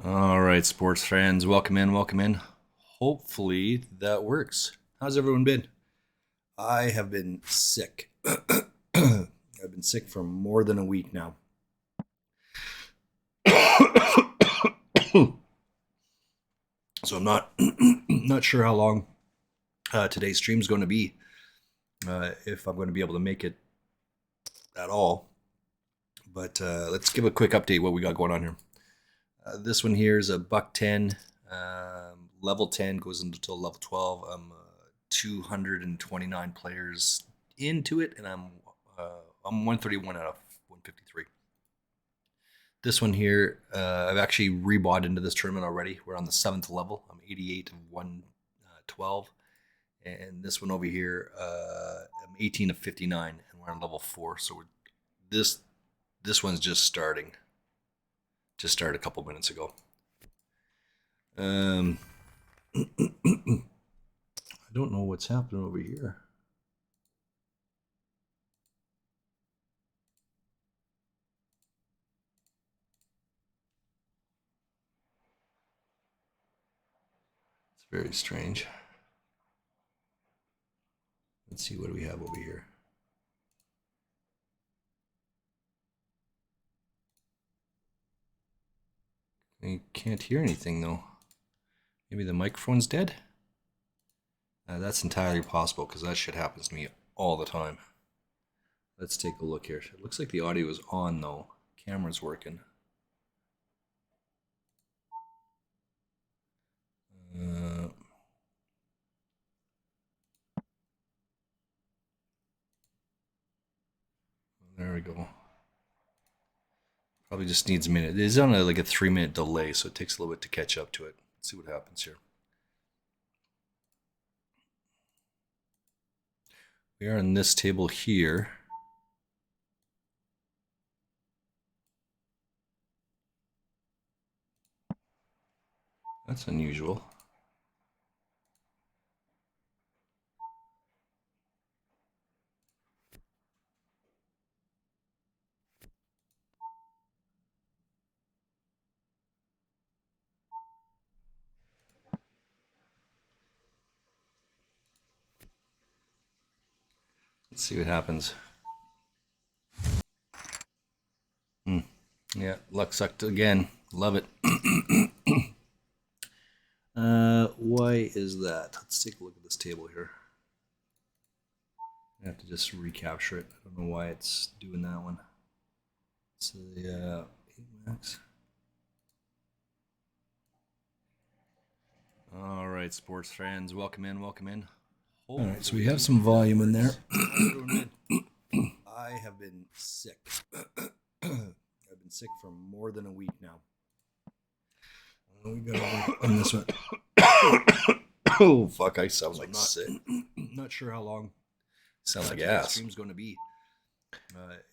All right, sports fans, welcome in, welcome in. Hopefully that works. How's everyone been? I have been sick. I've been sick for more than a week now. So I'm not not sure how long today's stream is going to be. If I'm going to be able to make it at all. But let's give a quick update what we got going on here. This one here is a $1.10. Level 10 goes until level 12. I'm 229 players into it, and I'm 131 out of 153. This one here, I've actually rebought into this tournament already. We're on the 7th level. I'm 88 of 112. And this one over here, I'm 18 of 59, and we're on level 4. So this one's just starting. Just started a couple minutes ago. I don't know what's happening over here. It's very strange. Let's see, what do we have over here? I can't hear anything though. Maybe the microphone's dead? That's entirely possible because that shit happens to me all the time. Let's take a look here. It looks like the audio is on though. Camera's working. There we go. Probably just needs a minute. It is on like a 3-minute delay, so it takes a little bit to catch up to it. Let's see what happens here. We are on this table here. That's unusual. Let's see what happens. Yeah, luck sucked again. Love it. Why is that? Let's take a look at this table here. I have to just recapture it. I don't know why it's doing that one. So the 8max. All right, sports fans, welcome in, welcome in. All right, so we have some volume in there. I have been sick. I've been sick for more than a week now. We got on this one. Oh fuck! I sound like sick. Not sure how long. Sound like ass. Stream's going to be.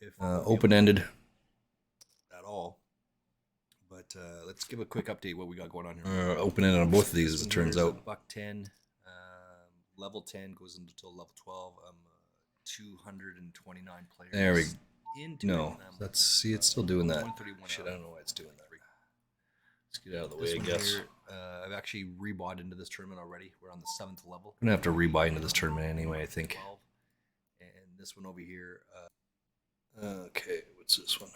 If open-ended at all. But let's give a quick update what we got going on here. Open-ended on both of these, as it turns out. $1.10. Level 10 goes until level 12. I'm 229 players. There we go. No, let's see. It's still doing that. Shit, I don't know why it's doing that. Let's get out of the way, I guess. Here, I've actually rebought into this tournament already. We're on the 7th level. I'm gonna have to rebuy into this tournament anyway, I think. And this one over here. Okay, what's this one?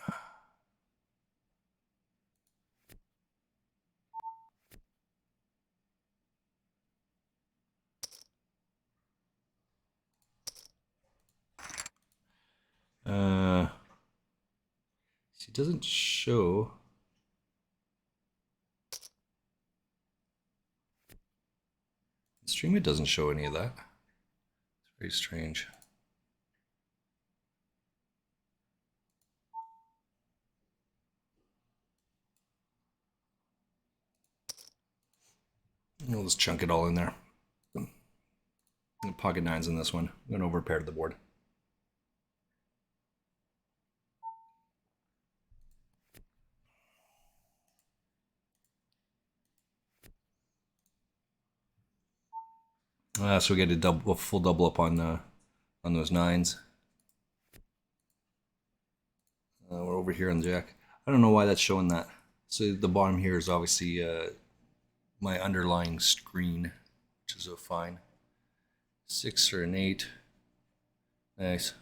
See, it doesn't show. The stream, it doesn't show any of that. It's very strange. We'll just chunk it all in there. Pocket nines in this one. I'm going to overpair to the board. So we get a full double up on those nines. We're over here on the jack. I don't know why that's showing that. So the bottom here is obviously my underlying screen, which is a fine. 6 or an 8. Nice.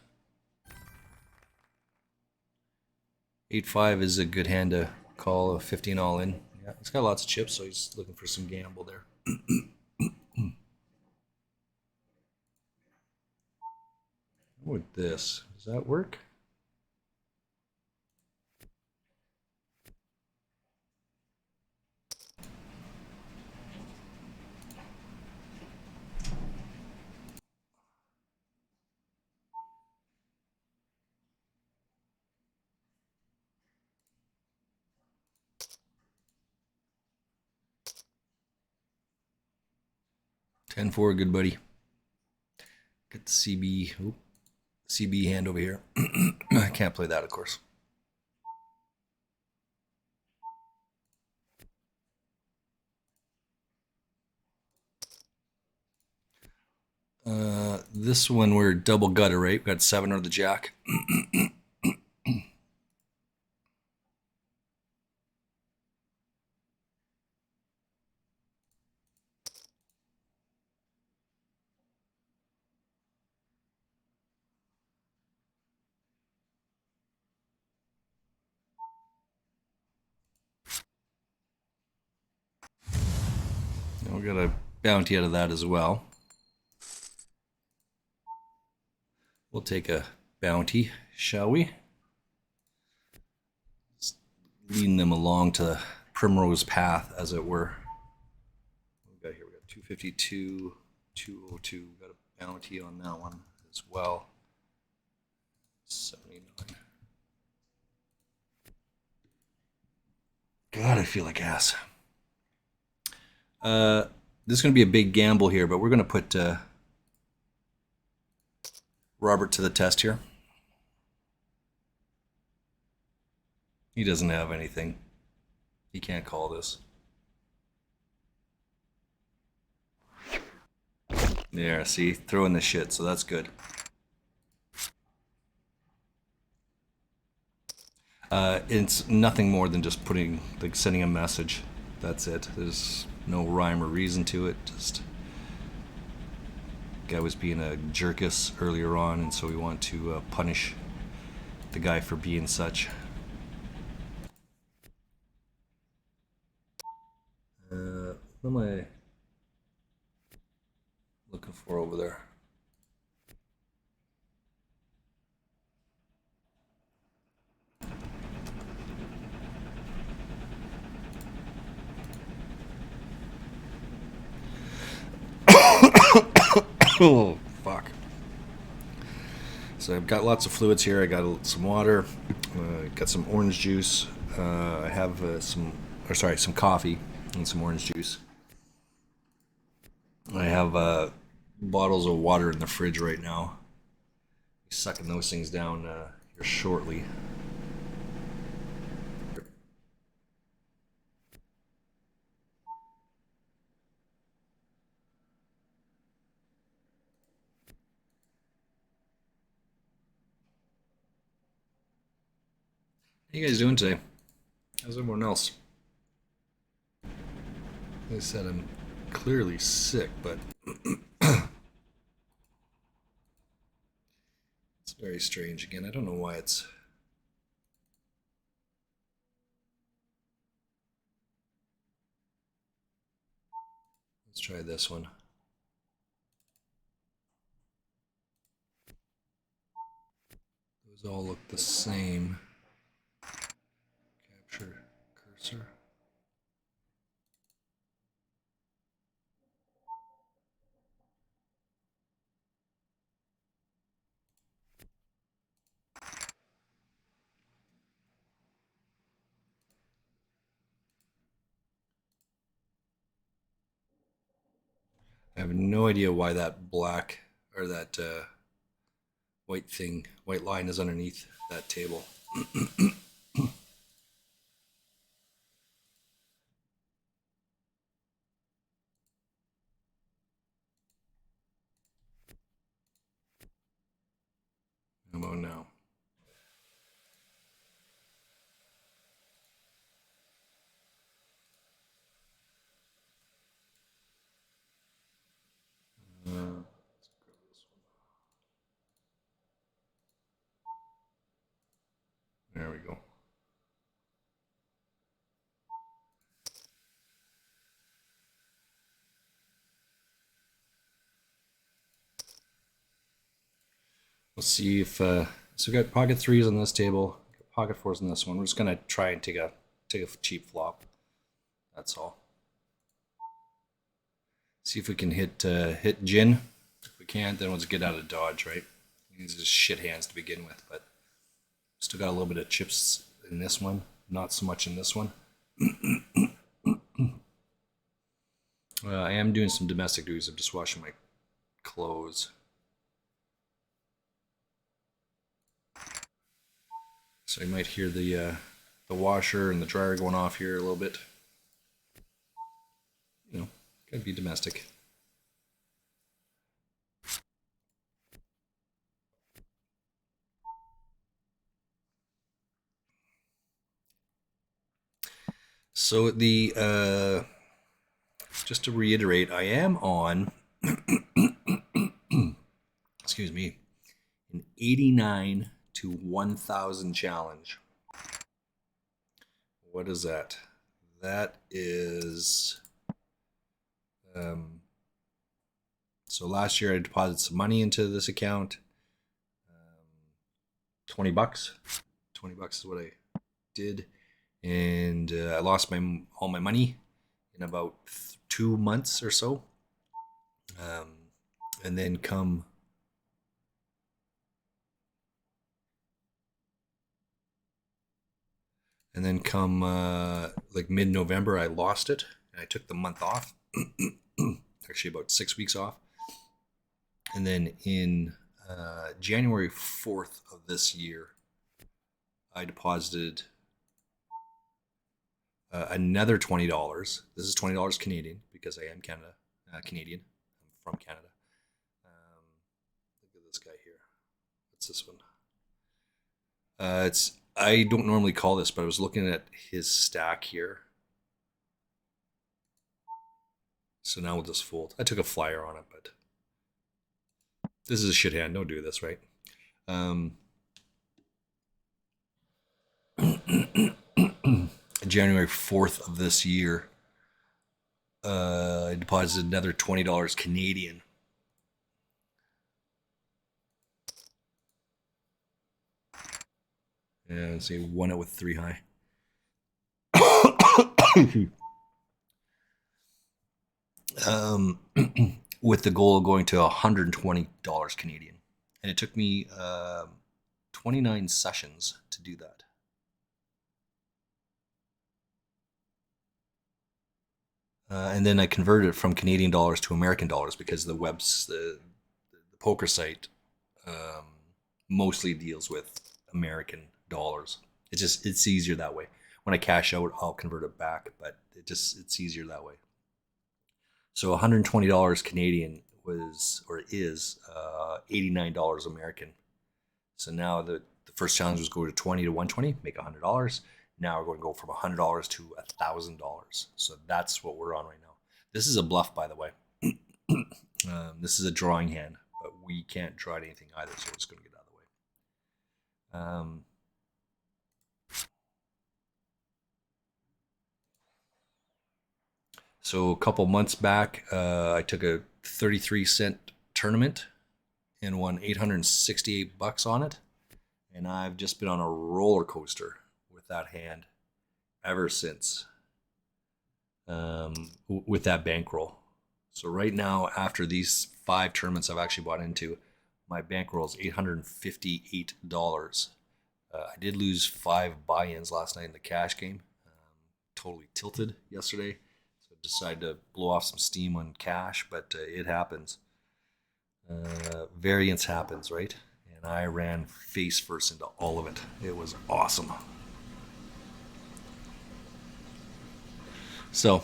8-5 is a good hand to call a 15 all in. Yeah, he's got lots of chips, so he's looking for some gamble there. With this, does that work? $10-4, good buddy. Get the CB. Oop, CB hand over here. I can't play that, of course. This one we're double gutter, right? We've got 7 or the jack. We got a bounty out of that as well. We'll take a bounty, shall we? Just leading them along to the primrose path, as it were. What we got here? We got 252, 202. We got a bounty on that one as well. 79. God, I feel like ass. This is going to be a big gamble here, but we're going to put Robert to the test here. He doesn't have anything. He can't call this. There, see? Throwing the shit, so that's good. It's nothing more than just sending a message. That's it. There's no rhyme or reason to it. Just guy was being a jerkus earlier on, and so we want to punish the guy for being such. What am I looking for over there? Oh, fuck. So I've got lots of fluids here. I got some water, got some orange juice. I have some coffee and some orange juice. I have bottles of water in the fridge right now. Sucking those things down here shortly. How you guys doing today? How's everyone else? Like I said, I'm clearly sick, but it's very strange again. I don't know why it's... Let's try this one. Those all look the same. Capture cursor. I have no idea why that black or that white line is underneath that table. How about now? There we go. We'll see if so we got pocket threes on this table, pocket fours on this one. We're just gonna try and take a cheap flop. That's all. See if we can hit gin. If we can't, then we'll just get out of dodge, right? These are just shit hands to begin with, but still got a little bit of chips in this one. Not so much in this one. I am doing some domestic duties. I'm just washing my clothes. So you might hear the washer and the dryer going off here a little bit. You know, gotta be domestic. So the just to reiterate, I am on excuse me, an 89 to 1,000 challenge. What is that? That is so last year I deposited some money into this account. 20 bucks. 20 bucks is what I did. And I lost all my money in about 2 months or so. And then come like mid-November, I lost it, and I took the month off. Actually, about 6 weeks off. And then in January 4th of this year, I deposited another $20. This is $20 Canadian because I am Canadian. I'm from Canada. Look at this guy here. What's this one? I don't normally call this, but I was looking at his stack here. So now we'll just fold. I took a flyer on it, but this is a shit hand. Don't do this, right? January 4th of this year, I deposited another $20 Canadian. Yeah, say won it with 3 high. With the goal of going to $120 Canadian. And it took me 29 sessions to do that. And then I converted it from Canadian dollars to American dollars because the poker site mostly deals with American dollars. It's easier that way. When I cash out, I'll convert it back, but it's easier that way. So $120 Canadian is $89 American. So now the first challenge was go to 20 to 120, make $100. Now we're going to go from $100 to $1,000. So that's what we're on right now. This is a bluff, by the way. This is a drawing hand, but we can't draw anything either, so we're just going to get out of the way. So a couple months back, I took a 33-cent tournament and won 868 bucks on it. And I've just been on a roller coaster with that hand ever since, with that bankroll. So right now, after these 5 tournaments I've actually bought into, my bankroll is $858. I did lose 5 buy-ins last night in the cash game. Totally tilted yesterday. So I decided to blow off some steam on cash, but it happens. Variance happens, right? And I ran face first into all of it. It was awesome. So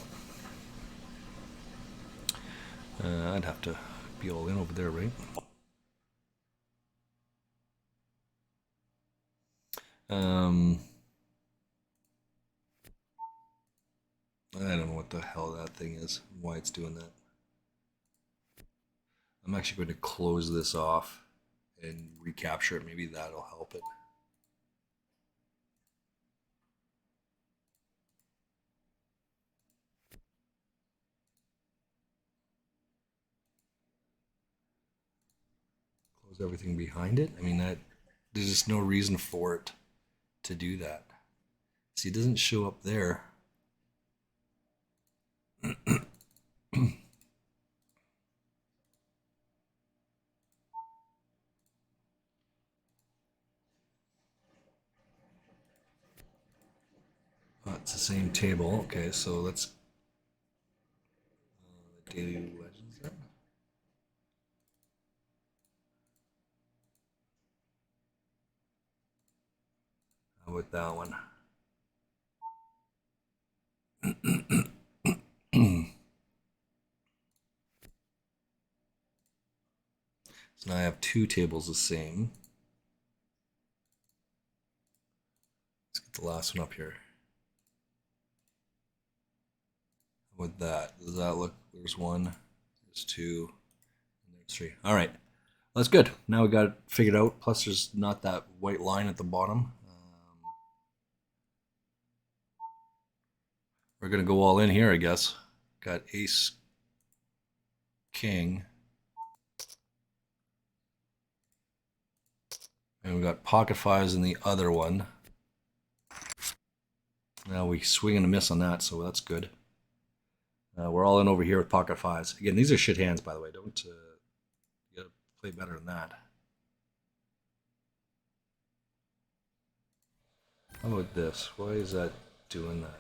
I'd have to be all in over there, right? I don't know what the hell that thing is, why it's doing that. I'm actually going to close this off and recapture it. Maybe that'll help it. close everything behind it. I mean, that there's just no reason for it to do that. See, it doesn't show up there. Oh, it's the same table. Okay, so let's daily legends then. How about that one? So now I have two tables the same. Let's get the last one up here. How about that? Does that look? There's one, there's two, and there's three. All right, that's good. Now we got it figured out. Plus, there's not that white line at the bottom. We're gonna go all in here, I guess. Got ace, king. And we got pocket fives in the other one. Now we swing and a miss on that, so that's good. We're all in over here with pocket fives. Again, these are shit hands, by the way. Don't you gotta play better than that. How about this? Why is that doing that?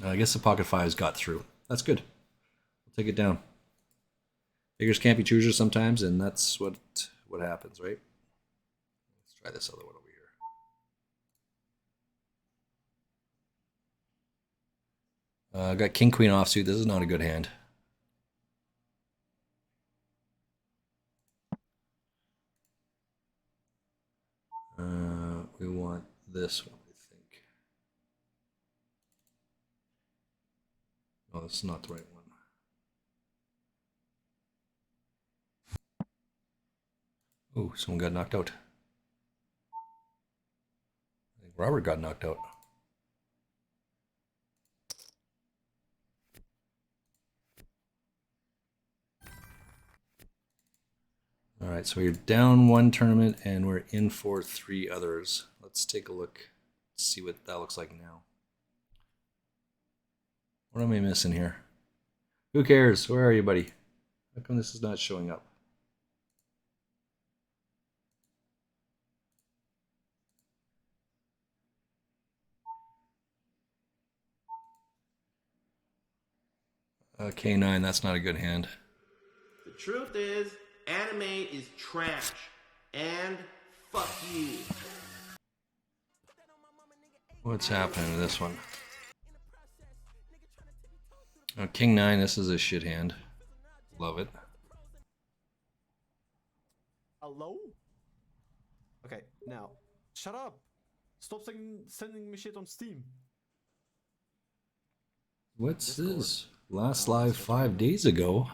I guess the pocket fives got through. That's good. We'll take it down. Figures can't be choosers sometimes, and that's what happens, right? Let's try this other one over here. I got king queen offsuit. This is not a good hand. We want this one, I think. Oh, this is not the right one. Oh, someone got knocked out. I think Robert got knocked out. All right, so we're down one tournament and we're in for three others. Let's take a look, see what that looks like now. What am I missing here? Who cares? Where are you, buddy? How come this is not showing up? K9, that's not a good hand. The truth is, anime is trash. And fuck you. What's happening to this one? Oh, King 9, this is a shit hand. Love it. Hello? Okay, now, shut up. Stop sending me shit on Steam. What's this? Last live 5 days ago.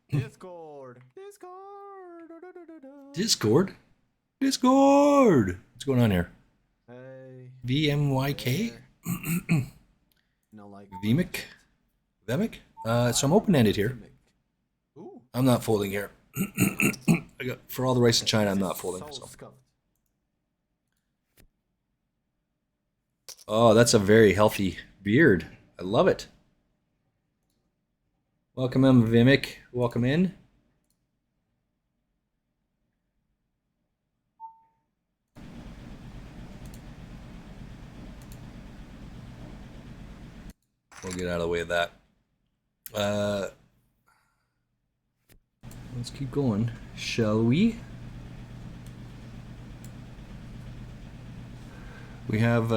Discord. Discord? Discord! What's going on here? Hey. VMYK? No, like Vimic? Vemic? So I'm open-ended here. Ooh. I'm not folding here. I got for all the rice in China, I'm not folding. So. Oh, that's a very healthy beard. I love it. Welcome in, Vimic. Welcome in. We'll get out of the way of that. Let's keep going, shall we? We have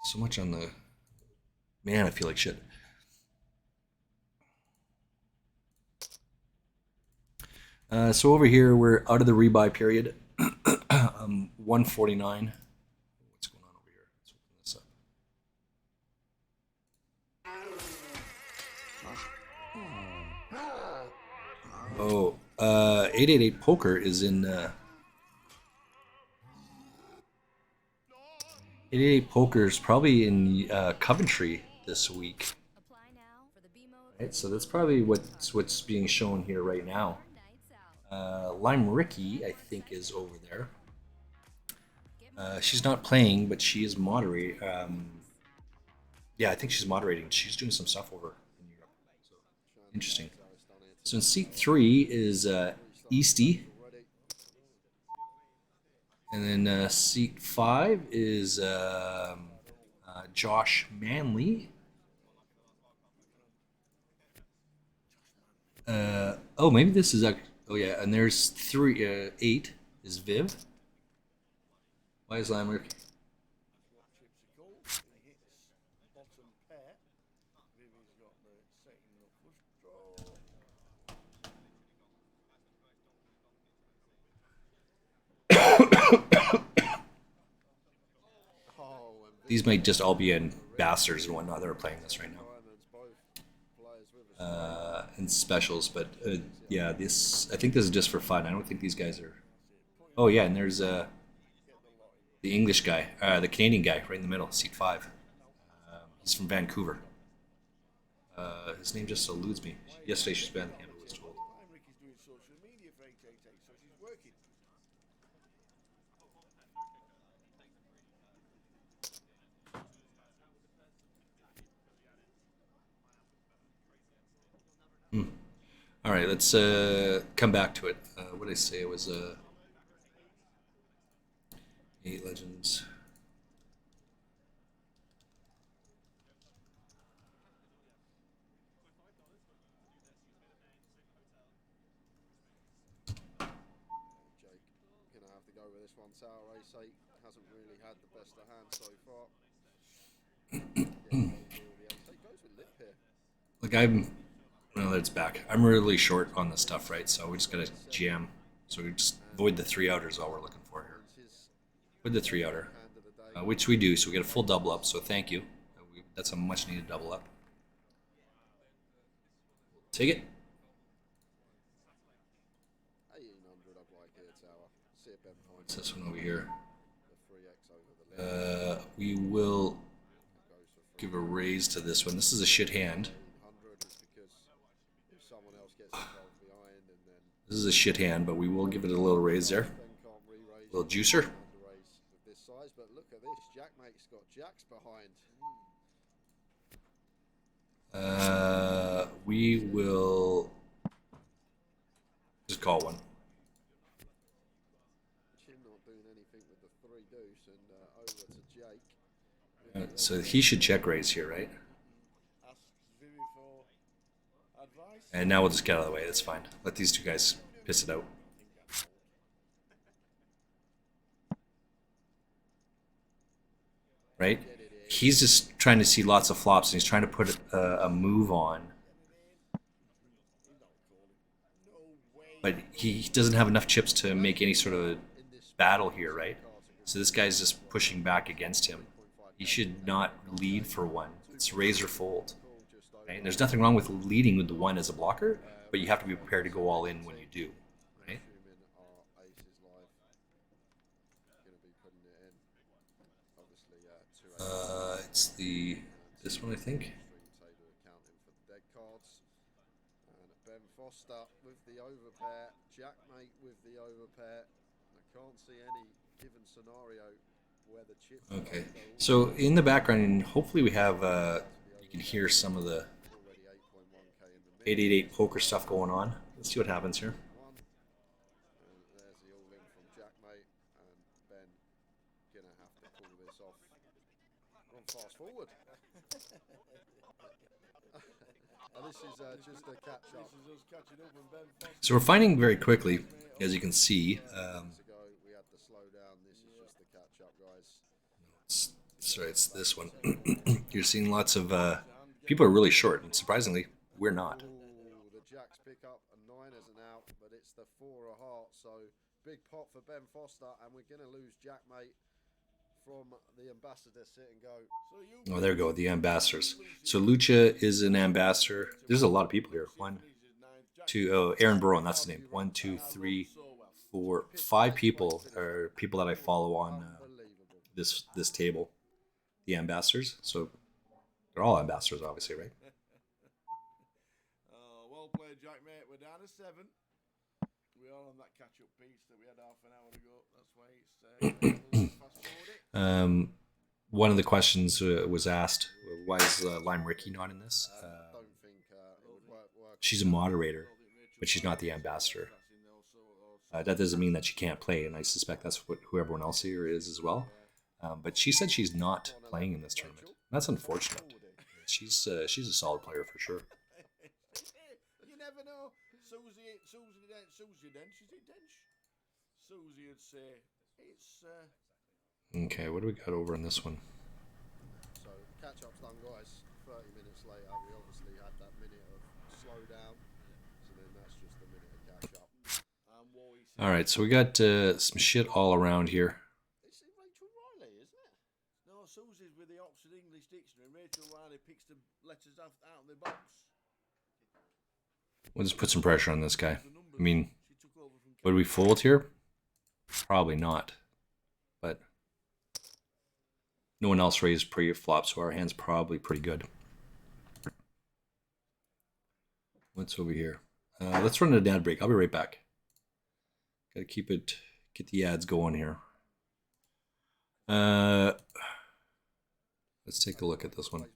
so much on the... Man, I feel like shit. So over here, we're out of the rebuy period. 149. What's going on over here? Let's open this up. Oh, 888 Poker is in... 888 Poker is probably in Coventry this week. Right, so that's probably what's being shown here right now. Lime Ricky, I think, is over there. She's not playing, but she is moderating. Yeah, I think she's moderating. She's doing some stuff over in Europe. So, interesting. So in seat 3 is Easty. And then seat 5 is Josh Manley. Oh, maybe this is oh yeah, and there's 8 is Viv. Why is Lamrick? These might just all be ambassadors and whatnot that are playing this right now. And specials, but yeah, this I think this is just for fun. I don't think these guys are. Oh yeah, and there's the English guy, the Canadian guy, right in the middle, seat 5. He's from Vancouver. His name just eludes me. Yesterday she's banned the camp, I was told. All right, let's come back to it. What did I say? It was 8 legends. Gonna have to go with this one. Tower Ace 8 hasn't really had the best of hands so far. Goes with lip here. Like well, it's back. I'm really short on this stuff, right? So we just gotta jam. So we just void the 3 outers, all we're looking for here. Void the 3 outer, which we do. So we get a full double up. So thank you. That's a much needed double up. Take it. 1800 up like here, Tower. See if Ben What's this one over here? the 3x over the lip. We will give a raise to this one. This is a shit hand. 1800 is because if someone else gets involved behind and then This is a shit hand, but we will give it a little raise there. Ben can't re-raise. A little juicer. Underraise with this size, but look at this. Jackmate's got jacks behind. We will just call one. Chin not doing anything with the 3 deuce and over to Jake. So he should check raise here, right? Asks Vivi for advice. And now we'll just get out of the way. That's fine. Let these 2 guys piss it out. Right? He's just trying to see lots of flops, and he's trying to put a move on. But he doesn't have enough chips to make any sort of battle here, right? So this guy's just pushing back against him. He should not lead for 1. It's raise or fold. Right? And there's nothing wrong with leading with the 1 as a blocker, but you have to be prepared to go all in when you do. Right? It's this one, I think. Ben Foster with the overpair, Jackmate with the overpair. I can't see any given scenario where the chips. Okay, so in the background, hopefully we have you can hear some of the 888 poker stuff going on. Let's see what happens here. There's the all-in from Jackmate, and Ben gonna have to pull this off. Run fast forward. And this is just a catch-up. So we're finding very quickly, as you can see, We had to slow down. This is just the catch-up, guys. sorry, it's this one. You're seeing lots of people are really short, and surprisingly, we're not. Ooh, the jacks pick up a 9 as an out, but it's the 4 of hearts. So big pot for Ben Foster, and we're gonna lose Jackmate from the ambassador. Sit and go. Oh, there we go, the ambassadors. So Lucha is an ambassador. There's a lot of people here. 1, 2, oh, Aaron Burrow, that's the name. 1, 2, 3, 4, 5 people are people that I follow on this table. The ambassadors. So They're all ambassadors, obviously, right? Well played, Jack, mate. We're down to 7. We are on that catch-up piece that we had half an hour ago. That's why it's fast forward it. One of the questions was asked, why is Lime Ricky not in this? Don't think it would work. She's a moderator, but she's not the ambassador. That doesn't mean that she can't play, and I suspect that's what who everyone else here is as well. But she said she's not playing in this tournament. That's unfortunate. She's a solid player for sure. You never know. Susie Dench, is it Dench? Susie would say it's. Okay, what do we got over in this one? So catch-up's done, guys. 30 minutes later, we obviously had that minute of slowdown. So then that's just a minute of catch-up. All right, so we got some shit all around here. It's Rachel Riley, isn't it? No, Susie's with the Oxford English Dictionary. Rachel Riley picks the letters out of the box. We'll just put some pressure on this guy. I mean, would we fold here? Probably not. But no one else raised pre-flop, so our hand's probably pretty good. What's over here? Let's run an ad break. I'll be right back. Gotta get the ads going here. Let's take a look at this one.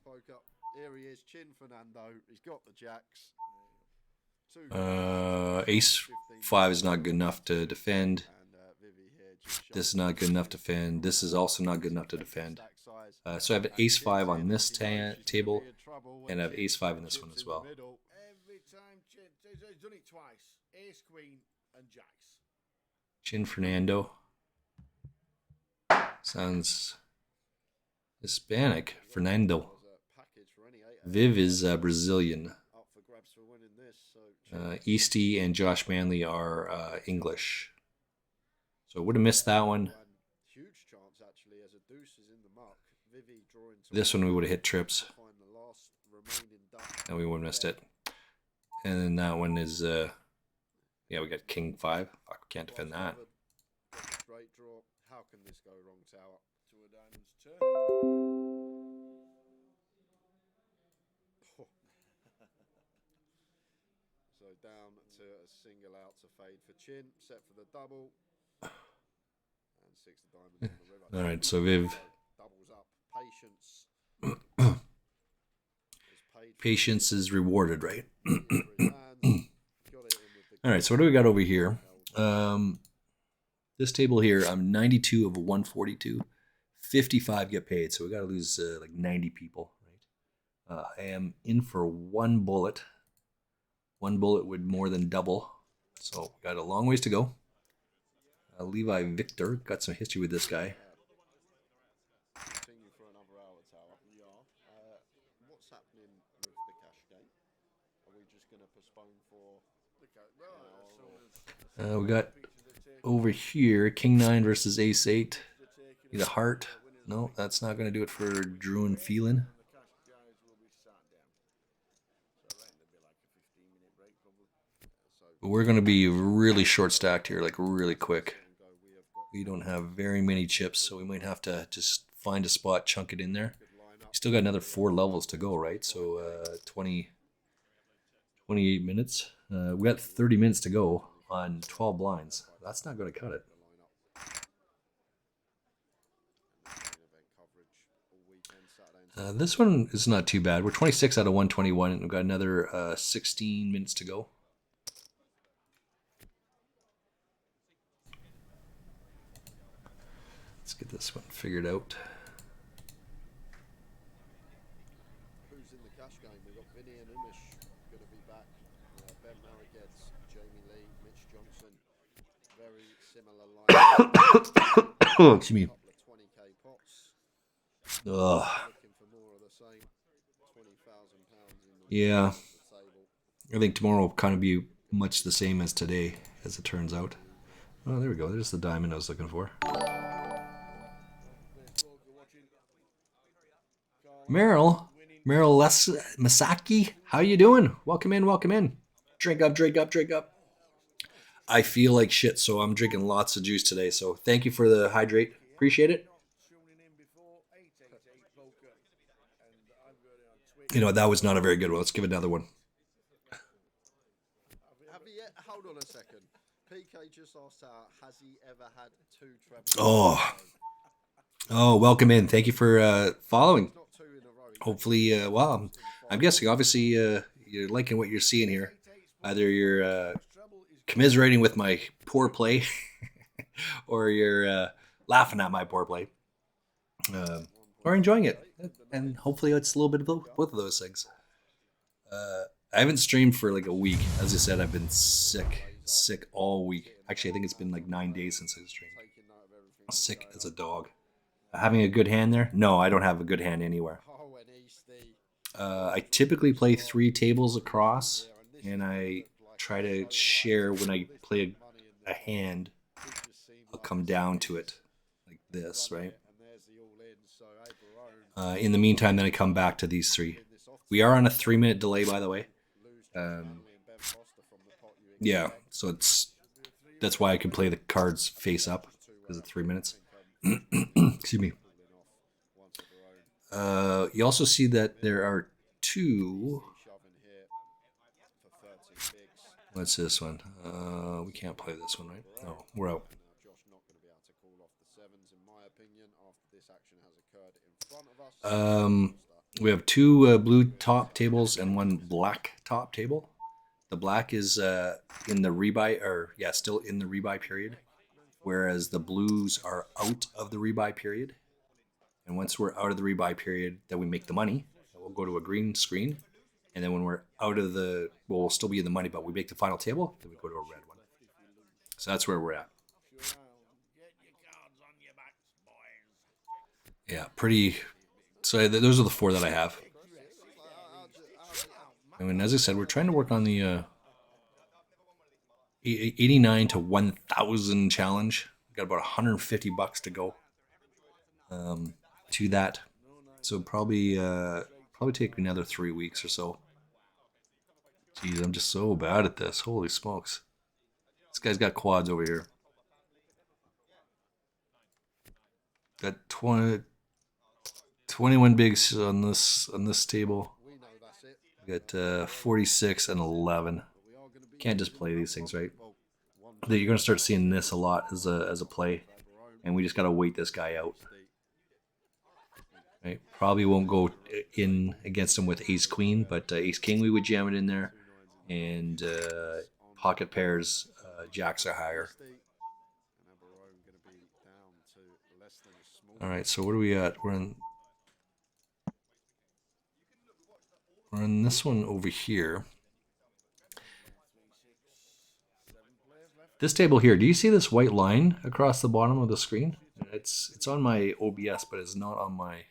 Here he is, Chin Fernando. He's got the jacks. Ace 5 is not good enough to defend. This is not good enough to defend. This is also not good enough to defend. So I have an Ace 5 on this table, and I have Ace 5 in this one as well. Every time he's done it twice. Ace, Queen, and Jacks. Chin Fernando. Sounds Hispanic. Fernando. Viv is Brazilian. Easty and Josh Manley are English. So I would have missed that one. This one we would have hit trips. And we would have missed it. And then that one is, yeah, we got King 5. Fuck, we can't defend that. Great draw. How can this go wrong, Tower? To a diamond's turn. So down to a single out to fade for Chin, set for the double. And 6 of diamonds on the river. Alright, so Viv. Doubles up. Patience. Patience is rewarded, right? Alright, so what do we got over here? This table here, I'm 92 of 142. 55 get paid, so we got to lose like 90 people, right? I am in for 1 bullet. 1 bullet would more than double, so we got a long ways to go. Levi Victor, got some history with this guy. Continue for another hour, Tower. What's happening with the cash game? Are we just going to postpone for We got over here King 9 versus Ace 8. Need a heart. No, that's not going to do it for Drew and Phelan. But we're going to be really short stacked here, like really quick. We don't have very many chips, so we might have to just find a spot, chunk it in there. We still got another 4 levels to go, right? So 28 minutes. We got 30 minutes to go on 12 blinds. That's not going to cut it. This one is not too bad. We're 26 out of 121, and we've got another 16 minutes to go. Let's get this one figured out. who's in the cash game? We've got Vinny and Umish going to be back. Ben Marigeds, Jamie Lee, Mitch Johnson. Very similar line. Excuse me. 20k pots. Ugh. Looking for more of the same. £20,000 in the Yeah. table. I think tomorrow will kind of be much the same as today, as it turns out. Oh, there we go. There's the diamond I was looking for. Meryl Masaki, how you doing? Welcome in, welcome in. Drink up, drink up, drink up. I feel like shit, so I'm drinking lots of juice today. So thank you for the hydrate. Appreciate it. You know what? That was not a very good one. Let's give it another one. Have he hold on a second. PK just asked has he ever had 2 trebles? Oh, welcome in. Thank you for following. Not 2 in a row. Hopefully, well, I'm guessing obviously you're liking what you're seeing here. Either you're commiserating with my poor play or you're laughing at my poor play or enjoying it. And hopefully it's a little bit of both of those things. I haven't streamed for like a week. As I said, I've been sick all week. Actually, I think it's been like 9 days since I streamed. Sick as a dog. Having a good hand there? No, I don't have a good hand anywhere. I typically play 3 tables across, and I try to share when I play a hand. I'll come down to it like this, right? In the meantime, then I come back to these 3. We are on a 3-minute delay, by the way. Yeah, so that's why I can play the cards face up, because of 3 minutes. Excuse me. You also see that there are 2. What's this one? We can't play this one, right? No, we're out. We have 2 blue top tables and 1 black top table. The black is in the rebuy, or yeah, still in the rebuy period, whereas the blues are out of the rebuy period. And once we're out of the rebuy period, then we make the money. We'll go to a green screen, and then when we're out of the, well, we'll still be in the money, but we make the final table, then we go to a red one. So that's where we're at. Yeah, pretty. So those are the 4 that I have. I mean, as I said, we're trying to work on the 89 to 1,000 challenge. We've got about $150 to go to that. So probably take another 3 weeks or so. Jeez, I'm just so bad at this. Holy smokes. This guy's got quads over here. Got 21 bigs on this table. We got 46 and 11. Can't just play these things, right? You're gonna start seeing this a lot as a play, and we just gotta wait this guy out. Right? Probably won't go in against him with Ace Queen, but Ace King we would jam it in there, and pocket pairs, jacks are higher. All right, so what are we at? We're in this one over here. This table here, do you see this white line across the bottom of the screen? It's on my OBS, but it's not on my...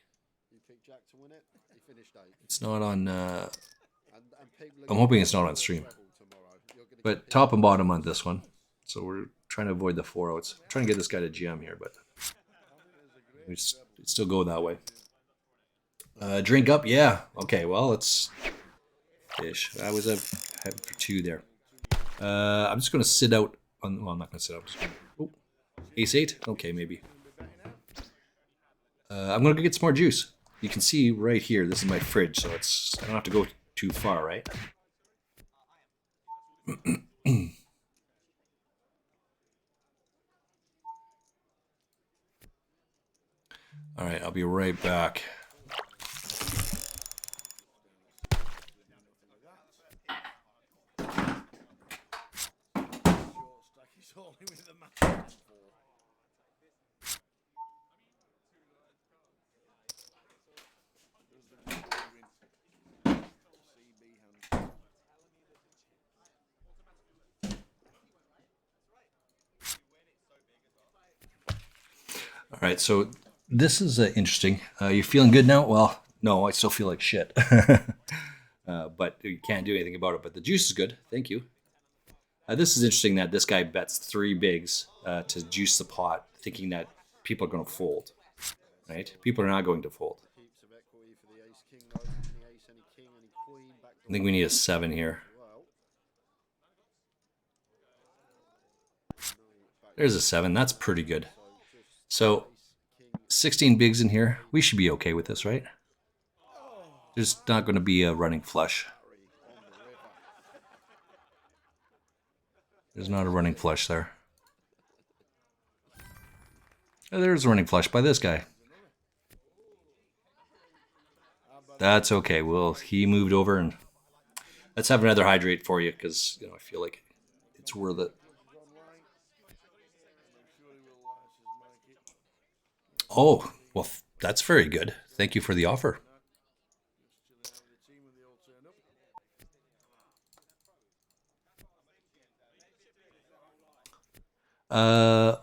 It's not on... I'm hoping it's not on stream. But top and bottom on this one. So we're trying to avoid the 4-outs. Trying to get this guy to GM here, but... We still go that way. Drink up? Yeah. Okay, well, let's... Fish. That was a head for 2 there. I'm just going to sit out... Well, I'm not going to sit out. Oh, Ace 8? Okay, maybe. I'm going to go get some more juice. You can see right here, this is my fridge, so I don't have to go too far, right? All right, I'll be right back. All right, so this is interesting. You feeling good now? Well, no, I still feel like shit. But you can't do anything about it. But the juice is good. Thank you. This is interesting that this guy bets 3 bigs to juice the pot, thinking that people are going to fold. Right? People are not going to fold. I think we need a 7 here. There's a 7. That's pretty good. So, 16 bigs in here. We should be okay with this, right? There's not going to be a running flush. There's not a running flush there. There's a running flush by this guy. That's okay. Well, he moved over, and let's have another hydrate for you because I feel like it's worth it. Oh, well, that's very good. Thank you for the offer.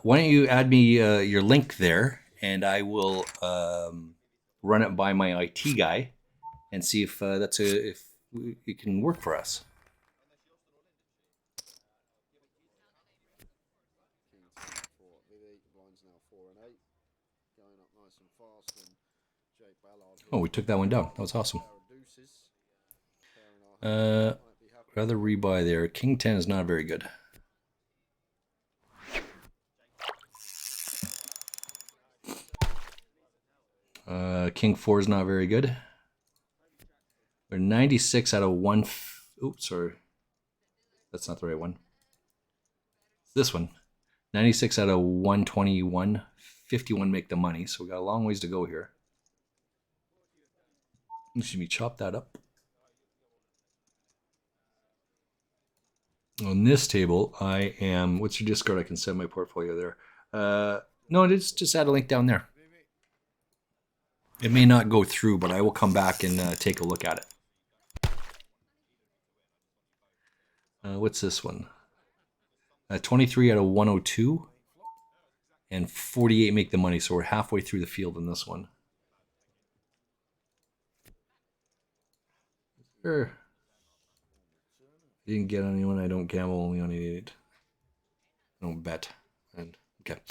Why don't you add me your link there, and I will run it by my IT guy and see if if it can work for us. Oh, we took that one down. That was awesome. Rather rebuy there. King 10 is not very good. King 4 is not very good. We're 96 out of 1. Oops, sorry. That's not the right one. This one. 96 out of 121. 51 make the money, so we got a long ways to go here. Excuse me, chop that up. On this table, I am... What's your Discord? I can send my portfolio there. No, just add a link down there. It may not go through, but I will come back and take a look at it. What's this one? 23 out of 102. And 48 make the money, so we're halfway through the field in this one. Sure. Didn't get anyone. I don't gamble, only on 88. I don't bet. And okay.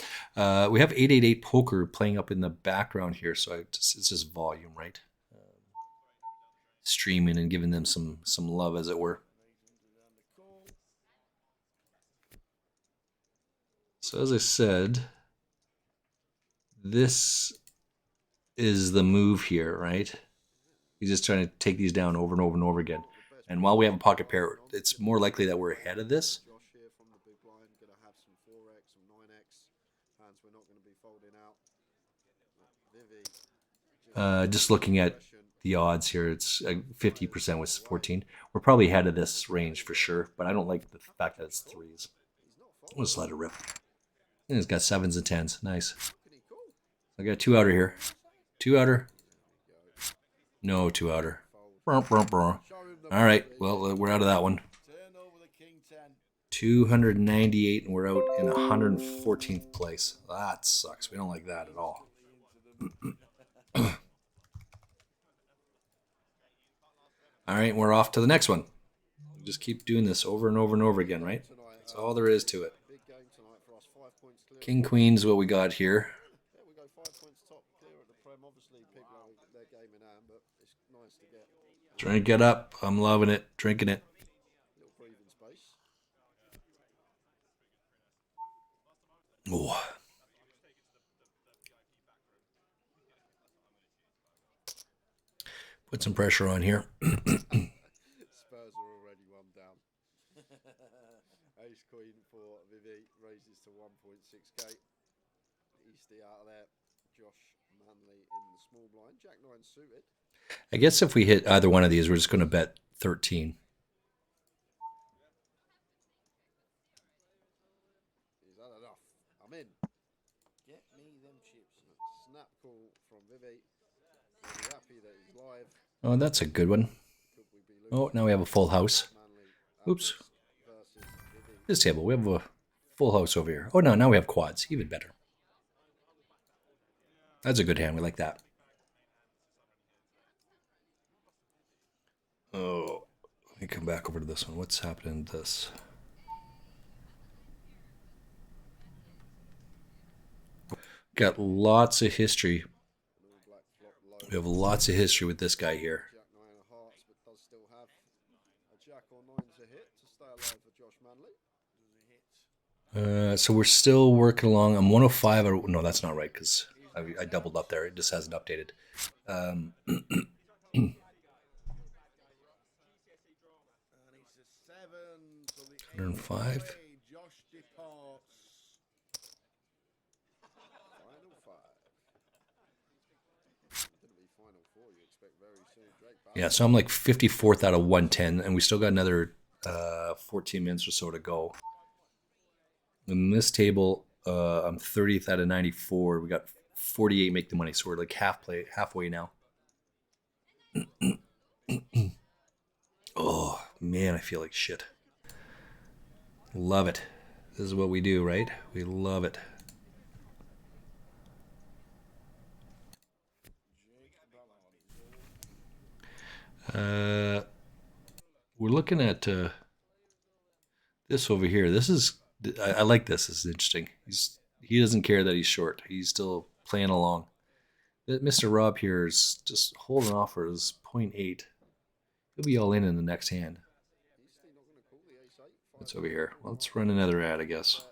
We have 888 poker playing up in the background here, so it's just volume, right? Streaming and giving them some love, as it were. So as I said, this is the move here, right? He's just trying to take these down over and over and over again. And while we have a pocket pair, it's more likely that we're ahead of this. Just looking at the odds here, it's 50% was 14. We're probably ahead of this range for sure, but I don't like the fact that it's threes. We'll just let it rip. And it's got 7s and 10s. Nice. I got 2 outer here. 2 outer. No 2 outer. All right. Well, we're out of that one. 298, and we're out in 114th place. That sucks. We don't like that at all. All right, we're off to the next one. We'll just keep doing this over and over and over again, right? That's all there is to it. King Queen is what we got here. Drink it up. I'm loving it. Drinking it. Oh. Put some pressure on here. Spurs are already one down. Ace Queen for Vivi raises to 1.6k. Easty out of there. Josh Manley in the small blind. Jack 9 suited. I guess if we hit either one of these, we're just going to bet 13. Is that enough? I'm in. Get me them chips. Snap call from Vivi. Really happy that he's live. Oh, that's a good one. Oh, now we have a full house. Oops. This table, we have a full house over here. Oh, no, now we have quads. Even better. That's a good hand. We like that. Oh, let me come back over to this one. What's happening to this? Got lots of history. We have lots of history with this guy here. Jack 9 of hearts, but does still have a Jack or 9 to hit to stay alive for Josh Manley. So we're still working along. I'm 105. No, that's not right because I doubled up there. It just hasn't updated. 105. Josh departs. Final five. Gonna be final four. You expect very soon. Drake Ballard. Yeah, so I'm like 54th out of 110, and we still got another 14 minutes or so to go. In this table, I'm 30th out of 94. We got 48 make the money, so we're like halfway now. Oh man, I feel like shit. Love it. This is what we do, right? We love it. We're looking at this over here. This is I like this. This is interesting. He doesn't care that he's short. He's still playing along. Mr. Rob here is just holding off for his 0.8. He'll be all in the next hand. What's over here? Well, let's run another ad, I guess.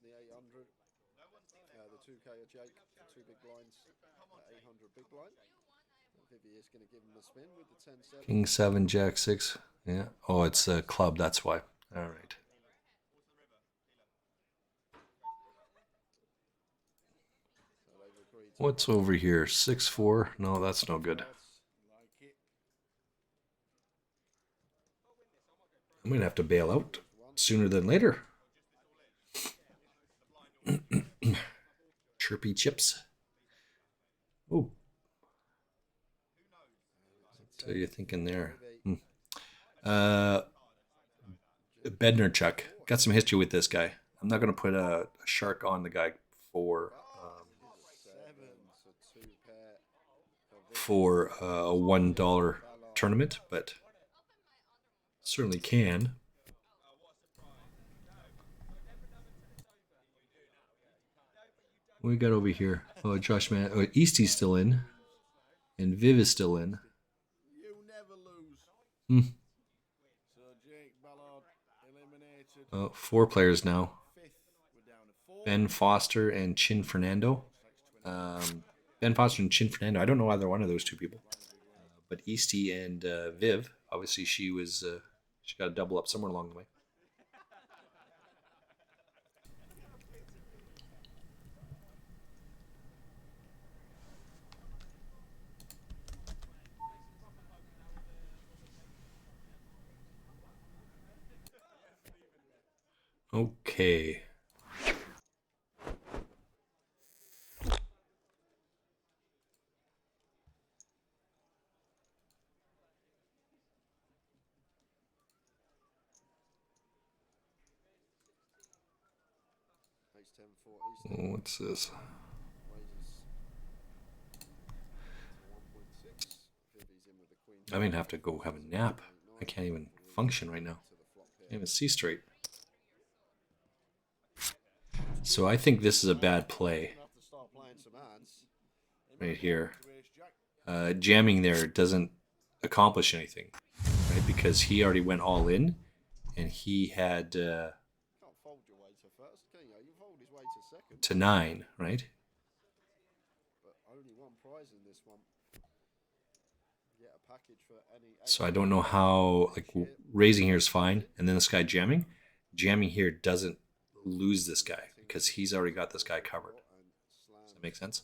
The 800. The 2K of Jake. Two big blinds. 800 big blind. Vivi is going to give him the spin with the 10-7. King 7, Jack 6. Yeah. Oh, it's a club. That's why. All right. What's over here? 6-4. No, that's no good. I'm going to have to bail out sooner than later. Chirpy chips. Oh. So you're thinking there. Bednarchuk. Got some history with this guy. I'm not going to put a shark on the guy for a $1 tournament, but certainly can. What we got over here? Oh, Josh Man. Oh, Eastie's still in, and Viv is still in. You never lose. So Jake Ballard eliminated. Oh, 4 players now. Fifth. We're down to 4. Ben Foster and Chin Fernando. Ben Foster and Chin Fernando. I don't know either one of those two people. But Eastie and Viv, obviously she got a double up somewhere along the way. Okay. What's this? I mean, have to go have a nap. I can't even function right now. Can't even see straight. So I think this is a bad play. Right here. Jamming there doesn't accomplish anything, right? Because he already went all in, and he had to 9, right? So I don't know how, like, raising here is fine, and then this guy jamming here doesn't lose this guy because he's already got this guy covered. Does that make sense?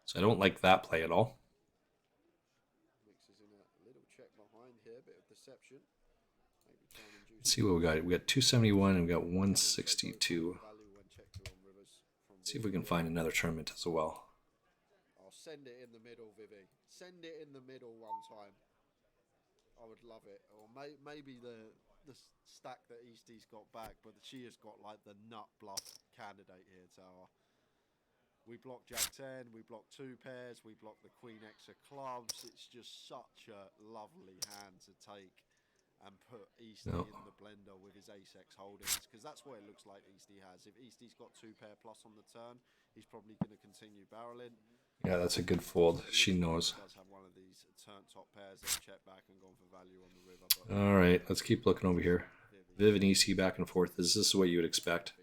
So I don't like that play at all. Let's see what we got. We got 271 and we got 162. Let's see if we can find another tournament as well. I'll send it in the middle, Vivi. Send it in the middle one time. I would love it. Or maybe the stack that Eastie's got back, but she has got like the nut bluff candidate here, Tower. We block Jack 10, we block 2 pairs, we block the Queen X of clubs. It's just such a lovely hand to take and put Eastie in the blender with his ace-X holdings, because that's what it looks like Eastie has. If Eastie's got 2 pair plus on the turn, he's probably going to continue barreling. Yeah, that's a good fold. She knows. He does have one of these turn top pairs that check back and gone for value on the river. All right, let's keep looking over here. Viv and Eastie back and forth. Is this what you would expect?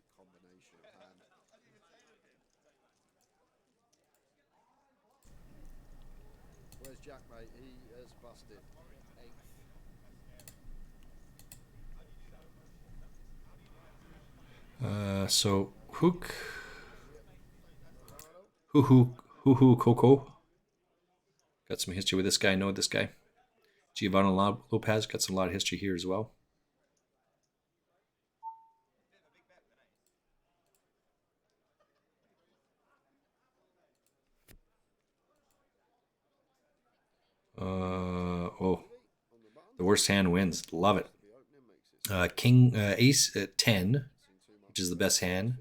Where's Jack, mate? He has busted 8th. So hook, hoo Coco. Got some history with this guy. Know this guy. Giovanni Lopez got a lot of history here as well. Oh, the worst hand wins. Love it. King Ace at 10, which is the best hand,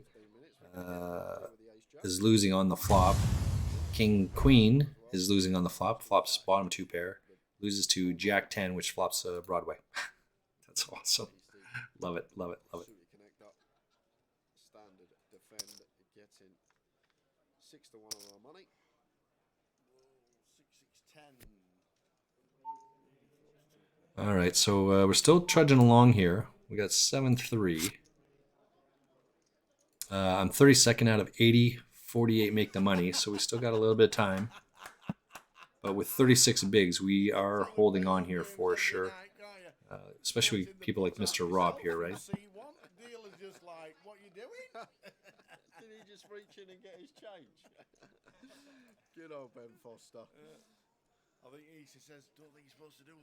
is losing on the flop. King Queen is losing on the flop. Flops bottom 2 pair. Loses to Jack 10, which flops Broadway. That's awesome. Love it, love it, love it. Standard defend getting 6 to 1 on our money. 6-6-10. All right, so we're still trudging along here. We got 7-3. I'm 32nd out of 80. 48 make the money, so we still got a little bit of time. But with 36 bigs, we are holding on here for sure. Especially people like Mr. Rob here, right? Dealer's just like, what you doing? Did he just reach in and get his change? Good old Ben Foster. I think he says, don't think you're supposed to do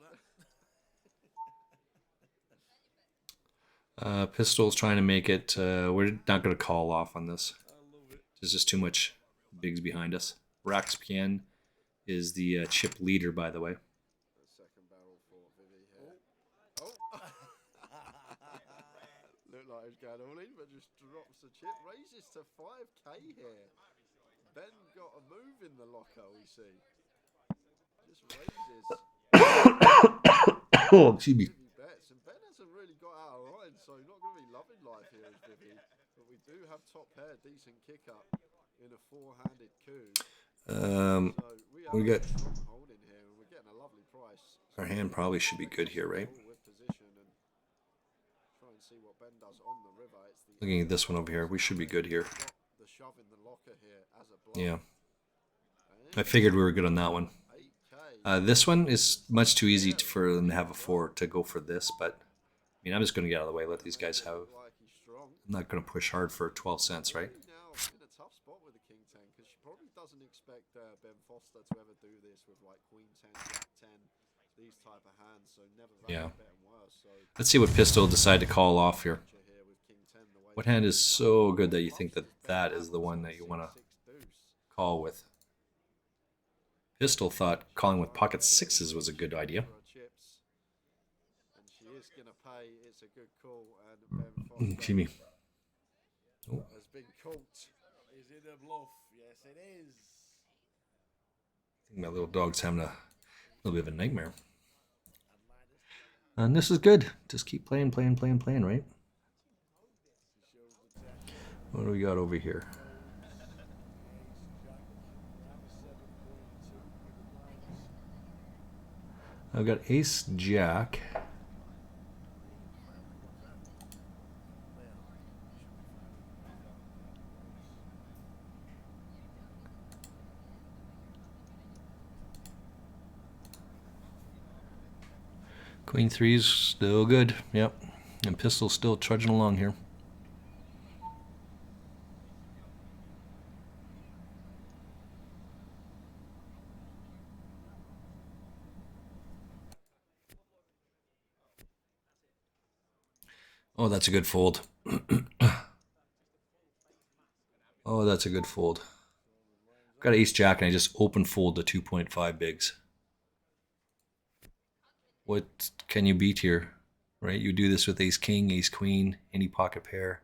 that. Pistol's trying to make it. We're not going to call off on this. There's just too much bigs behind us. Rax Pien is the chip leader, by the way. The second barrel for Vivi here. Oh. Looked like he was going all in, but just drops the chip. Raises to 5k here. Ben got a move in the locker, we see. Just raises. Oh, excuse me. Vivi bets, and Ben hasn't really got out of line, so not going to be loving life here as Vivi. But we do have top pair, decent kick up in a 4-handed coup. So we got holding here, and we're getting a lovely price. our hand probably should be good here, right? With position and try and see what Ben does on the river. It's the Looking at this one over here, we should be good here. the shove in the locker here as a block. Yeah, I figured we were good on that one. 8k. This one is much too easy for them to have a 4 to go for this, but I mean, I'm just going to get out of the way, let these guys have. Like he's strong. I'm not going to push hard for 12 cents, right? Now in a tough spot with the King 10 because she probably doesn't expect Ben Foster to ever do this with like Queen 10, Jack 10, these type of hands. So never Yeah. betting worse. So Let's see what Pistol decide to call off here. here with King 10, the way What hand is so good that you think that that is the one that you want to 6 deuce. call with? Pistol thought calling with pocket 6s was a good idea. For her chips. And she is going to pay. It's a good call. And Ben Foster Excuse me. has been caught. Is it a bluff? Yes, it is. I think my little dog's having a little bit of a nightmare. And this is good. Just keep playing, right? What do we got over here? I've got Ace Jack. Queen 3's still good. Yep. And Pistol's still trudging along here. Oh, that's a good fold. Oh, that's a good fold. Got Ace Jack and I just open fold to 2.5 bigs. What can you beat here? Right? You do this with Ace King, Ace Queen, any pocket pair.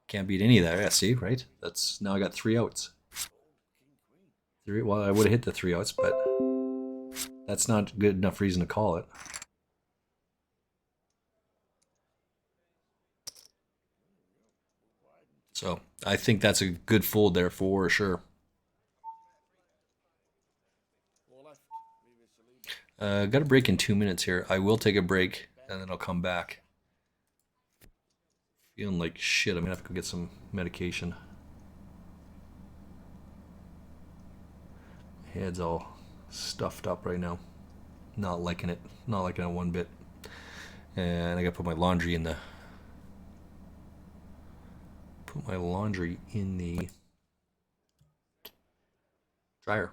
Can't beat any of that. Yeah, see, right? That's now I got 3 outs. Well, I would have hit the 3 outs, but that's not good enough reason to call it. So I think that's a good fold there for sure. Got a break in 2 minutes here. I will take a break and then I'll come back. Feeling like shit. I'm gonna have to go get some medication. My head's all stuffed up right now. Not liking it. Not liking it one bit. And I gotta put my laundry in the Put my laundry in the dryer.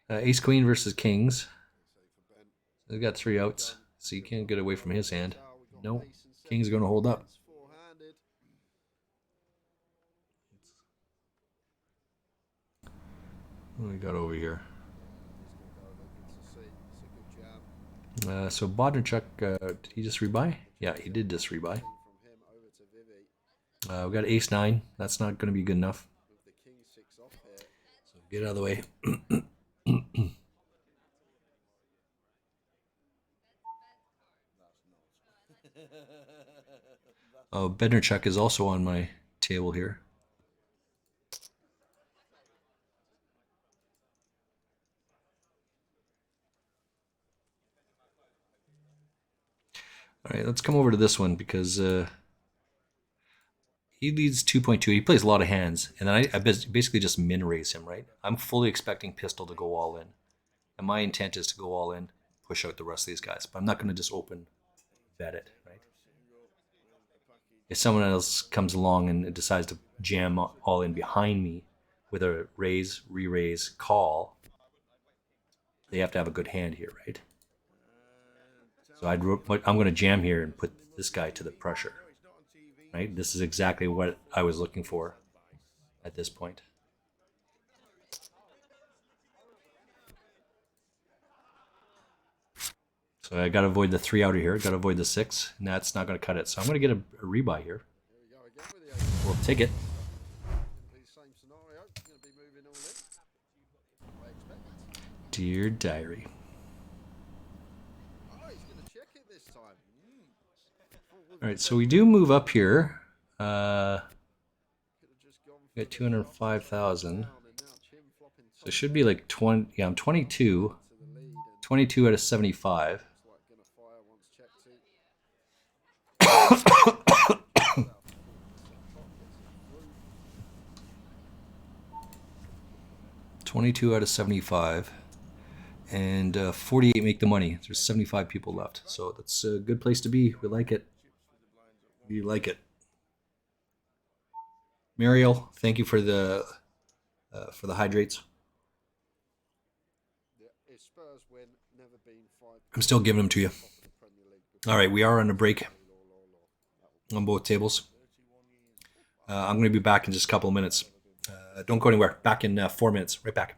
Ace Queen versus Kings. They've got 3 outs, so you can't get away from his hand. No, Kings are going to hold up. What do we got over here? So Bodnarchuk, did he just rebuy? Yeah, he did just rebuy. We got ace 9. That's not going to be good enough. So get out of the way. Oh, Bednarchuk is also on my table here. All right, let's come over to this one because he leads 2.2. He plays a lot of hands, and then I basically just min raise him, right? I'm fully expecting Pistol to go all in, and my intent is to go all in, push out the rest of these guys. But I'm not going to just open bet it, right? If someone else comes along and decides to jam all in behind me with a raise, re-raise, call, they have to have a good hand here, right? So I'm going to jam here and put this guy to the pressure, right? This is exactly what I was looking for at this point. So I got to avoid the 3 outer here. Got to avoid the 6, and that's not going to cut it. So I'm going to get a rebuy here. We'll take it. Dear diary. All right, so we do move up here. We got 205,000. So it should be like 20. Yeah, I'm 22. 22 out of 75. $22 out of 75. And 48 make the money. There's 75 people left. So that's a good place to be. We like it. We like it. Mariel, thank you for the hydrates. I'm still giving them to you. All right, we are on a break on both tables. I'm going to be back in just a couple of minutes. Don't go anywhere. Back in 4 minutes. Right back.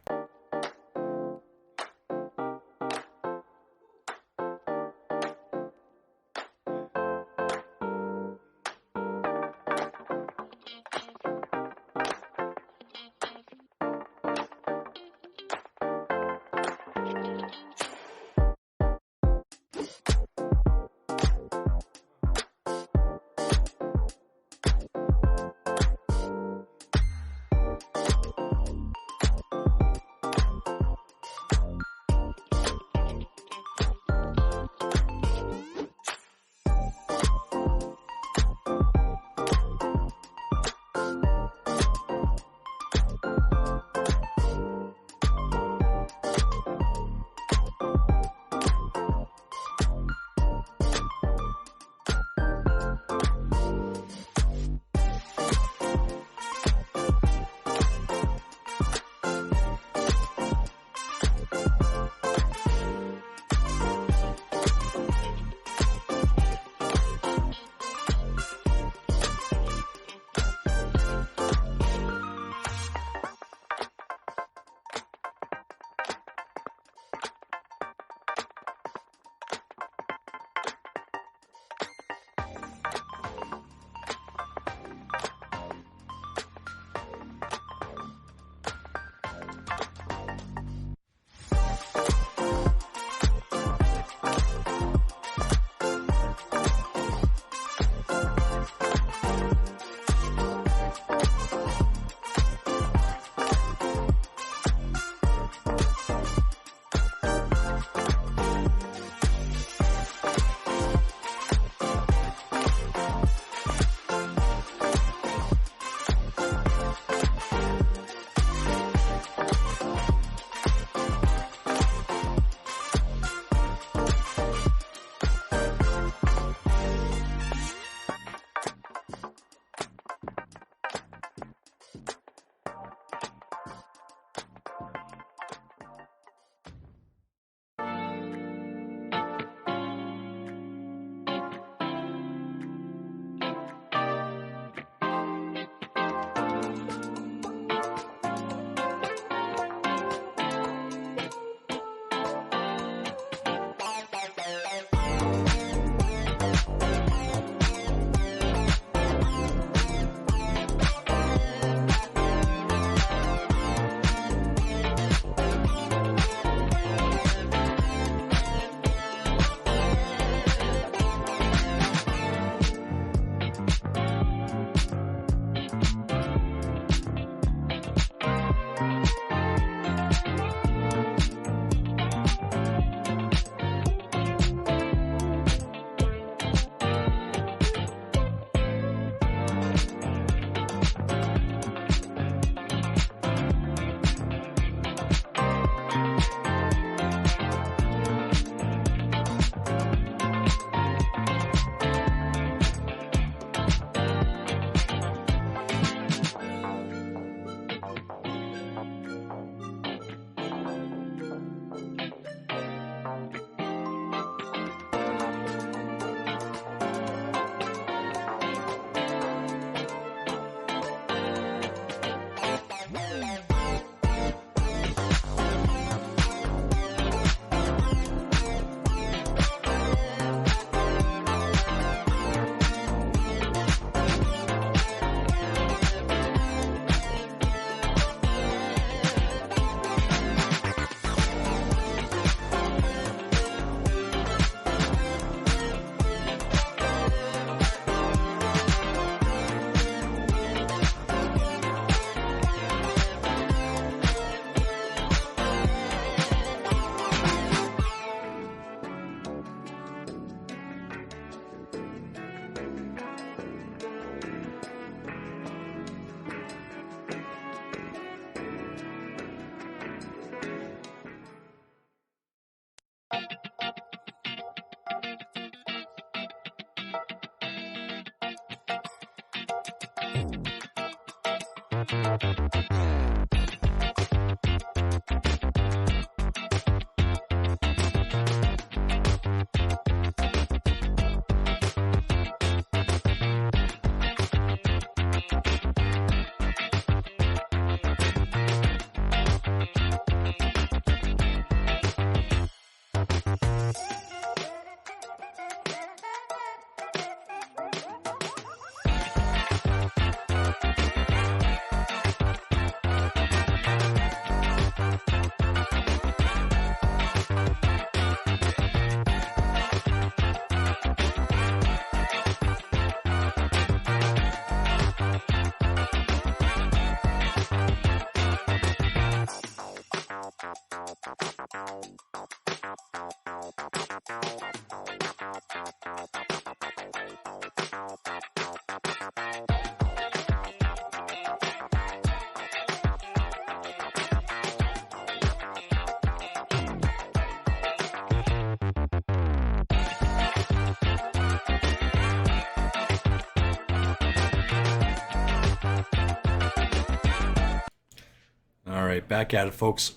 All right, back at it, folks.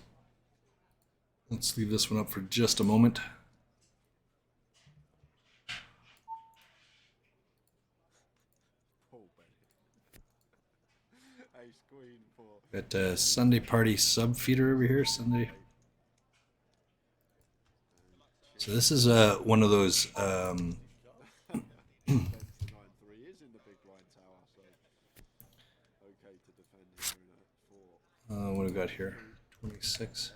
Let's leave this one up for just a moment. Got a Sunday party sub feeder over here. Sunday. So this is one of those. What do we got here? 26.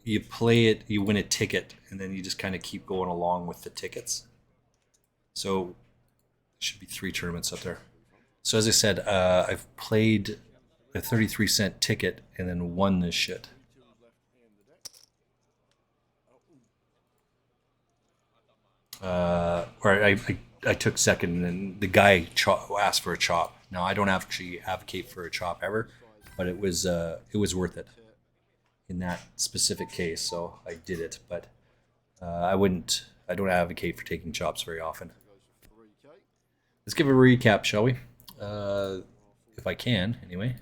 You play it, you win a ticket, and then you just kind of keep going along with the tickets. So there should be 3 tournaments up there. So as I said, I've played a 33-cent ticket and then won this shit. Or I took second, and then the guy asked for a chop. Now I don't actually advocate for a chop ever, but it was worth it in that specific case, so I did it. But I don't advocate for taking chops very often. Let's give a recap, shall we? If I can, anyway.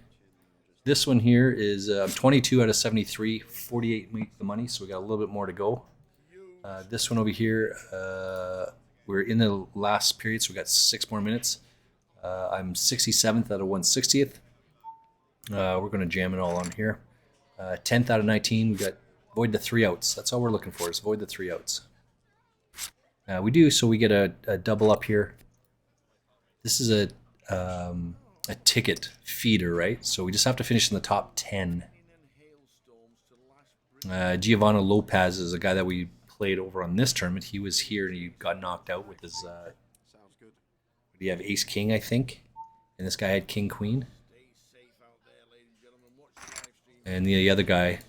This one here is 22 out of 73, 48 make the money, so we got a little bit more to go. This one over here, we're in the last period, so we got 6 more minutes. I'm 67th out of 160th. We're going to jam it all on here. 10th out of 19. We got void the 3 outs. That's all we're looking for is void the 3 outs. We do, so we get a double up here. This is a ticket feeder, right? So we just have to finish in the top 10. Giovanni Lopez is a guy that we played over on this tournament. He was here and he got knocked out with his. Sounds good. Do you have Ace King, I think? And this guy had King Queen. And the other guy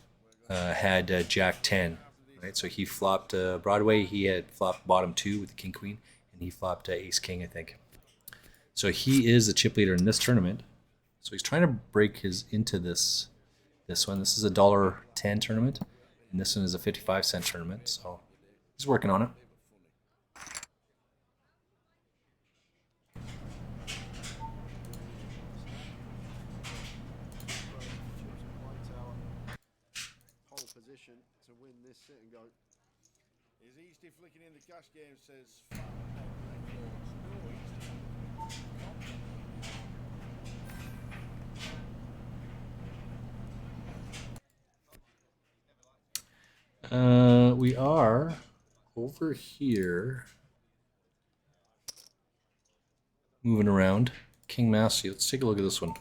had Jack 10. Right, so he flopped Broadway. He had flopped bottom 2 with the King Queen, and he flopped Ace King, I think. So he is the chip leader in this tournament. So he's trying to break his into this one. This is a $1.10 tournament, and this one is a 55-cent tournament. So he's working on it. Pole position to win this sit and go. Is Easty flicking in the cash game says fat records. No, Easty. We are over here moving around. King Massey. Let's take a look at this one.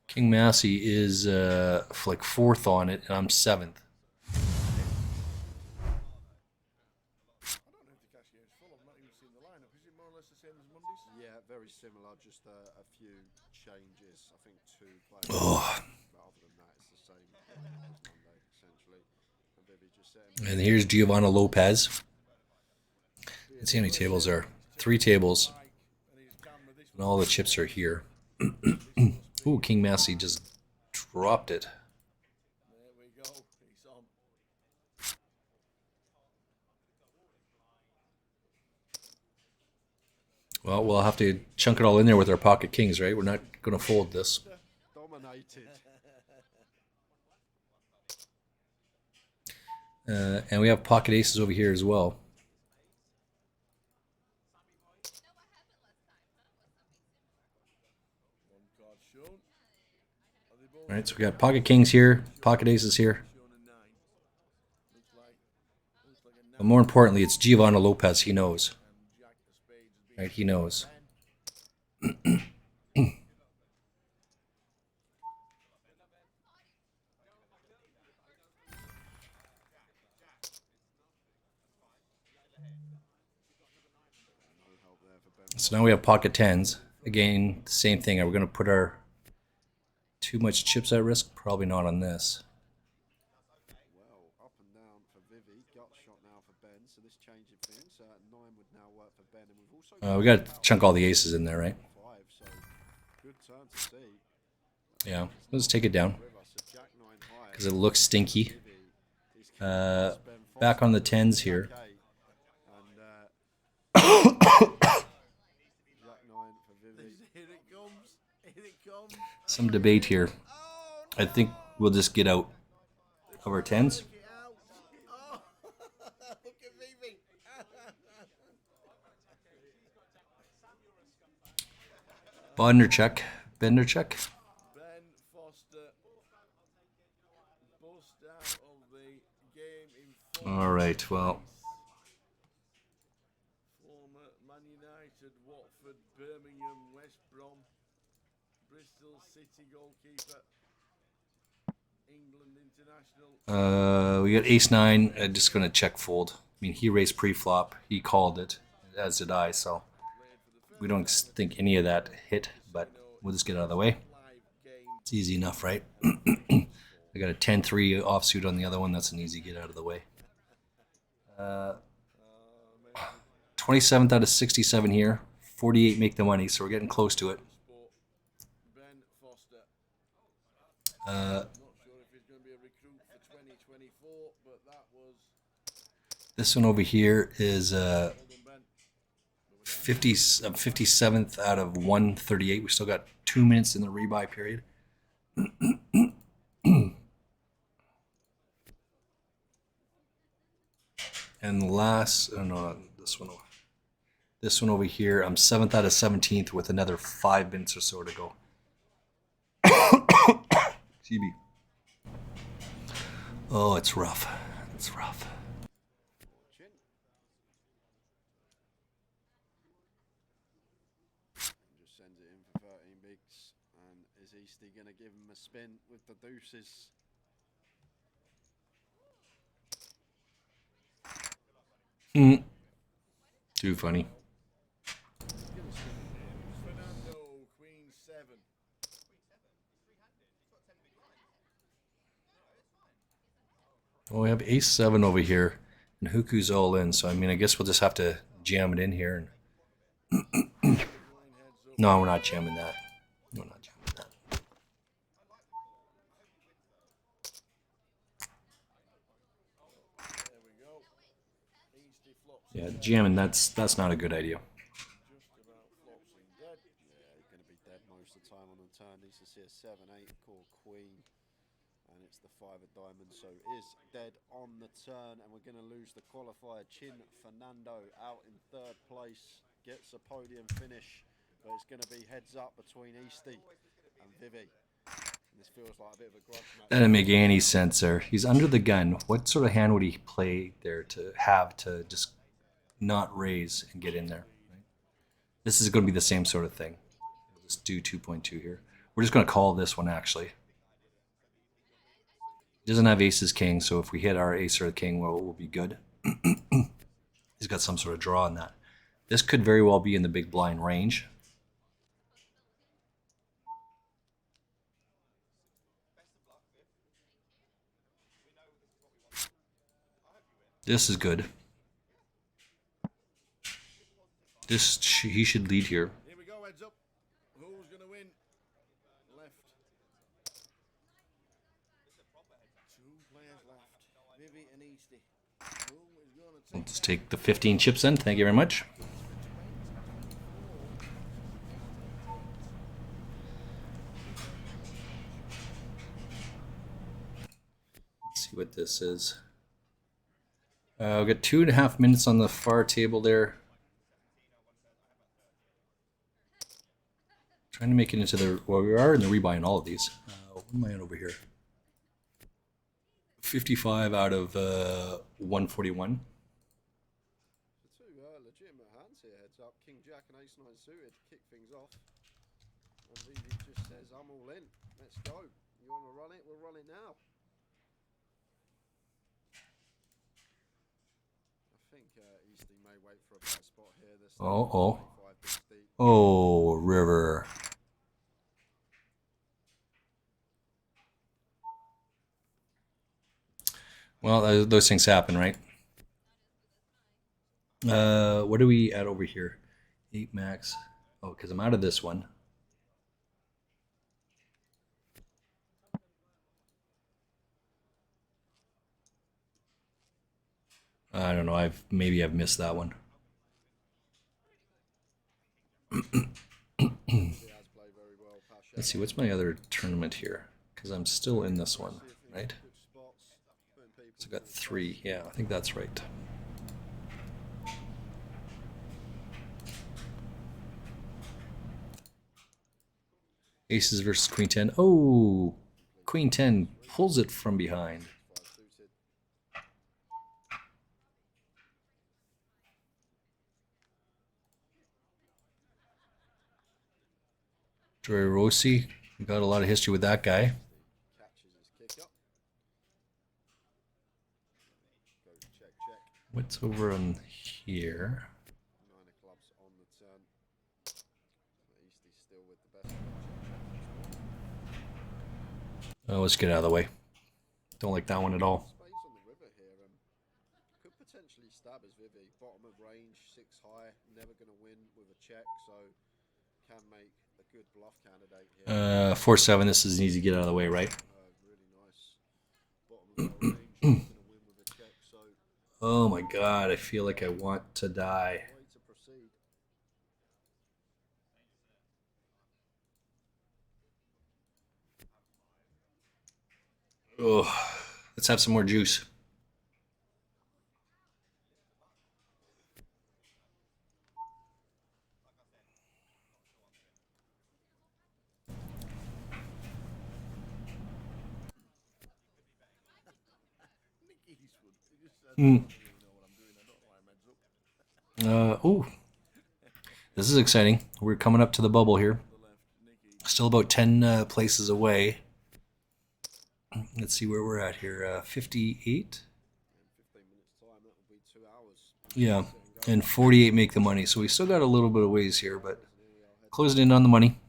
King Massey is like 4th on it, and I'm 7th. I don't know if the cash game's full. I've not even seen the lineup. Is it more or less the same as Mondays? Yeah, very similar. Just a few changes. I think 2 players. Oh. But other than that, it's the same as Monday, essentially. And Vivi just set him. And here's Giovanni Lopez. Let's see how many tables there are. 3 tables. And all the chips are here. Ooh, King Massey just dropped it. There we go. He's on. Well, we'll have to chunk it all in there with our pocket kings, right? We're not going to fold this. Dominated. And we have pocket aces over here as well. One card shown. Are they both All right, so we got pocket kings here, pocket aces here. shown a 9? Looks like a 9 But more importantly, it's Giovanni Lopez. He knows. and Jack the spades has been Right, he knows. So now we have pocket 10s. Again, the same thing. Are we going to put our too much chips at risk? Probably not on this. Well, up and down for Vivi. Gut shot now for Ben. So this change of things. 9 would now work for Ben. And we've also We got to chunk all the aces in there, right? 5. So good turn to see. Yeah. Let's take it down With us, a Jack 9 high. because it looks stinky. Vivi is keen to Ben Back on the Foster. 10s here. Okay. And Jack 9 for Vivi. Here it comes. Here it comes. Some debate here. I think we'll just get out of our 10s. Get out. Oh, look at Vivi. Bender check. Ben Foster bust out of the game in four. All right, well, Former Man United, Watford, Birmingham, West Brom, Bristol City goalkeeper, England international. we got ace 9. Just going to check fold. I mean, he raised pre-flop. He called it, as did I, so we don't think any of that hit, but we'll just get out of the way. Live game. It's easy enough, right? I got a 10-3 offsuit on the other one. That's an easy get out of the way. 27th out of 67 here. 48 make the money, so we're getting close to it. Sport. Ben Foster. Uh, Not sure if he's going to be a recruit for 2024, but that was this one over here is well done, Ben. 57th out of 138. We still got 2 minutes in the rebuy period. And last, oh no, this one. This one over here, I'm 7th out of 17th with another 5 minutes or so to go. Excuse me. Oh, it's rough. It's rough. Chin. Just sends it in for 13 bigs. And is Eastie going to give him a spin with the deuces? Too funny. He's going to spin it. Fernando, Queen 7. Well, we have ace 7 over here, and Huku's all in. So I mean, I guess we'll just have to jam it in here. And Line heads up. no, we're not jamming that. We're not jamming that. There we go. Eastie flops. Yeah, jamming. That's not a good idea. Just about flops and dead. Yeah, he's going to be dead most of the time on the turn. Needs to see a 7, 8, call queen. And it's the 5 of diamonds, so is dead on the turn. And we're going to lose the qualifier. Chin Fernando out in 3rd place. Gets a podium finish. But it's going to be heads up between Eastie and Vivi. And this feels like a bit of a grudge match. That didn't make any sense there. He's under the gun. What sort of hand would he play there to have to just not raise and get in there? Right? This is going to be the same sort of thing. Let's do 2.2 here. We're just going to call this one, actually. He doesn't have aces king, so if we hit our ace or the king, well, we'll be good. He's got some sort of draw on that. This could very well be in the big blind range. This is good. He should lead here. Here we go, heads up. Who's going to win? Left. 2 players left. Vivi and Eastie. Who is going to take Let's take the 15 chips in. Thank you very much. Let's see what this is. We've got 2.5 minutes on the far table there. Trying to make it into the... Well, we are in the rebuy on all of these. What am I on over here? 55 out of 141. The 2 legitimate hands here, heads up. King Jack and Ace 9 suited to kick things off. And Vivi just says, I'm all in. Let's go. You want to run it? We'll run it now. I think Eastie may wait for a better spot here. There's Oh. 25 bigs deep. Oh, river. Well, those things happen, right? What are we at over here? 8 max. Oh, because I'm out of this one. I don't know. Maybe I've missed that one. He has played very well. Pasha. Let's see. What's my other tournament here? Because I'm still in this one, right? Good spots. Putting people So I got 3. Yeah, I think that's right. Aces versus Queen 10. Oh, Queen 10 pulls it from behind. 5 suited. Troy Rossi, we got a lot of history with that guy. Catches his kick up. Go check, check. What's over on here? 9 of clubs on the turn. Eastie's still with the best. Oh, let's get out of the way. Don't like that one at all. Spades on the river here. Could potentially stab as Vivi. Bottom of range, 6 high. Never going to win with a check, so can make a good bluff candidate here. 4-7. This is an easy get out of the way, right? Really nice. Bottom of low range, not going to win with a check, so Oh my god, I feel like I want to die. way to proceed. Oh, let's have some more juice. don't really know what I'm doing. I don't know why I'm heads up. Ooh. This is exciting. We're coming up to the bubble here. On the left, Nicky. Still about 10 places away. Let's see where we're at here. 58? In 15 minutes' time, that will be 2 hours. Yeah. And 48 make the money. So we still got a little bit of ways here, but closing in on the money.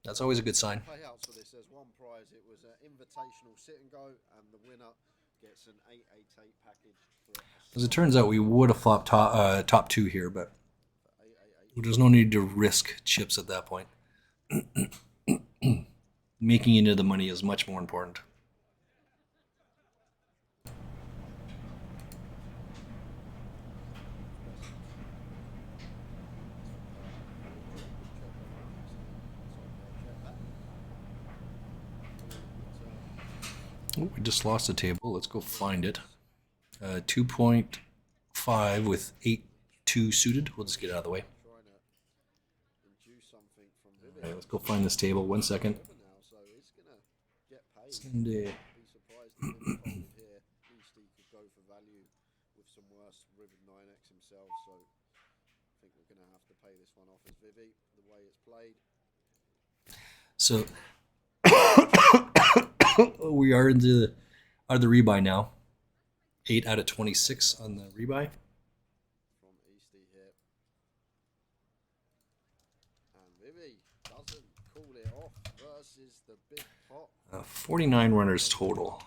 That's always a good sign. Payouts for this, there's one prize. It was an invitational sit and go, and the winner gets an 888 package for As it turns out, we would have flopped top 2 here, but 888. there's no need to risk chips at that point. Making into the money is much more important. Oh, we just lost a table. Let's go find it. 2.5 with 8-2 suited. We'll just get out of the way. Trying to induce something from All Vivian right, let's go find this table. 1 second. now, so he's gonna get paid. Sunday. Be surprised if Vivian folded here. Easty could go for value with some worse ribbon 9x himself, so I think we're gonna have to pay this one off as Vivi, the way it's played. So we are out of the rebuy now. 8 out of 26 on the rebuy. From Easty here. And Vivi doesn't call it off versus the big pot. 49 runners total.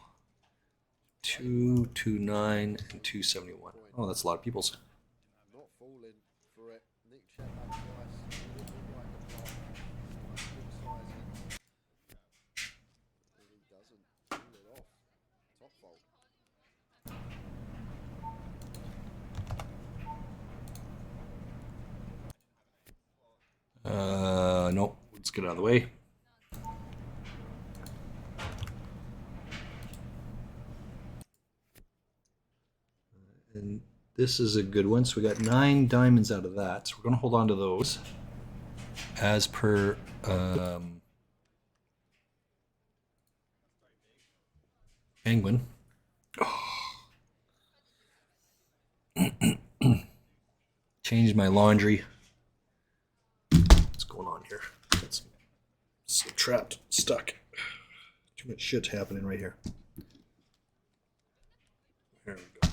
229 and 271. Oh, that's a lot of people's. Not falling for it. Nick check back twice. Didn't like the pot. Nice big sizing. And he doesn't call it off. Top fault. Nope. Let's get out of the way. And this is a good one. So we got 9 diamonds out of that. So we're going to hold on to those as per Penguin. Changed my laundry. What's going on here? It's so trapped, stuck. Too much shit happening right here. There we go.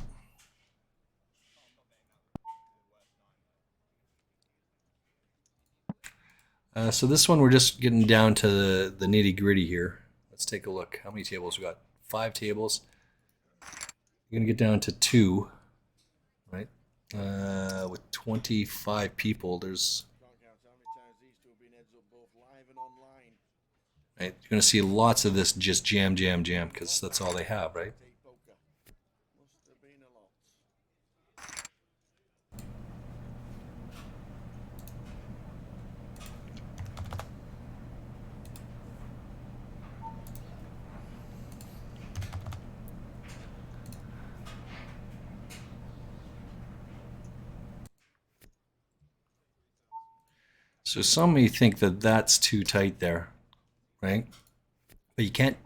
So this one we're just getting down to the nitty gritty here. Let's take a look. How many tables we got? 5 tables. You're gonna get down to 2, right? With 25 people, there's Can't count how many times these two have been heads up both live and online. right. You're gonna see lots of this just jam, because that's all they have, right? Take poker. Must have been a lot. So some may think that that's too tight there, right? But you can't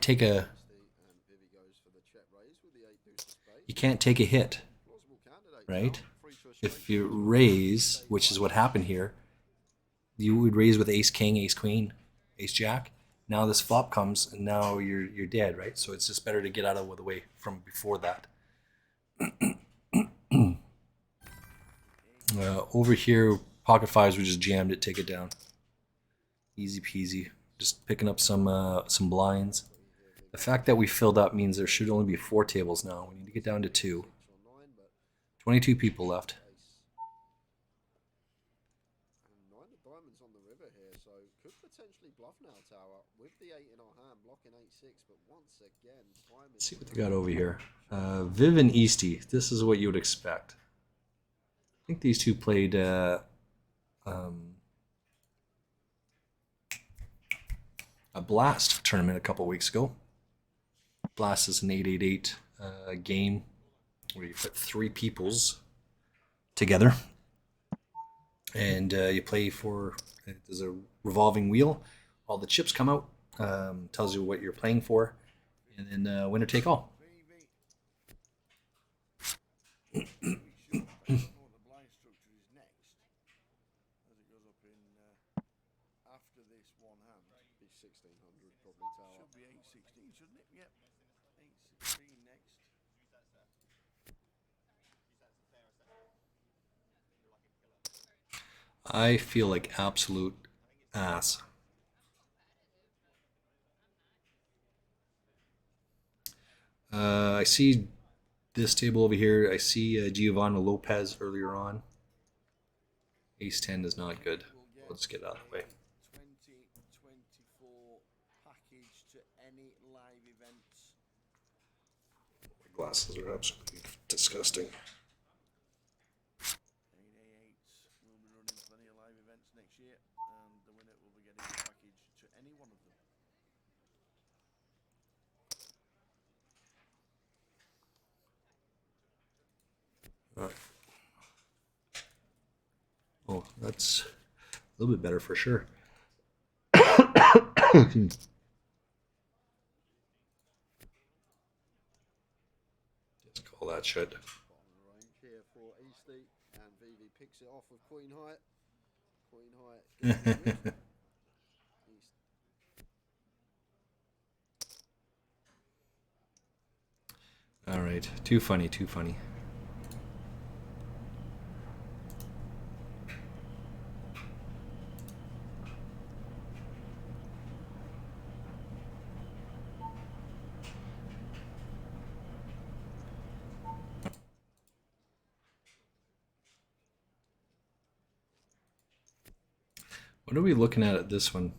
take a And Vivi goes for the check raise with the 8 deuce of spades. you can't take a hit, Plausible candidate. right? Free to a If straight you raise, which is what happened here, you would raise with ace king, ace queen, ace jack. Now this flop comes, and now you're dead, right? So it's just better to get out of the way from before that. Over here, pocket fives, we just jammed it, take it down. Easy peasy. Just picking up some blinds. The fact that we filled up means there should only be 4 tables now. We need to get down to 2. or 9, but 22 people left. ace. And 9 of diamonds on the river here, so could potentially bluff now, Tower, with the 8 in our hand, blocking 8-6, but once again, time Let's is see what they got over here. Viv and Easty. This is what you would expect. I think these two played a Blast tournament a couple weeks ago. Blast is an 888 game where you put 3 peoples together, and you play for. There's a revolving wheel. All the chips come out. Tells you what you're playing for, and then winner take all. I don't know what the blind structure is next. As it goes up in after this one hand. Be 1600 probably tower. Should be 816, shouldn't it? Yep. 816 next. I feel like absolute ass. I see this table over here. I see Giovanni Lopez earlier on. Ace 10 is not good. Let's get out of the way. 2024 package to any live events. My glasses are absolutely disgusting. 888s will be running plenty of live events next year, and the winner will be getting a package to any one of them. Oh, that's a little bit better for sure. Just call that shit. Bottom of the range here for Eastley, and Vivi picks it off with Queen Height. Queen Height gets it. East. All right, too funny, too funny. What are we looking at this one?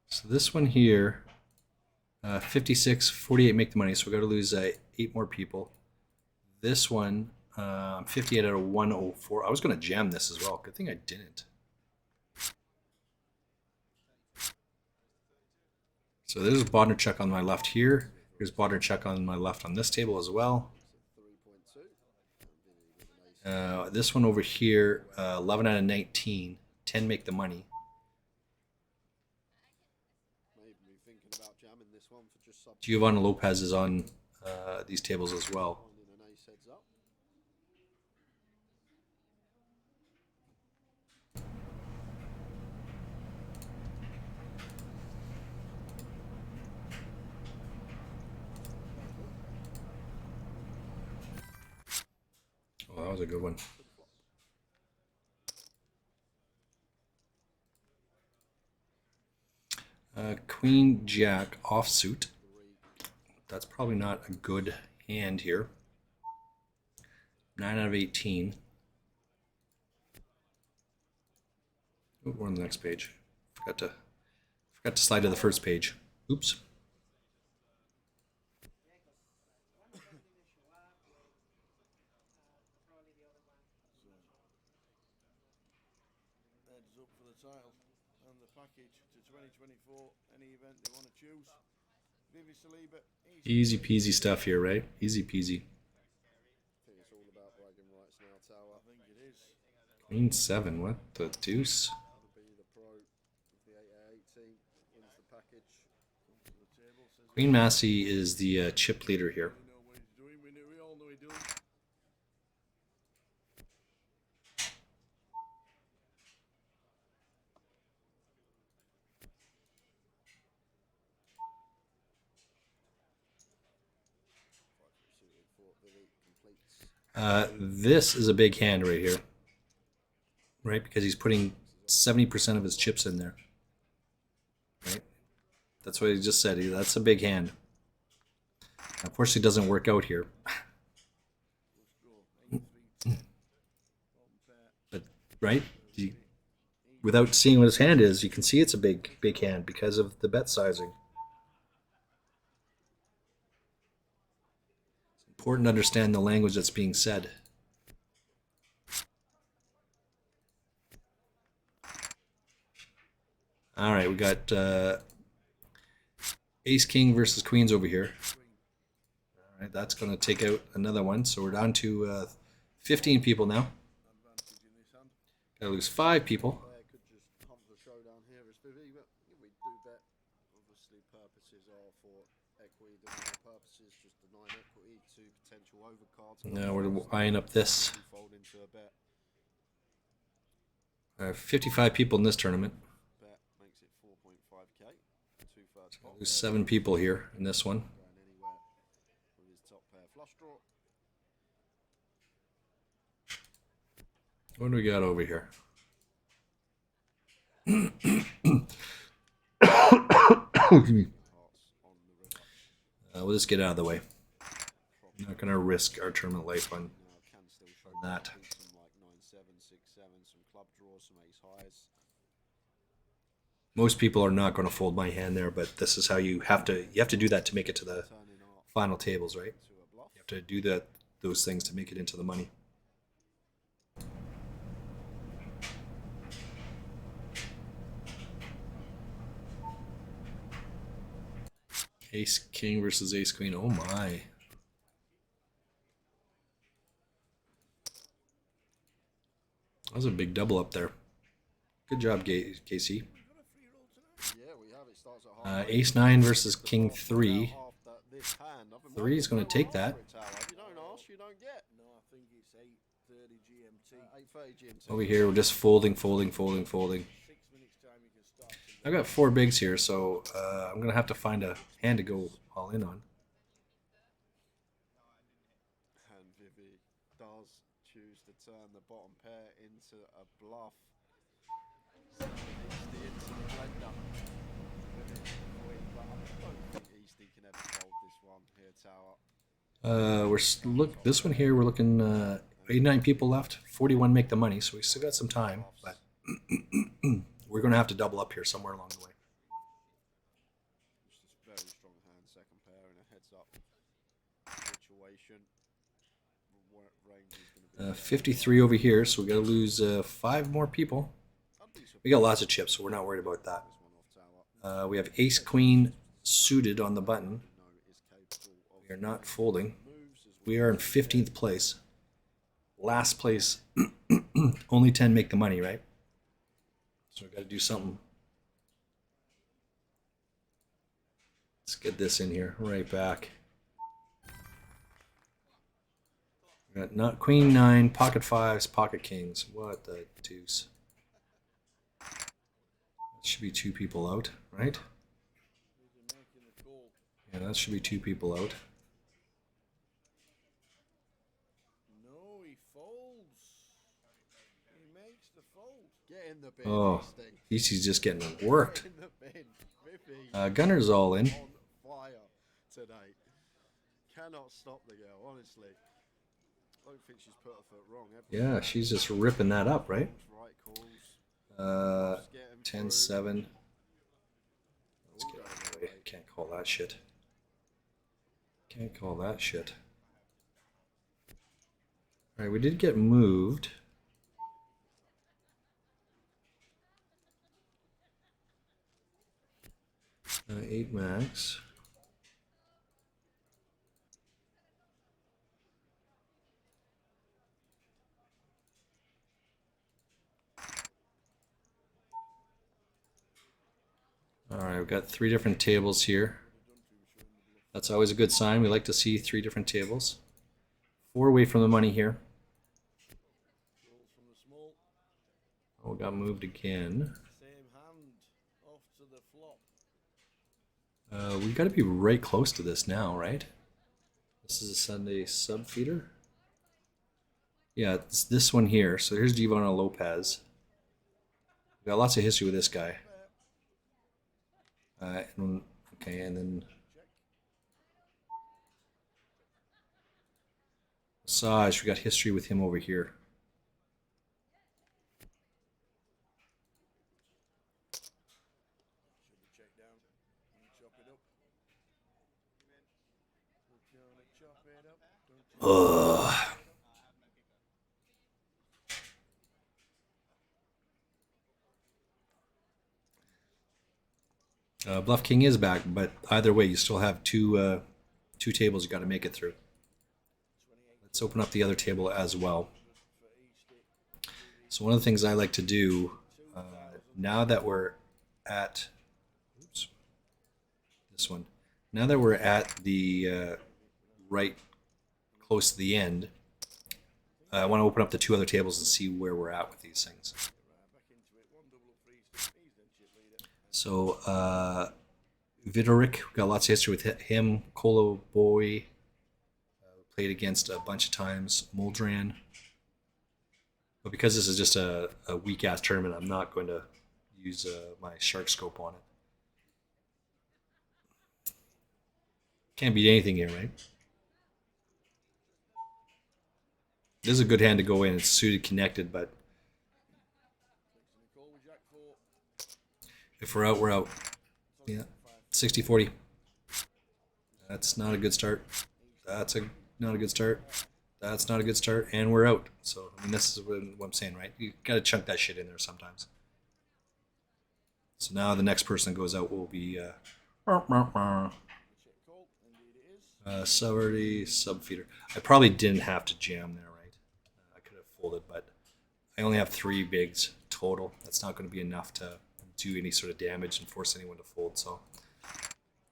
So this one here, 56, 48 make the money, so we got to lose 8 more people. This one, 58 out of 104. I was going to jam this as well. Good thing I didn't. So there's Bodnerchuk on my left here. Here's Bodnerchuk on my left on this table as well. 3.2. This one over here, 11 out of 19. 10 make the money. May even be thinking about jamming this one for just sub. Giovanni Lopez is on these tables as well. Finding an ace heads up. Oh, that was a good one. Queen Jack offsuit. That's probably not a good hand here. 9 out of 18. Oh, we're on the next page. Forgot to slide to the first page. Oops. Heads up for the title and the package to 2024, any event they want to choose. Vivi Saliba, Easy peasy stuff here, right? Easy peasy. I think it's all about bragging rights now, Tower. I think it is. Queen 7. What the deuce? To be the pro of the 8 wins the package. Comes to the table, says Queen Massey is the chip leader here. we know what he's doing. We all know he does. Suited for Vivi completes. This is a big hand right here. Right? Because he's putting 70% of his chips in there. Right? That's what he just said. That's a big hand. Unfortunately, it doesn't work out here. But, right? Without seeing what his hand is, you can see it's a big hand because of the bet sizing. It's important to understand the language that's being said. All right, we got Ace King versus Queens over here. All right, that's going to take out another one. So we're down to 15 people now. Advantage in this hand. Got to lose 5 people. Player could just hump the showdown here as Vivi, but we do bet. Obviously, purposes are for equity, the purposes overcards. Now we're eyeing up this. Fold into a bet. 55 people in this tournament. Bet makes it 4.5k. 2/3 pot. There's 7 people here in this one. Going anywhere with his top pair flush draw. What do we got over here? Excuse me. We'll just get out of the way. I'm not going to risk our tournament life on that. Some like 9-7, 6-7, some club draws, some ace highs. Most people are not going to fold my hand there, but this is how you have to do that to make it to the Turning up final tables, right? to a bluff. You have to do those things to make it into the money. Ace King versus Ace Queen. Oh my. That was a big double up there. Good job, Casey. Yeah, we have. It starts at half. Ace 9 versus King 3. After this hand, I've been 3 is going to take that. You don't ask, you don't get. No, I think it's 8:30 GMT. 8:30 GMT. Over here, we're just folding. 6 minutes time you can start. I've got 4 bigs here, so I'm going to have to find a hand to go all in on. And Vivi does choose to turn the bottom pair into a bluff. So it's the instant blender. But I don't think Eastie can ever fold this one here, Tower. This one here, we're looking 89 people left. 41 make the money, so we still got some time, but we're going to have to double up here somewhere along the way. Just a very strong hand, second pair, and a heads-up situation. Range is going to be 53 over here, so we got to lose 5 more people. We got lots of chips, so we're not worried about that. this one off Tower. We have Ace Queen suited on the button. No, is capable of We are not folding. moves as We are in 15th place. Last place. Only 10 make the money, right? So we got to do something. Let's get this in here. Right back. We got not Queen 9, pocket 5s, pocket kings. What the deuce? That should be 2 people out, right? Yeah, that should be 2 people out. No, he folds. He makes the fold. Get in the bin, Oh, Eastie. Eastie's just getting worked. Get in the bin. Vivi Gunner's all in. on fire today. Cannot stop the girl, honestly. I don't think she's put her foot wrong. Yeah, she's just ripping that up, right? Right calls. Just get 'em 10-7. through. Let's get out of the way. Can't call that shit. Can't call that shit. Alright, we did get moved. Uh, 8 max. Alright, we've got 3 different tables here. That's always a good sign. We like to see 3 different tables. 4 away from the money here. Rolls from the small. Oh, got moved again. Same hand. Off to the flop. We've got to be right close to this now, right? This is a Sunday sub feeder. Yeah, it's this one here. So here's Givona Lopez. We got lots of history with this guy. Okay, and then Massage. We got history with him over here. Should we check down and chop it up? We're gonna chop it up. Don't you Ugh. Bluff King is back, but either way, you still have two tables you got to make it through. Let's open up the other table as well. So one of the things I like to do now that we're at, oops, this one. Now that we're at the right close to the end, I want to open up the 2 other tables and see where we're at with these things. So, Vidoric, we got lots of history with him. Kolo Boy, played against a bunch of times. Muldran. But because this is just a weak-ass tournament, I'm not going to use my shark scope on it. Can't beat anything here, right? This is a good hand to go in. It's suited connected, but if we're out, we're out. Yeah, 60-40. That's not a good start. That's not a good start. That's not a good start, and we're out. So, I mean, this is what I'm saying, right? You gotta chunk that shit in there sometimes. So now the next person that goes out will be Sovereignty Subfeeder. I probably didn't have to jam there, right? I could have folded, but I only have 3 bigs total. That's not going to be enough to do any sort of damage and force anyone to fold, so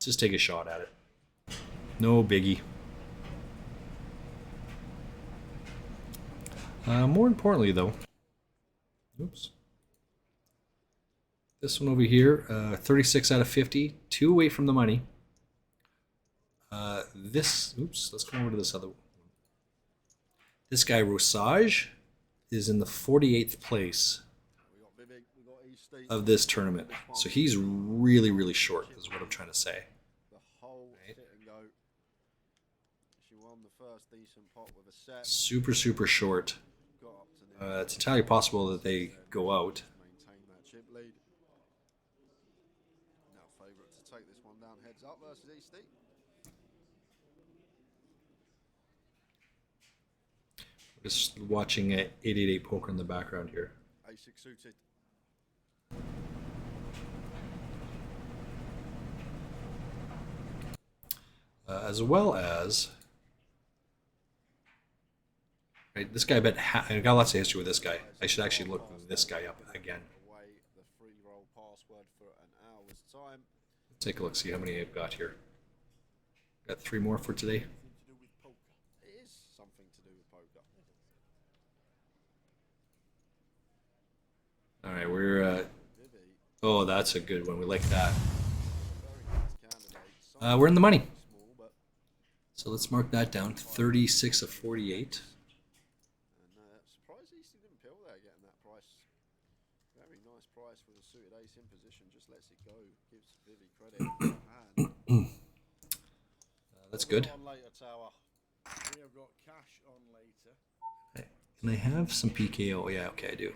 just take a shot at it. No biggie. More importantly, though, oops. This one over here, 36 out of 50, 2 away from the money. Let's come over to this other one. This guy, Rosage, is in the 48th place of this tournament. So he's really, really short, is what I'm trying to say. Super, super short. It's entirely possible that they go out. Now favourite to take this one down heads up versus Eastie. Just watching 888 poker in the background here. A6 suited. As well as, right, this guy I got lots of history with this guy. I should actually look this guy up again. The free roll password for an hour's time. Take a look, see how many I've got here. Got 3 more for today. It is something to do with poker. All right, we're. Oh, that's a good one. We like that. We're in the money. So let's mark that down. 36 of 48. And surprised Eastie didn't pill there, getting that price. Very nice price for the suited ace in position. Just lets it go. Gives Vivi credit. That's good. On later, Tower. We have got cash on later. Can I have some PKO? Yeah, okay, I do.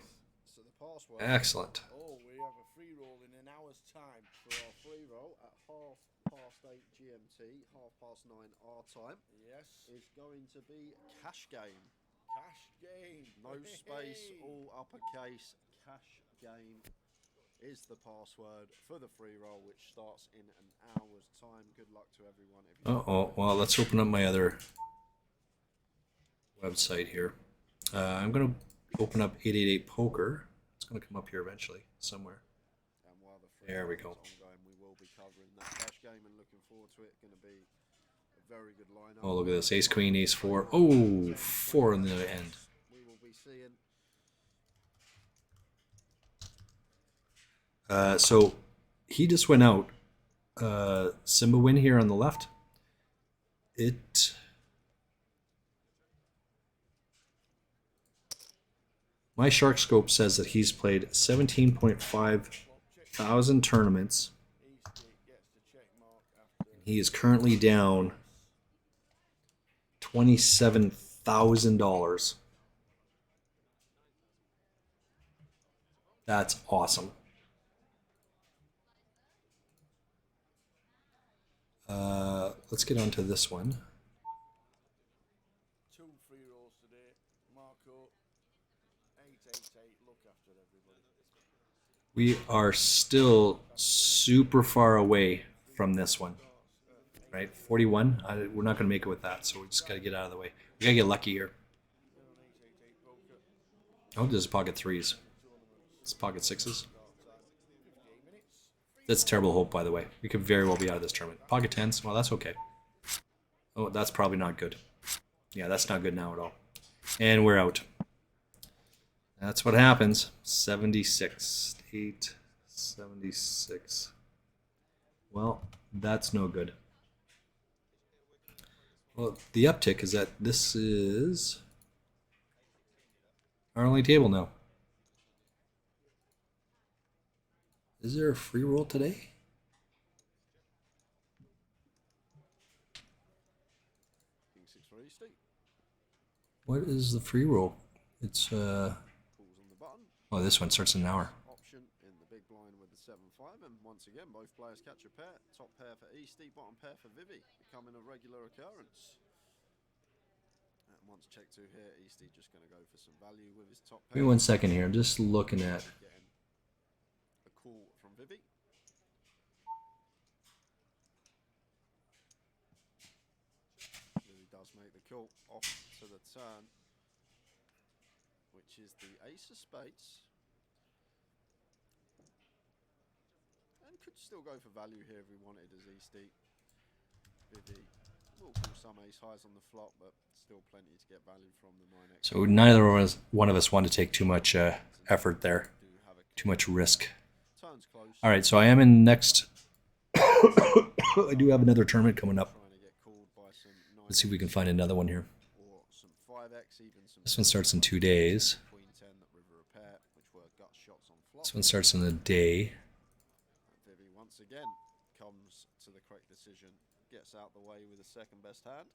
So the password. Excellent. Oh, we have a free roll in an hour's time. For our free roll at 8:30 GMT, 9:30 our time. Yes. Is going to be cash game. Cash game. No space, all uppercase. Cash game is the password for the free roll, which starts in an hour's time. Good luck to everyone. Uh-oh. Well, let's open up my other website here. I'm going to open up 888 Poker. It's going to come up here eventually, somewhere. And while the free There we roll go. is ongoing, we will be covering that cash game and looking forward to it. Going to be a very good lineup. Oh, look at this. Ace, Queen, Ace, 4. Oh, 4 in the end. We will be seeing. So he just went out. Simba win here on the left. My Shark Scope says that he's played 17.5 thousand tournaments. He is currently down $27,000. That's awesome. Let's get on to this one. 2 free rolls today. Marco, 888. Look after everybody. We are still super far away from this one. Right? 41. We're not going to make it with that, so we just got to get out of the way. We got to get lucky here. Oh, there's pocket 3s. It's pocket 6s. That's terrible hope, by the way. We could very well be out of this tournament. Pocket 10s, well, that's okay. Oh, that's probably not good. Yeah, that's not good now at all. And we're out. That's what happens. 76. 8, 76. Well, that's no good. Well, the uptick is that this is our only table now. Is there a free roll today? King 6 for Eastie. What is the free roll? It's Pulls on the button. oh, this one starts in an hour. Option in the big blind with the 7-5, and once again, both players catch a pair. Top pair for Eastie, bottom pair for Vivi, becoming a regular occurrence. And once check 2 here, Eastie just going to go for some value with his top pair. Give me 1 second here. I'm just looking at. Getting a call from Vivi. Vivi does make the call off to the turn, which is the ace of spades. And could still go for value here if we wanted as Eastie. Vivi will call some ace highs on the flop, but still plenty to get value from the 9x. So neither one of us want to take too much effort there, Do have a too much risk. turns close. All right, so I am in next. I do have another tournament coming up. Trying to get called by some Let's see if we can find another one here. or some 5x, even some This one starts in 2 days. Queen 10 that river a pair, which were gut shots on flop. This one starts in a day. And Vivi once again comes to the correct decision, gets out the way with the second best hand.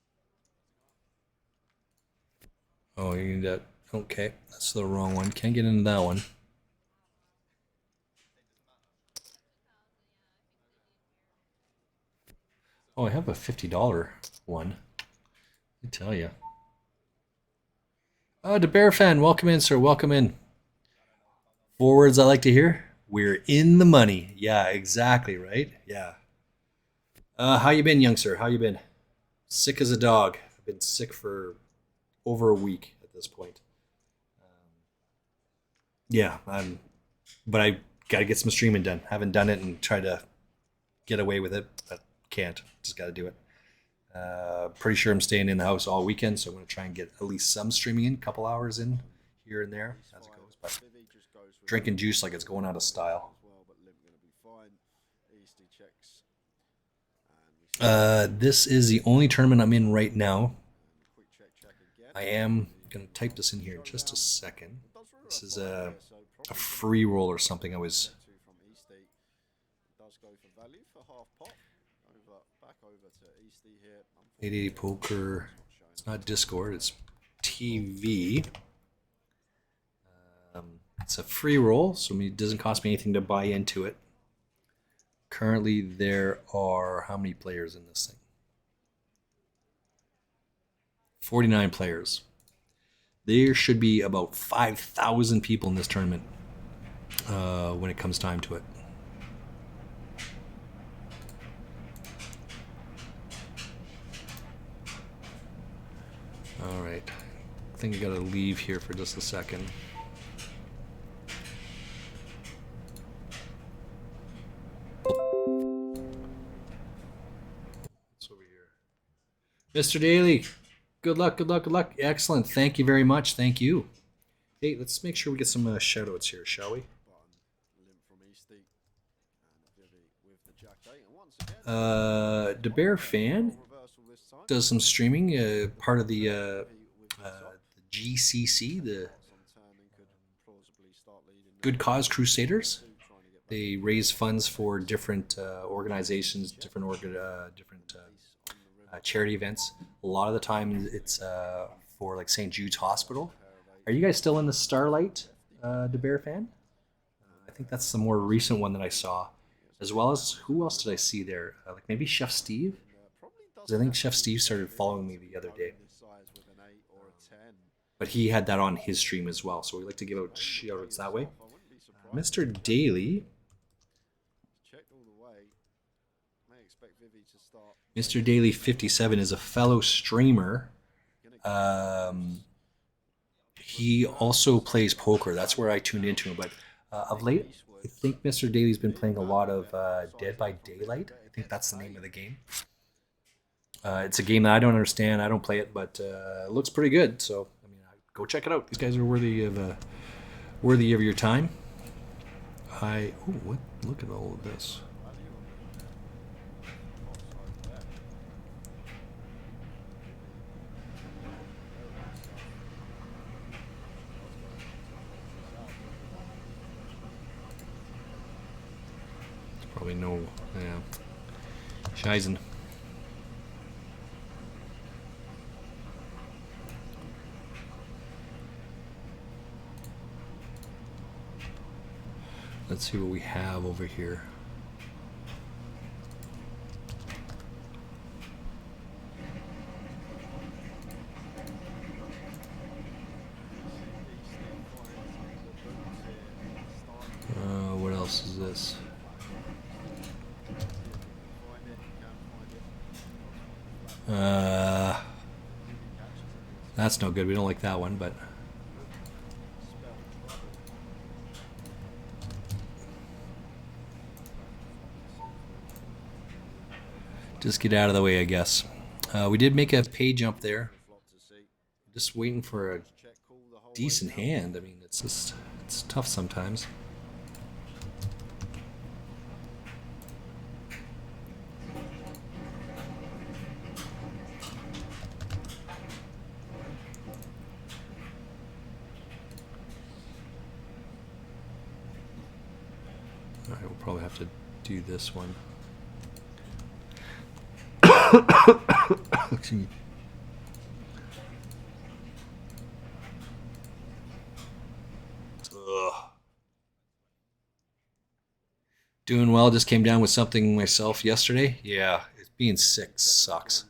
Oh, you need that. Okay, that's the wrong one. Can't get into that one. Oh, I have a $50 one. I tell you. Oh, the Bear fan, welcome in, sir. Welcome in. 4 words I like to hear. We're in the money. Yeah, exactly, right? Yeah. How you been, young sir? How you been? Sick as a dog. I've been sick for over a week at this point. Yeah, but I gotta get some streaming done. Haven't done it and tried to get away with it, but can't. Just gotta do it. Pretty sure I'm staying in the house all weekend, so I'm gonna try and get at least some streaming in, a couple hours in here and there as it goes. But Vivi just goes for drinking juice like it's going out of style. as well, but limp going to be fine. Eastie checks. And we see This is the only tournament I'm in right now. quick check again. I am gonna type this in here in just a second. This is a free roll or something I was. Two from Eastie. Does go for value for half pot. Back over to Eastie here. 880 poker. It's not Discord. It's TV. It's a free roll, so it doesn't cost me anything to buy into it. Currently, there are how many players in this thing? 49 players. There should be about 5,000 people in this tournament when it comes time to it. All right. I think I gotta leave here for just a second. What's over here? Mr. Daly, good luck, good luck, good luck. Excellent. Thank you very much. Thank you. Hey, let's make sure we get some shout outs here, shall we? Button limp from Eastie. And Vivi with the jack 8. And once again, The Bear fan reversal this time. does some streaming, part of the Vivi with the top. GCC, the On turn and could plausibly start leading. Good Cause Crusaders. Trying to get back They raise funds for different organizations, different charity events. A lot of the time, it's for like St. Jude's Hospital. Are you guys still in the Starlight, the Bear fan? I think that's the more recent one that I saw. As well as who else did I see there? Like maybe Chef Steve. probably 'Cause I think Chef Steve started following me the other day. this size with an 8 or a 10. But he had that on his stream as well, so we like to give out shout-outs that way. I wouldn't be surprised. Mr. Daly. Checked all the way. May expect Vivi to start. Mr. Daly 57 is a fellow streamer. He also plays poker. That's where I tuned into him. But of late, I think Mr. Daly's been playing a lot of Dead by Daylight. I think that's the name of the game. It's a game that I don't understand. I don't play it, but it looks pretty good. So I mean, go check it out. These guys are worthy of your time. What? Look at all of this. Probably no, yeah. Scheisen. Let's see what we have over here. What else is this? That's no good. We don't like that one, but just get out of the way, I guess. We did make a pay jump there. Just waiting for a decent hand. I mean, it's tough sometimes. Alright, we'll probably have to do this one. Excuse me. Ugh. Doing well. Just came down with something myself yesterday. Yeah, being sick sucks.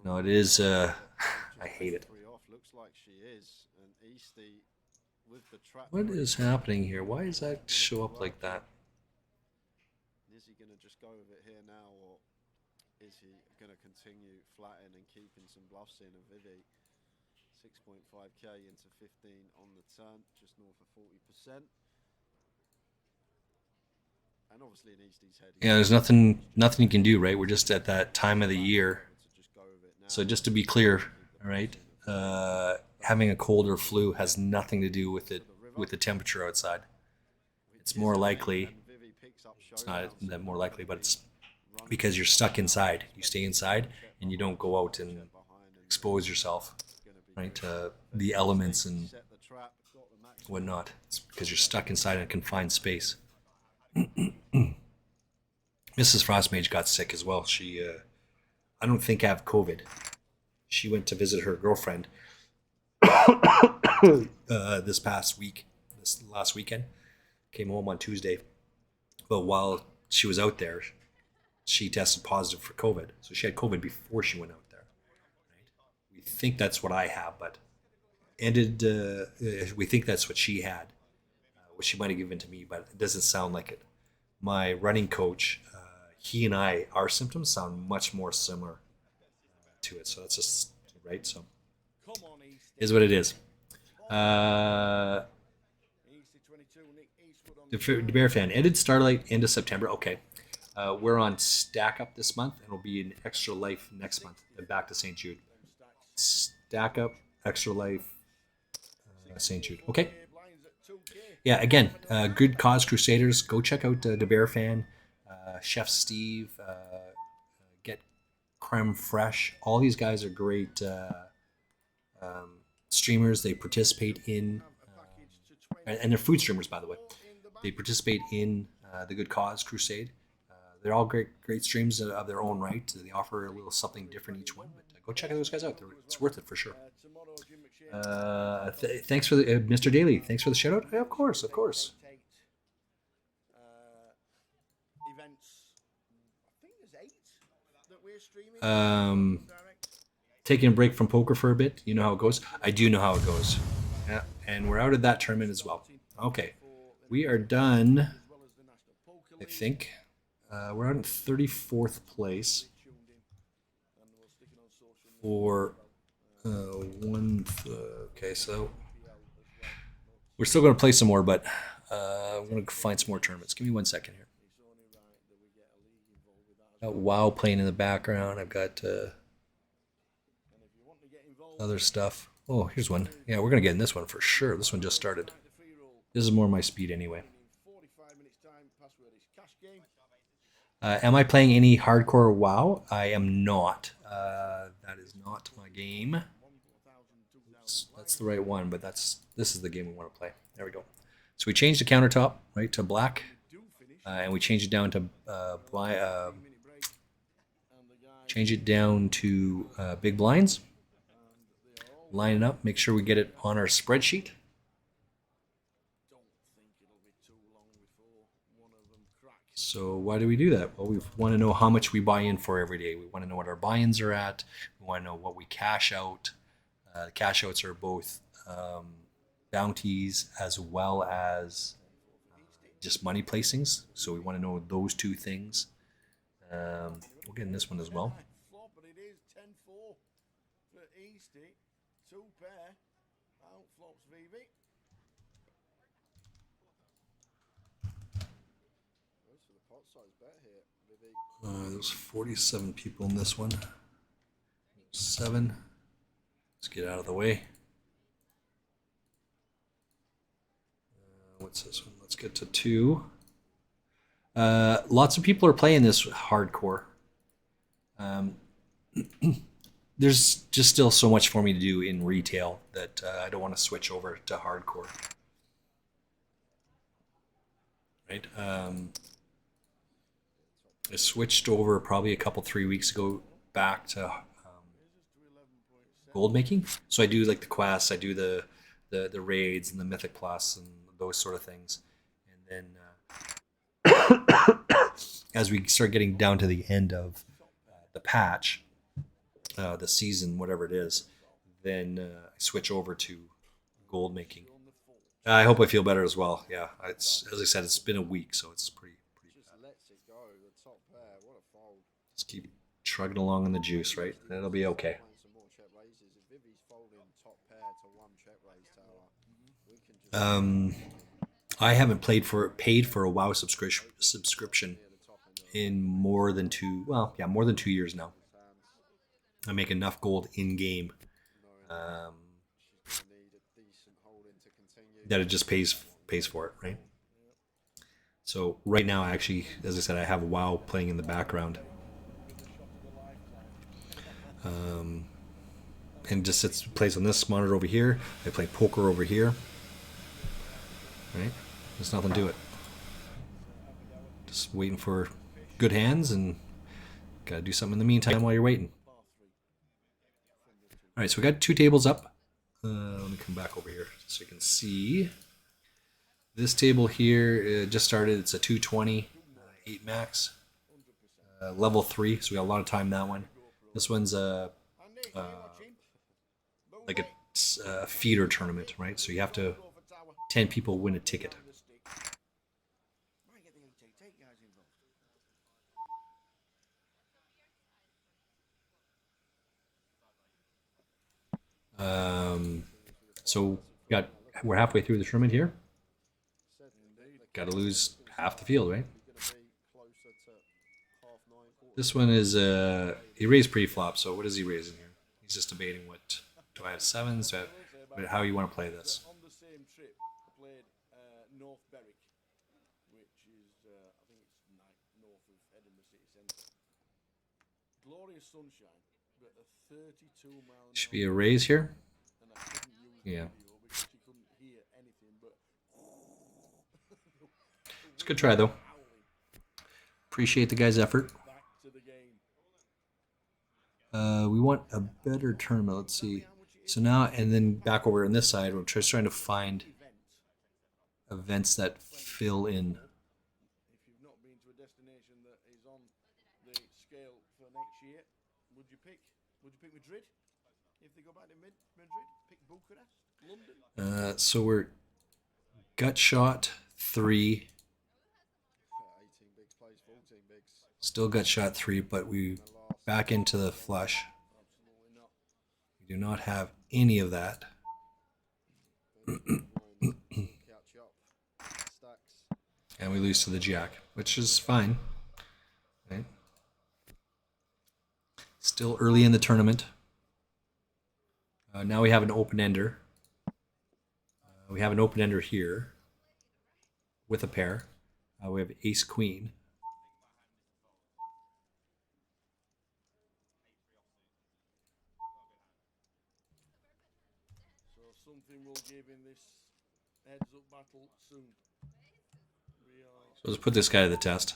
No, it is. I hate it. What is happening here? Why does that show up like that? Is he going to just go with it here now, or is he going to continue flattening and keeping some bluffs in? And Vivi, 6.5k into 15 on the turn, just north of 40%. And obviously in Eastie's head. Yeah, there's nothing you can do, right? We're just at that time of the year. So just to be clear, all right, having a cold or flu has nothing to do with it, with the temperature outside. It's more likely, it's not that more likely, but it's because you're stuck inside. You stay inside and you don't go out and expose yourself, right, to the elements and whatnot. It's because you're stuck inside in a confined space. Mrs. Frostmage got sick as well. She, I don't think have COVID. She went to visit her girlfriend this last weekend. Came home on Tuesday, but while she was out there, she tested positive for COVID. So she had COVID before she went out there. Right? We think that's what I have, but we think that's what she had, what she might have given to me, but it doesn't sound like it. My running coach, he and our symptoms sound much more similar to it. So that's just right. So is what it is. The Bear Fan ended Starlight end of September. Okay, we're on Stack Up this month, and we'll be in Extra Life next month. Then back to St. Jude. Stack Up, Extra Life, St. Jude. Okay. Yeah. Again, Good Cause Crusaders. Go check out the Bear Fan, Chef Steve, Get Creme Fresh. All these guys are great streamers. They participate in, and they're food streamers, by the way. They participate in the Good Cause Crusade. They're all great streams of their own right. They offer a little something different each one. But go check those guys out. It's worth it for sure. Thanks for the Mr. Daly. Thanks for the shout out. Yeah, of course. Taking a break from poker for a bit. You know how it goes. I do know how it goes. Yeah, and we're out of that tournament as well. Okay, we are done. I think we're out in 34th place for okay, so we're still going to play some more, but I'm going to find some more tournaments. Give me 1 second here. Got WoW playing in the background. I've got other stuff. Oh, here's one. Yeah, we're gonna get in this one for sure. This one just started. This is more my speed anyway. 45 minutes time, password is cash game. Am I playing any hardcore WoW? I am not. That is not my game. That's the right one, but this is the game we want to play. There we go. So we changed the countertop right to black, and we changed it down to change it down to big blinds. Line it up. Make sure we get it on our spreadsheet. So why do we do that? Well, we want to know how much we buy in for every day. We want to know what our buy-ins are at. We want to know what we cash out. Cash outs are both bounties as well as just money placings. So we want to know those two things. We'll get in this one as well. Flop, but it is 10-4 for Easty. 2 pair. Out flops VB. Goes for the pot size bet here. Vivi. There's 47 people in this one. 7. Let's get out of the way. What's this one? Let's get to 2. Lots of people are playing this hardcore. There's just still so much for me to do in retail that I don't want to switch over to hardcore. Right? I switched over probably a couple 3 weeks ago back to gold making. So I do like the quests, I do the raids and the mythic plus and those sort of things. And then as we start getting down to the end of the patch, the season, whatever it is, then I switch over to gold making. I hope I feel better as well. Yeah, it's, as I said, it's been a week, so it's pretty Just bad. lets it go. The top pair. What a fold. Just keep trugging along in the juice, right? And it'll be okay. Playing some more check raises. If Vivi's folding top pair to 1 check raise tower, we can just I haven't paid for a WoW subscription in more than 2 years now. I make enough gold in game need a decent holding to continue. that it just pays for it, right? So right now, actually, as I said, I have WoW playing in the background, and just plays on this monitor over here. I play poker over here, right? There's nothing to it. Just waiting for good hands, and gotta do something in the meantime while you're waiting. All right, so we got 2 tables up. Let me come back over here so you can see. This table here just started. It's a 220, 8 max, level 3. So we got a lot of time in that one. This one's like a feeder tournament, right? So you have to 10 people win a ticket. Might get the AT guys involved. So we're halfway through the tournament here. Got to lose half the field, right? This one is he raised pre-flop. So what is he raising here? He's just debating what do I have 7s? How you want to play this? On the same trip, played North Berwick, which is I think it's north of Edinburgh city centre. Glorious sunshine, but a 32-mile. Should be a raise here. And I couldn't use Yeah. the video because you couldn't hear anything but. It's a good try though. Appreciate the guy's effort. Back to the game. We want a better tournament. Let's see. So now and then back over on this side, we're just trying to find events that fill in. If you've not been to a destination that is on the scale for next year, would you pick Madrid? If they go back to Madrid, pick Bucharest, London. So we're gut shot 3, 18 bigs plays 14 bigs. still gut shot 3, but we back into the flush. Absolutely not. We do not have any of that. Catch up. Stacks. And we lose to the jack, which is fine. Right? Still early in the tournament. Now we have an open-ender. We have an open-ender here with a pair. We have ace-queen. So something will give in this heads-up battle soon. We are So let's put this guy to the test.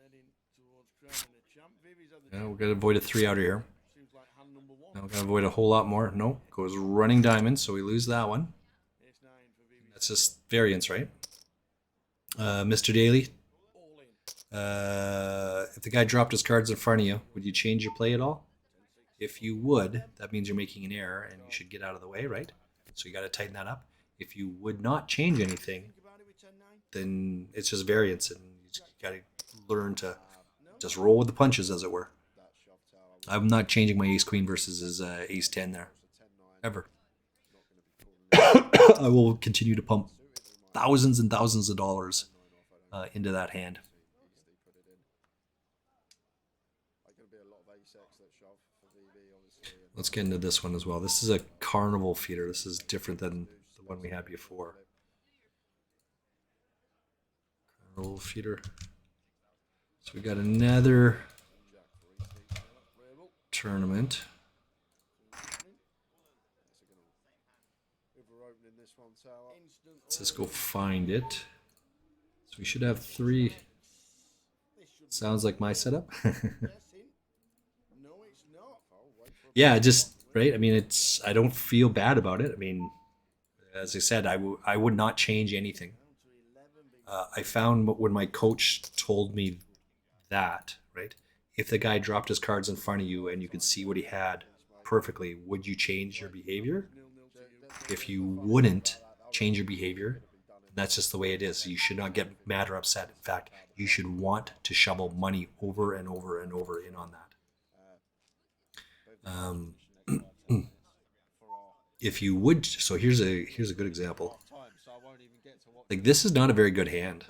heading towards crowning a champ. Vivi's had the Yeah, we're going to avoid a 3-outer here. seems like hand number 1. Now we're going to avoid a whole lot more. No, goes running diamond, so we lose that one. Ace 9 for Vivi. That's just variance, right? Mr. Daly, All in. if the guy dropped his cards in front of you, would you change your play at all? If you would, that means you're making an error and you should get out of the way, right? So you got to tighten that up. If you would not change anything, Think about it with 10-9. then it's just variance, and you just got to learn to just roll with the punches, as it were. That shove tower. I'm not changing my ace queen versus his ace 10 there, It's a 10-9. ever. Not going to be falling I will continue to pump thousands and thousands of dollars into that hand. easily put it in. Like going to be a lot of ace-x that shove for VB, obviously. And Let's get into this one as well. This is a carnival feeder. This is different than the one we had before. Carnival feeder. So we got another tournament. if we're opening this one tower, Instant. Let's just go find it. So we should have 3. Sounds like my setup. Yes, in. No, it's not. Yeah, just right. I mean, it's. I don't feel bad about it. I mean, as I said, I would not change anything. I found when my coach told me that, right, if the guy dropped his cards in front of you and you could see what he had perfectly, would you change your behavior? If you wouldn't change your behavior, that's just the way it is. You should not get mad or upset. In fact, you should want to shovel money over and over and over in on that. If you would, so here's a good example. Like, this is not a very good hand.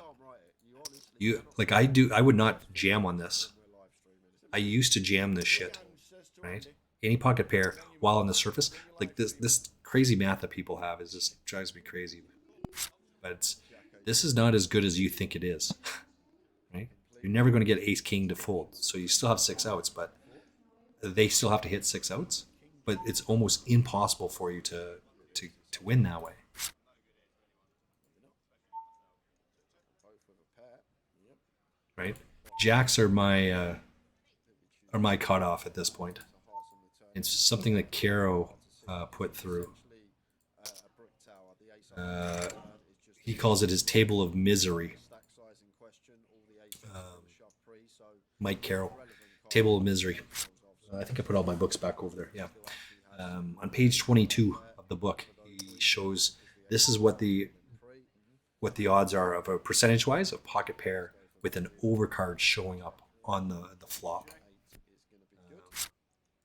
You like, I would not jam on this. I used to jam this shit, right? Any pocket pair while on the surface. Like, this crazy math that people have is just drives me crazy. But this is not as good as you think it is, right? You're never going to get ace king to fold, so you still have 6 outs, but they still have to hit 6 outs. But it's almost impossible for you to win that way. Right? Jacks are my cutoff at this point. It's something that Caro put through. He calls it his table of misery. Mike Carroll, table of misery. I think I put all my books back over there. Yeah. On page 22 of the book, he shows this is what the odds are of a percentage-wise of pocket pair with an overcard showing up on the flop.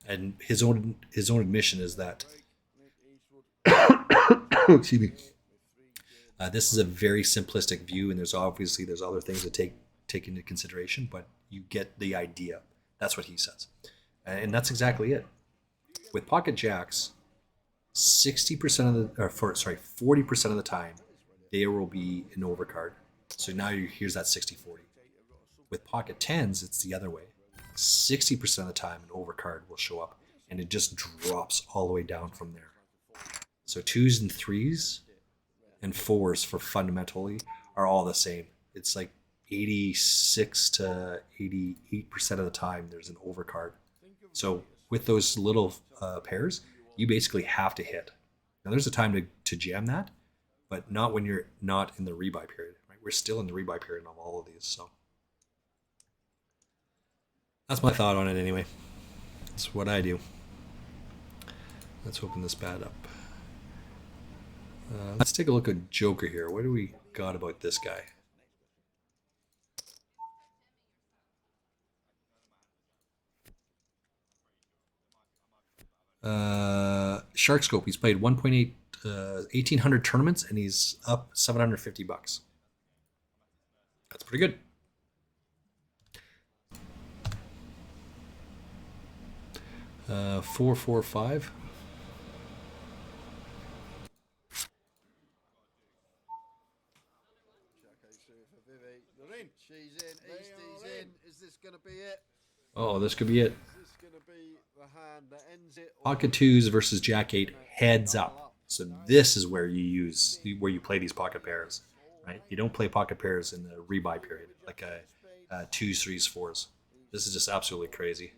And his own admission is that excuse me. This is a very simplistic view, and there's other things to take into consideration, but you get the idea. That's what he says, and that's exactly it. With pocket jacks, 40% of the time, there will be an overcard. So now here's that 60-40. With pocket tens, it's the other way. 60% of the time, an overcard will show up, and it just drops all the way down from there. So 2s and 3s and 4s for fundamentally are all the same. It's like 86 to 88% of the time there's an overcard. So with those little pairs, you basically have to hit. Now there's a time to jam that, but not when you're not in the rebuy period. Right? We're still in the rebuy period of all of these. So that's my thought on it anyway. That's what I do. Let's open this bad up. Let's take a look at Joker here. What do we got about this guy? Shark Scope. He's played 1.8, 1,800 tournaments, and he's up $750. That's pretty good. 4-4-5. Jack 8 suited for Vivi. They're in. She's in. They Eastie's are in. Is this going to be it? Oh, this could be it. Is this going to be the hand that ends it? Pocket twos versus Jack 8 heads up. So this is where you play these pocket pairs, right? You don't play pocket pairs in the rebuy period, like a twos, threes, fours. This is just absolutely crazy.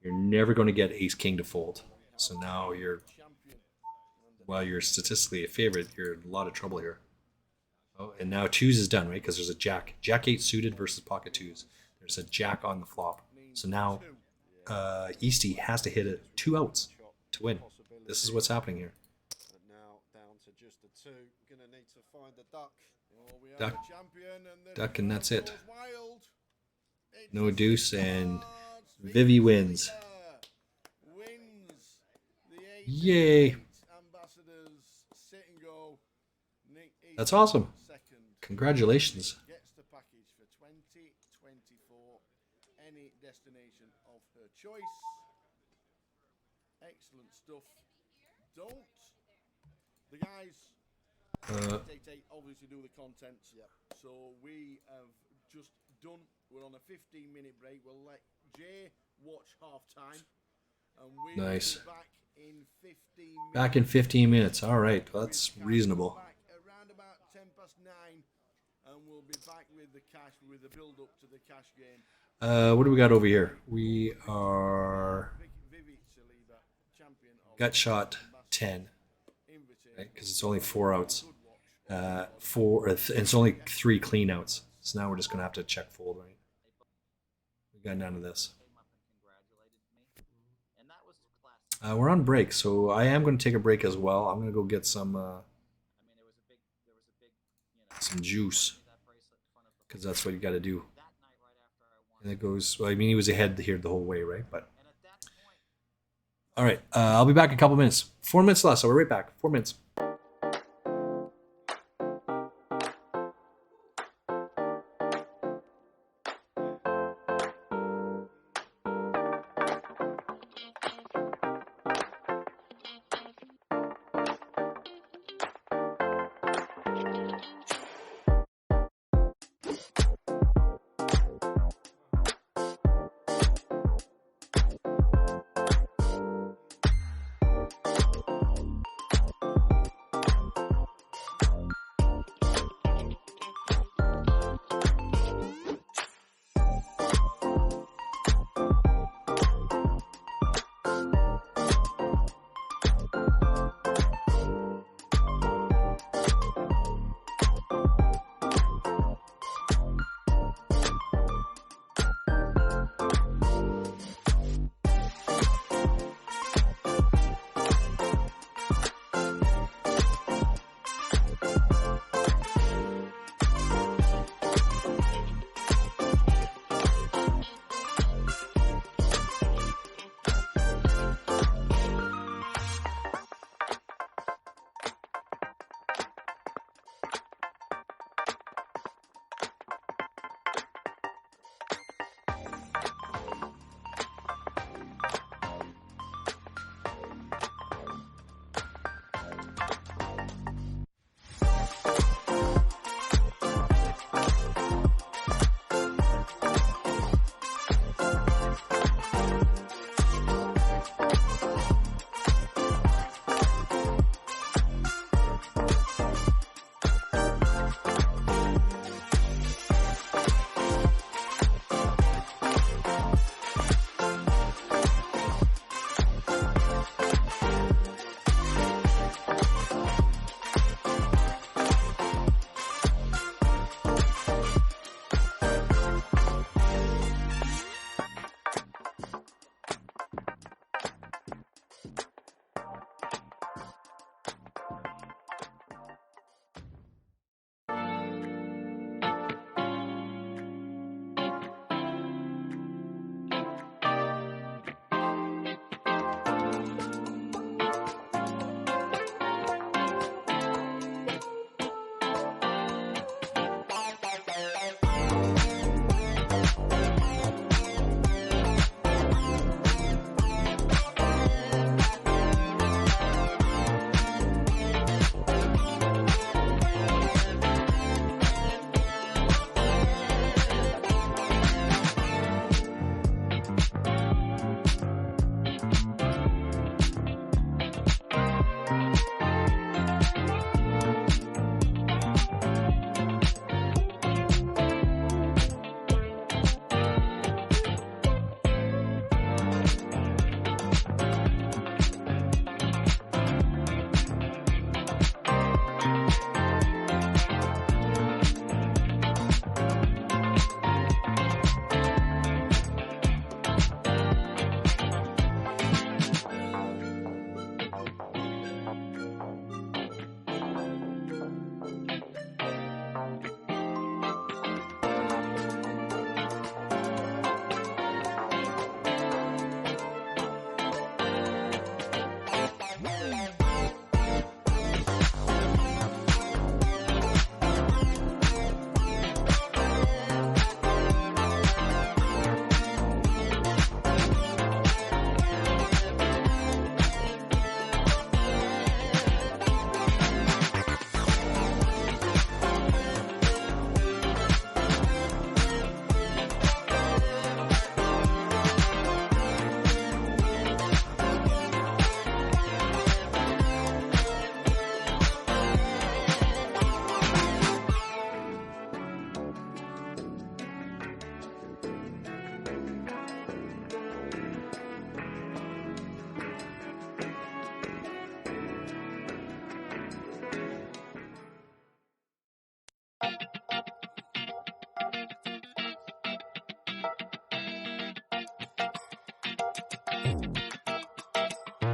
You're never going to get ace king to fold. So now while you're statistically a favorite, you're in a lot of trouble here. Oh, and now twos is done, right? Because there's a jack 8 suited versus pocket twos. There's a jack on the flop. So now Eastie has to hit it 2 outs to win. This is what's happening here. But now down to just a 2. Going to need to find a duck. Duck, duck, and that's it. No deuce, and Vivi wins. Yay! That's awesome. Congratulations. Gets the package for 2024. Any destination of her choice. Excellent stuff. Don't the guys obviously do the content. Yep. So we have just done. We're on a 15-minute break. We'll let Jay watch half time, and we'll Nice. be back in 15 minutes. Back in 15 minutes. All right, well, that's reasonable. Back around about 9:10, and we'll be back with the cash, with the build-up to the cash game. What do we got over here? We are Vivi Saliba, champion of gut shot 10, right? Because it's only 4 outs. It's only 3 clean outs. So now we're just gonna have to check fold, right? We got none of this. We're on break, so I am going to take a break as well. I'm going to go get some juice, because that's what you got to do. And it goes. Well, I mean, he was ahead here the whole way, right? But all right, I'll be back in a couple minutes. 4 minutes left, so we're right back. 4 minutes.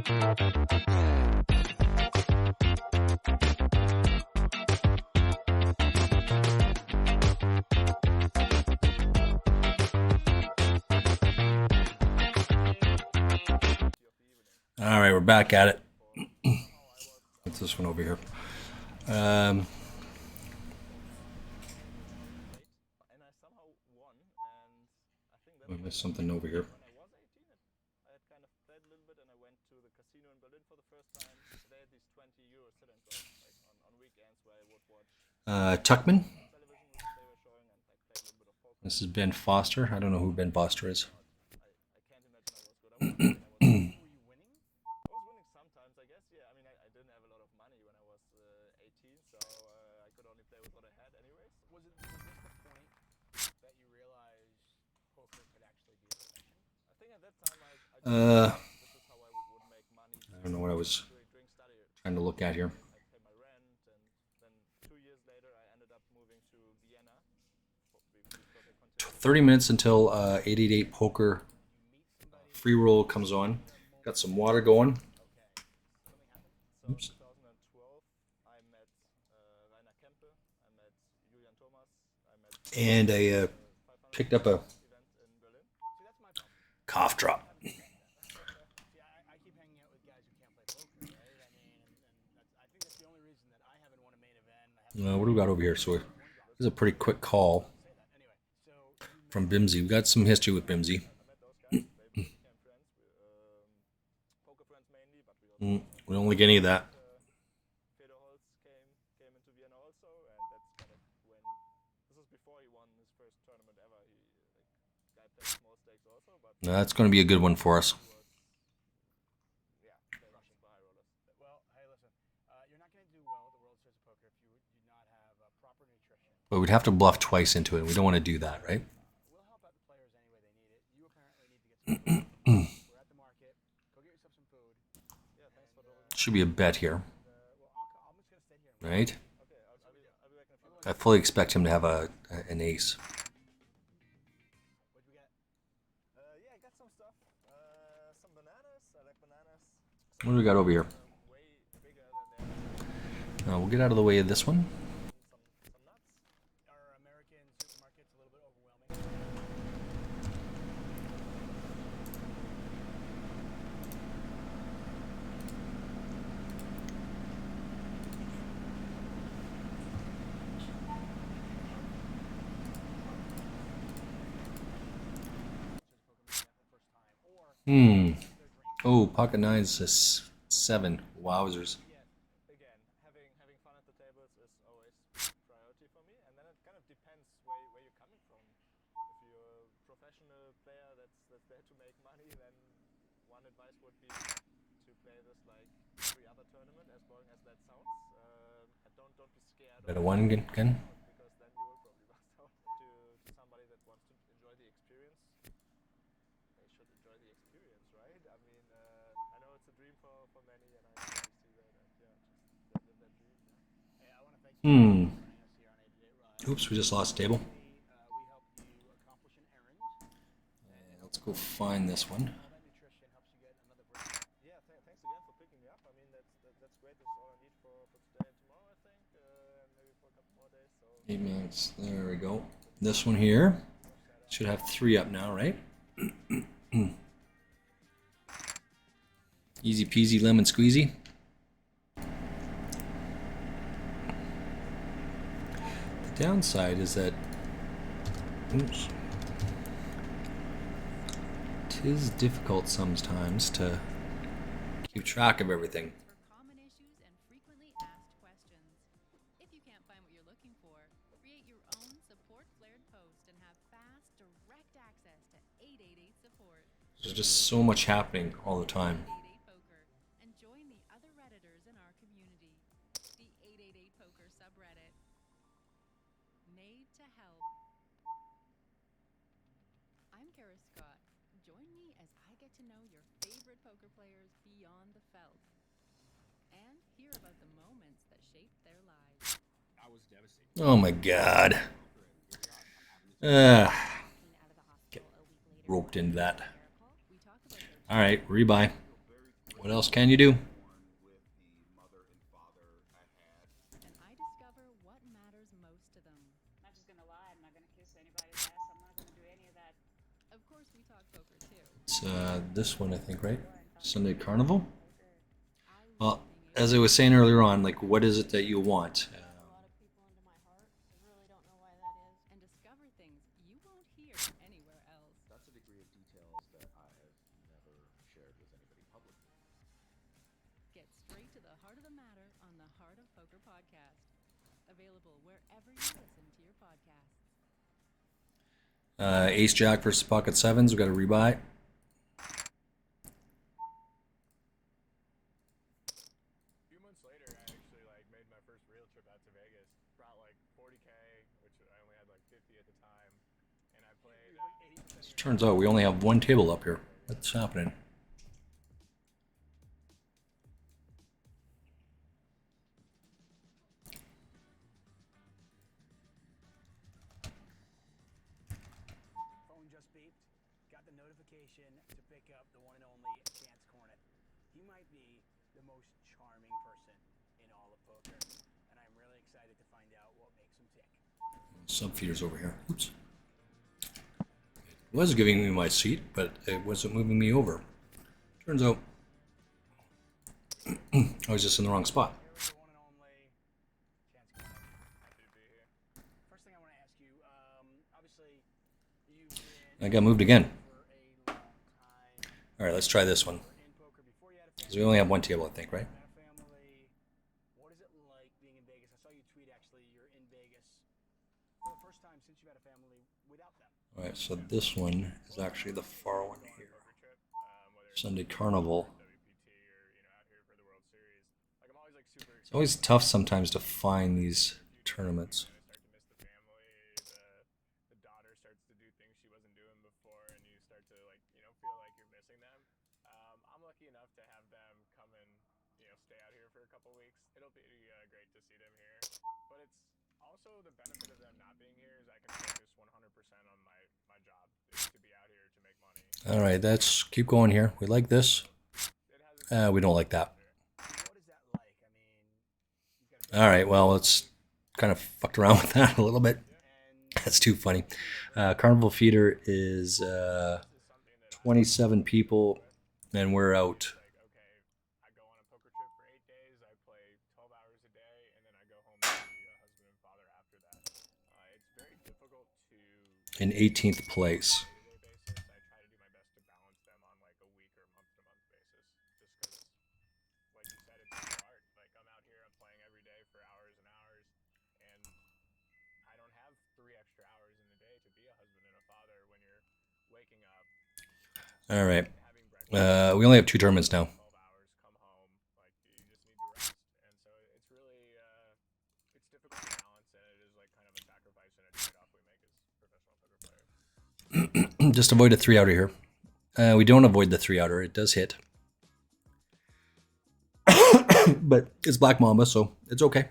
All right, we're back at it. What's this one over here? And I somehow won, and I think that I missed something over here. when I was 18, I had kind of played a little bit, and I went to the casino in Berlin for the first time. They had these 20 euro sit-and goes like on weekends where I would watch Tuckman. television which they were showing and like play a little bit of poker. This is Ben Foster. I don't know who Ben Foster is. I can't imagine I was good. I was winning. Were you winning? I was winning sometimes, I guess. Yeah, I mean, I didn't have a lot of money when I was 18, so I could only play with what I had anyways. Was this the point that you realized poker could actually be a profession? I think at that time I just Uh, this is how I would make money I don't know what I was doing study. trying to look at here. I pay my rent, and then 2 years later I ended up moving to Vienna because I continued 30 minutes until 888 poker free roll comes on. Got some water going. So Oops. 2012, I met Rainer Kempe, I met Julian Thomas, I met And I picked up a event in Berlin. See, that's my problem. cough drop. See, I keep hanging out with guys who can't play poker, right? I mean, and I think that's the only reason that I haven't won a main event. What do we got over here? So this is a pretty quick call Anyway, so from Bimsy. We got some history with Bimsy. I met those guys, they became friends, poker friends mainly, but we also We don't like any of that. Fedor Holz came into Vienna also, and that's kind of when this was before he won his first tournament ever. He guy played small stakes also, but That's going to be a good one for us. he was crushing for high rollers. well, hey, listen, you're not going to do well at the World Series of Poker if you do not have proper nutrition. But we'd have to bluff twice into it. We don't want to do that, right? We'll help out the players any way they need it. You apparently need to get some food. We're at the market. Go get yourself some food. Yeah, thanks for the. Should be a bet here, Well, I'm just going to stay here. And right? Okay, I'll be back in a few minutes. I fully expect him to have an ace. What'd we get? Yeah, I got some stuff. Some bananas. I like bananas. What do we got over here? Way bigger than We'll get out of the way of this one. some nuts. Are American supermarkets a little bit overwhelming? Oh, pocket nines is 7. Wowzers. Again, having fun at the tables is always priority for me, and then it kind of depends where you're coming from. If you're a professional player that's there to make money, then one advice would be to play this like every other tournament, as boring as that sounds. Don't be scared Got a of 1 again? because then you will probably bust out. To somebody that wants to enjoy the experience, they should enjoy the experience, right? I mean, I know it's a dream for many, and I totally see that. And yeah, just live that dream. Yeah. Hey, I want to thank you for joining us here on 888 Ride. Oops, we just lost a table. We helped you accomplish an errand. Let's go find this one. All that nutrition helps you get another break. Yeah, thanks again for picking me up. I mean, that's great. This is all I need for today and tomorrow, I think, and maybe for a couple more days. So 8 minutes. There we go. This one here should have 3 up now, right? Easy peasy lemon squeezy. The downside is that, oops, 'tis difficult sometimes to keep track of everything. For common issues and frequently asked questions. If you can't find what you're looking for, create your own support flared post and have fast, direct access to 888 support. There's just so much happening all the time. 888 Poker and join the other Redditors in our community. The 888 Poker subreddit. Made to help. I'm Kara Scott. Join me as I get to know your favorite poker players beyond the felt and hear about the moments that shaped their lives. I was devastated. Oh my god. Get roped into that. We talk about their Alright, rebuy. What else can you do? And I discover what matters most to them. Not just gonna lie, I'm not gonna kiss anybody's ass. I'm not gonna do any of that. Of course, we talk poker too. It's this one, I think, right? Sunday Carnival. I Well, love being as I was saying earlier on, like, what is it that you want? A lot of people into my heart. I really don't know why that is. and discover things you won't hear anywhere else. That's a degree of details that I have never shared with anybody publicly. Get straight to the heart of the matter on the Heart of Poker podcast. Available wherever you listen to your podcasts. Ace Jack versus Pocket Sevens. We got a rebuy. A few months later, I actually made my first real trip out to Vegas. Brought 40K, which I only had 50 at the time, and I played 80%. Turns out we only have one table up here. What's happening? Phone just beeped. Got the notification to pick up the one and only Chance Cornet. He might be the most charming person in all of poker, and I'm really excited to find out what makes him tick. Sub feeders over here. Oops. It was giving me my seat, but it wasn't moving me over. Turns out I was just in the wrong spot. Here with the one and only Chance Cornet. Happy to be here. First thing I want to ask you, obviously, you've been I got moved again. for a long time All right, let's try this one. in poker before you had a Because we only have one table, I think, right? had a family. What is it like being in Vegas? I saw you tweet actually. You're in Vegas for the first time since you had a family without them. All right, so this one is actually the far one here. Poker trip, whether it's Sunday Carnival. WPT or out here for the World Series. I'm always super It's always tough sometimes to find these tournaments. I start to miss the family. The daughter starts to do things she wasn't doing before, and you start to feel like you're missing them. I'm lucky enough to have them come and stay out here for a couple weeks. It'll be great to see them here, but it's also the benefit of them not being here is I can focus 100% on my job is to be out here to make money. All right, let's keep going here. We like this. It has its We don't like that. What is that like? I mean, you've got a All right, well, let's kind of fucked around with that a little bit. and That's too funny. Carnival feeder is something that 27 people, and we're out. okay, I go on a poker trip for 8 days, I play 12 hours a day, and then I go home to be a husband and father after that. It's very difficult to In 18th place. day-to-day basis. I try to do my best to balance them on a week or month-to-month basis, just because, like you said, it's too hard. I'm out here, I'm playing every day for hours and hours, and I don't have 3 extra hours in the day to be a husband and a father when you're waking up, All right. having breakfast. We only have 2 tournaments now. 12 hours, come home, you just need to rest. And so it's really, it's difficult to balance, and it is kind of a sacrifice and a trade-off we make as professional poker players. Just avoid a 3-outer here. We don't avoid the 3-outer. It does hit. But it's Black Mamba, so it's okay.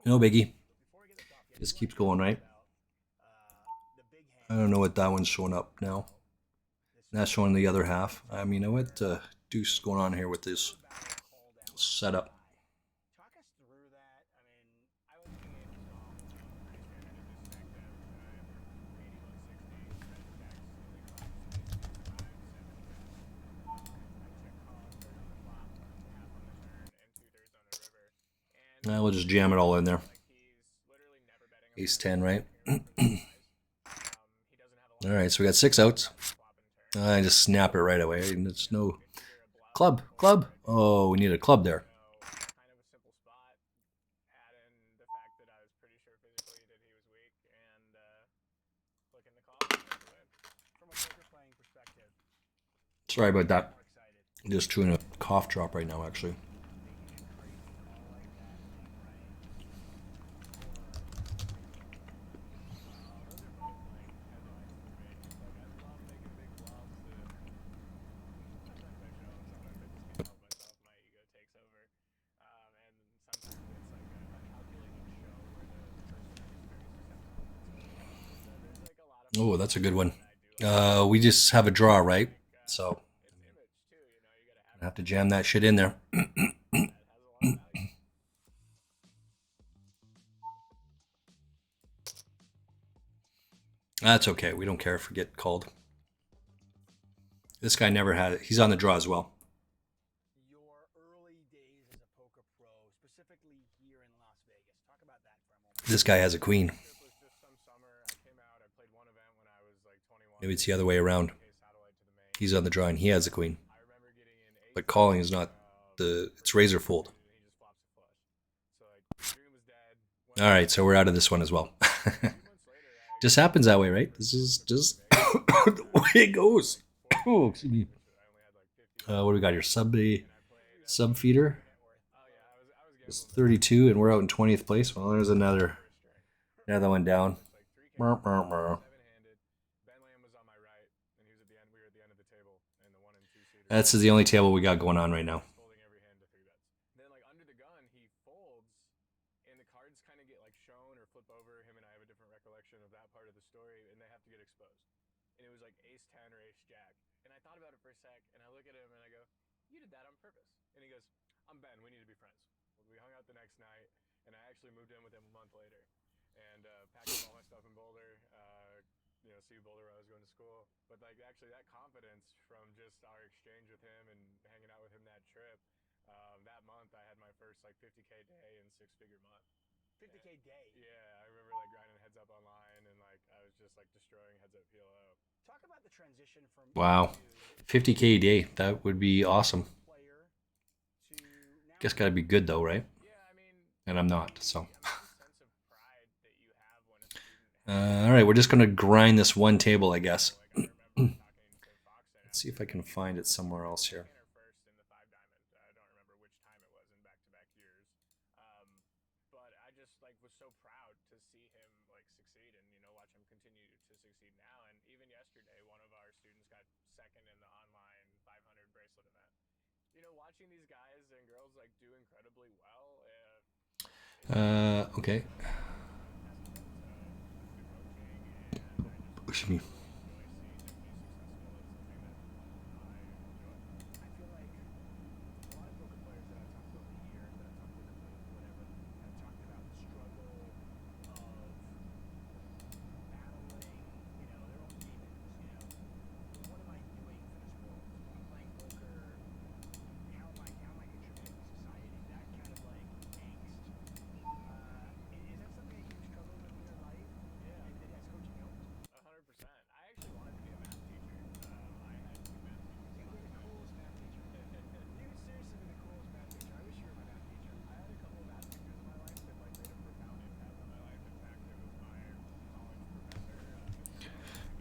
No biggie. Just keeps going, right? the big I hand. don't know what that one's showing up now. That's showing the other half. I mean, what deuce is going on here with this setup? Talk us through that. I mean, I was thinking We'll just jam it all in there. Ace 10, right? All right, so we got 6 outs. I just snap it right away. And it's no club. Oh, we need a club there. Kind of a simple spot. Add in the fact that I was pretty sure physically that he was weak, and click in the call. from a poker playing perspective, Sorry about that. more excited. I'm just chewing a cough drop right now, actually. Oh, that's a good one. We just have a draw, right? So have to jam that shit in there. That's okay. We don't care if we get called. This guy never had it. He's on the draw as well. Your early days as a poker pro, specifically here in Las Vegas. Talk about that for a moment. This guy has a queen. Maybe it's the other way around. He's on the draw and he has a queen. But calling is not it's razor fold. All right, so we're out of this one as well. Just happens that way, right? This is just the way it goes. Oh, excuse me. What do we got here? Sub feeder. It's 32, and we're out in 20th place. Well, there's another one down. That's the only table we got going on right now. Wow, 50K a day. That would be awesome. Guess gotta be good though, right? And I'm not, so. All right, we're just gonna grind this one table, I guess. Let's see if I can find it somewhere else here. Okay. Excuse me.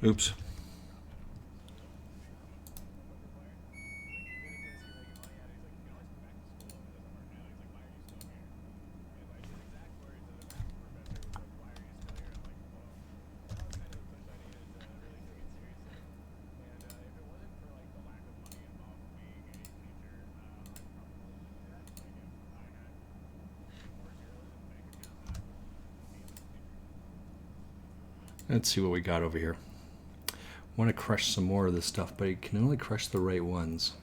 Oops. Let's see what we got over here. I want to crush some more of this stuff, but I can only crush the right ones.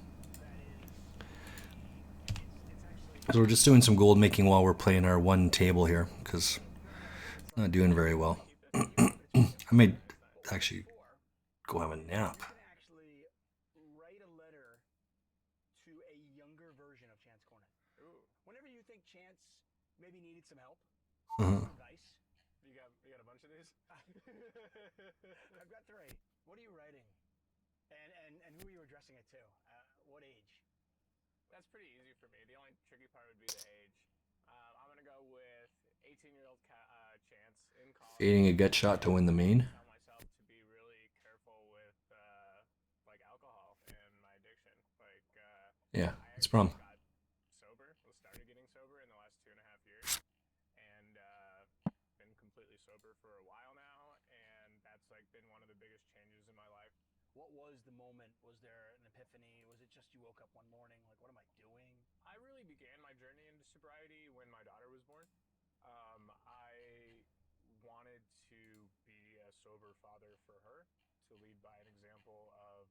So we're just doing some gold making while we're playing our one table here, because it's not doing very well. I may actually go have a nap. Write a letter to a younger version of Chance Cornet. Whenever you think Chance maybe needed some help, advice. You got a bunch of these? I've got 3. What are you writing? And who are you addressing it to? What age? That's pretty easy for me. The only tricky part would be the age. I'm going to go with 18-year-old Chance in college. Fading a gut shot to win the main. Tell myself to be really careful with like alcohol and my addiction. Like yeah, it's a problem. Started getting sober in the last 2.5 years, and been completely sober for a while now, and that's like been one of the biggest changes in my life. What was the moment? Was there an epiphany? Was it just you woke up one morning like, what am I doing? I really began my journey into sobriety when my daughter was born. I wanted to be a sober father for her, to lead by an example of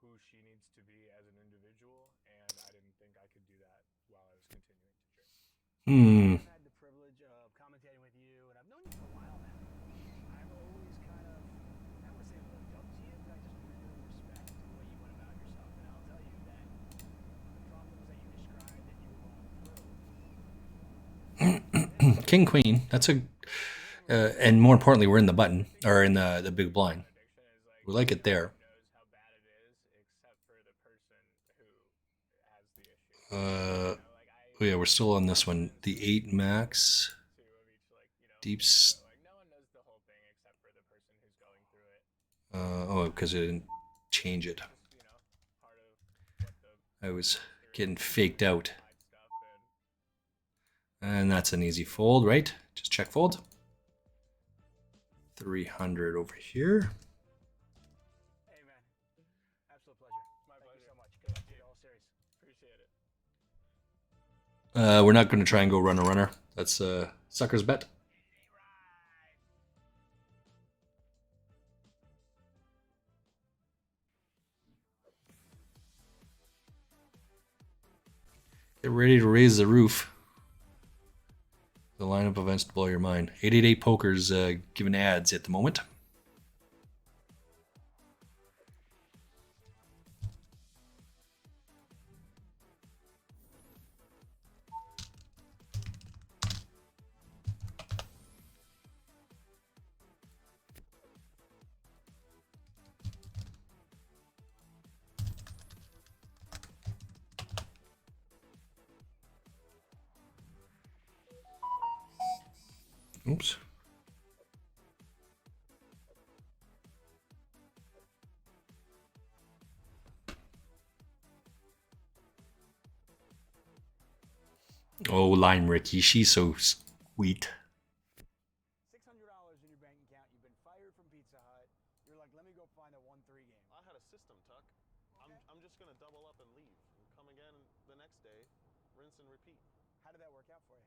who who she needs to be as an individual, and I didn't think I could do that while I was continuing to drink. I've had the privilege of commentating with you, and I've known you for a while now. I've always kind of, I don't want to say looked up to you, but I just really respect the way you went about yourself. And I'll tell you that the problems that you described that you were going through. King Queen. That's a, and more importantly, we're in the button or in the big blind. We like it there. Knows how bad it is, except for the person who has the issue. Oh yeah, we're still on this one. The 8 max. Deeps. No one knows the whole thing except for the person who's going through it. Oh, because I didn't change it. Part of what the I was getting faked out. stuff And that's an easy fold, right? Just check fold. 300 over here. Hey, man. Absolute pleasure. My pleasure. Thank you so much. Good luck to you all series. Appreciate it. We're not going to try and go runner. That's sucker's bet. Get ready to raise the roof. The lineup of events to blow your mind. 888 Poker's giving ads at the moment. Oops. Oh, Lime Ricky, she's so sweet. $600 in your bank account. You've been fired from Pizza Hut. You're like, let me go find a 1-3 game. I had a system, Tuck. I'm just gonna double up and leave, and come again the next day, rinse and repeat. How did that work out for you?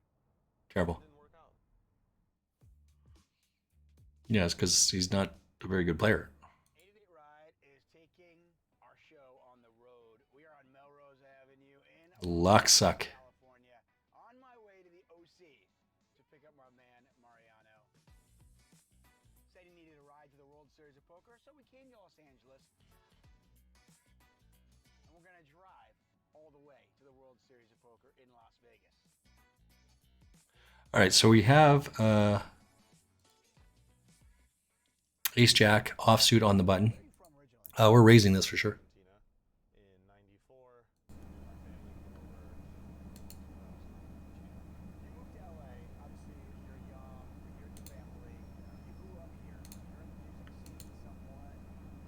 Terrible. Didn't work out. Yeah, it's because he's not a very good player. 888 Ride is taking our show on the road. We are on Melrose Avenue in Luck suck. California. On my way to the OC to pick up my man Mariano. Said he needed a ride to the World Series of Poker, so we came to Los Angeles. And we're going to drive all the way to the World Series of Poker in Las Vegas. All right, so we have Ace Jack offsuit on the button. We're raising this for sure. In '94, You moved to LA, obviously you're young, you're here with family, you grew up here, you're in the music scene somewhat.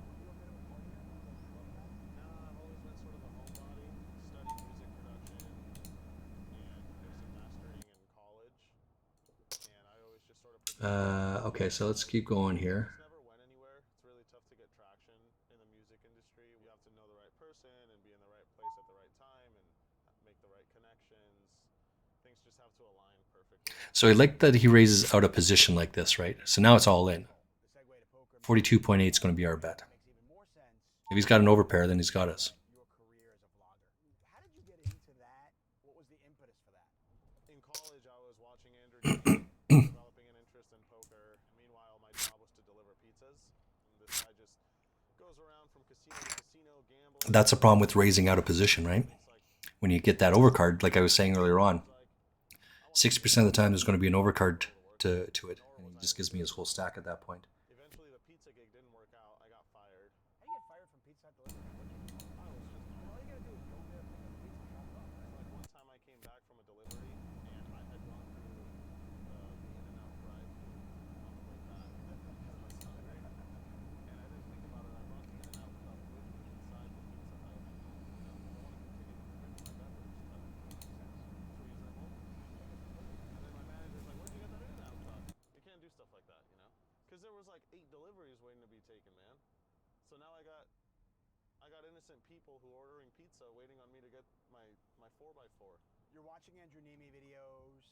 Were you a bit of a partier? I've always been sort of a homebody. Studied music production and mixing mastering in college, and I always just sort of. Okay, so let's keep going here. Never went anywhere. It's really tough to get traction in the music industry. You have to know the right person and be in the right place at the right time and make the right connections. Things just have to align perfectly. So I like that he raises out of position like this, right? So now it's all in. 42.8 is going to be our bet. If he's got an overpair, then he's got us. Your career as a vlogger. How did you get into that? What was the impetus for that? In college, I was watching Andrew Tate, developing an interest in poker. Meanwhile, my job was to deliver pizzas. And this guy just goes around from casino to casino, gambling. That's a problem with raising out of position, right? When you get that overcard, like I was saying earlier on, 60% of the time there's going to be an overcard to it. And he just gives me his whole stack at that point. Eventually, the pizza gig didn't work out. I got fired. How do you get fired from Pizza Hut delivery? All you gotta do is go there, pick up the pizza, drop it off. Like one time I came back from a delivery and I had gone through the In-N-Out drive-thru on the way back with my son, right? And I didn't think about it. I brought the In-N-Out cup with me inside the Pizza Hut. I wanted to continue to drink my beverage. That makes sense. It's reasonable. And then my manager's like, where'd you get that In-N-Out cup? You can't do stuff like that, you know? Because there was like 8 deliveries waiting to be taken, man. So now I got innocent people who are ordering pizza waiting on me to get my 4x4. You're watching Andrew Nemi videos,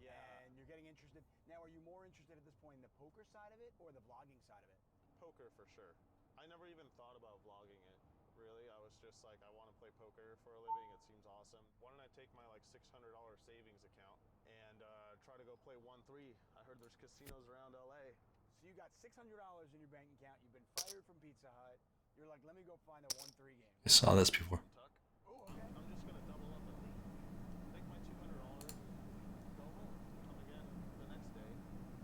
Yeah. and you're getting interested. Now, are you more interested at this point in the poker side of it or the vlogging side of it? Poker for sure. I never even thought about vlogging it. really. I was just like, I want to play poker for a living. It seems awesome. Why don't I take my like $600 savings account and try to go play 1-3? I heard there's casinos around LA. So you got $600 in your bank account. You've been fired from Pizza Hut. You're like, let me go find a 1-3 game. I saw this before. Tuck. Oh, okay. I'm just gonna double up and leave. Take my $200 and go home. Come again the next day.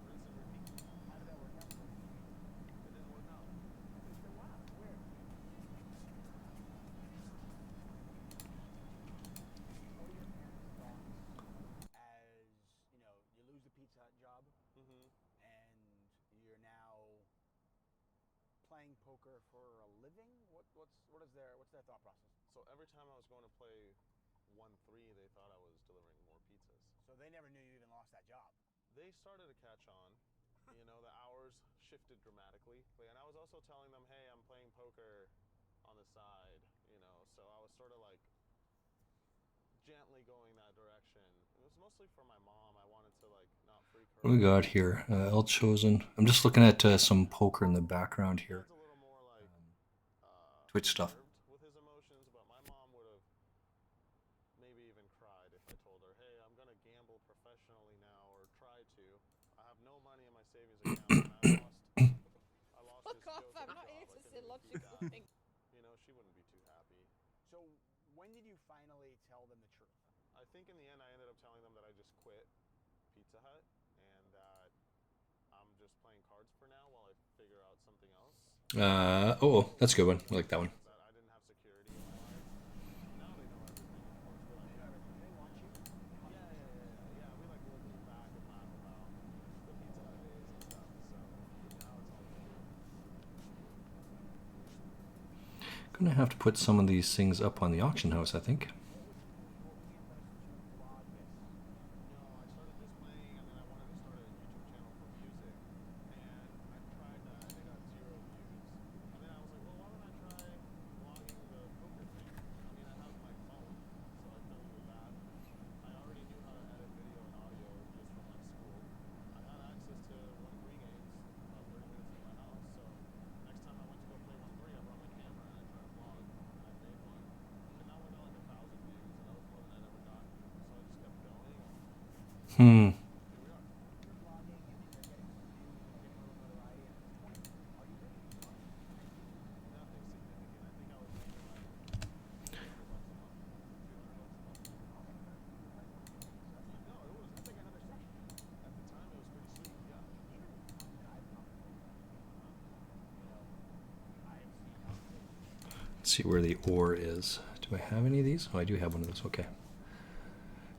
Rinse and repeat. How did that work out for you? It didn't work out. It's been wow. Weird. What are your parents' thoughts as, you know, you lose the Pizza Hut job Mm-hmm. and you're now playing poker for a living? What's their thought process? So every time I was going to play 1-3, they thought I was delivering more pizzas. So they never knew you even lost that job. They started to catch on. You know, the hours shifted dramatically. And I was also telling them, hey, I'm playing poker on the side, you know. So I was sort of like gently going that direction. It was mostly for my mom. I wanted to like not freak her. What do we got here? El Chosen. I'm just looking at some poker in the background here. Dad's a little more like Twitch stuff. reserved with his emotions, but my mom would have maybe even cried if I told her, hey, I'm gonna gamble professionally now, or try to. I have no money in my savings account, and I lost Fuck this off, go-go I'm not job. I interested couldn't in repeat logical that. things. You know, she wouldn't be too happy. So when did you finally tell them the truth? I think in the end I ended up telling them that I just quit Pizza Hut and that I'm just playing cards for now while I figure out something else. Oh, that's a good one. I like that one. That I didn't have security in my life. Now they know everything, of course. But They know everything. They want you. yeah. We like look back and laugh about the Pizza Hut days and stuff. So now it's all good. Gonna have to put some of these things up on the auction house, I think. No, I started just playing, and then I wanted to start a YouTube channel for music, and I tried that, and it got 0 views. And then I was like, well, why don't I try vlogging the poker thing? I mean, I have my phone, so I filmed with that. I already knew how to edit video and audio just from like school. I had access to 1-3 games about 30 minutes from my house, so next time I went to go play 1-3, I brought my camera and I tried to vlog, and I made one. And that went to like 1,000 views, and that was more than I'd ever gotten. So I just kept going. Hmm. You're vlogging and you're getting some views and you're getting a little notoriety at this point. Are you making money? Nothing significant. I think I was making like $200 a month, $300 a month. No, it was. That's like another session. At the time, it was pretty sweet. Yeah. Even in the times that I've come to poker, you know, I have seen competitions. Let's see where the ore is. Do I have any of these? Oh, I do have one of those. Okay.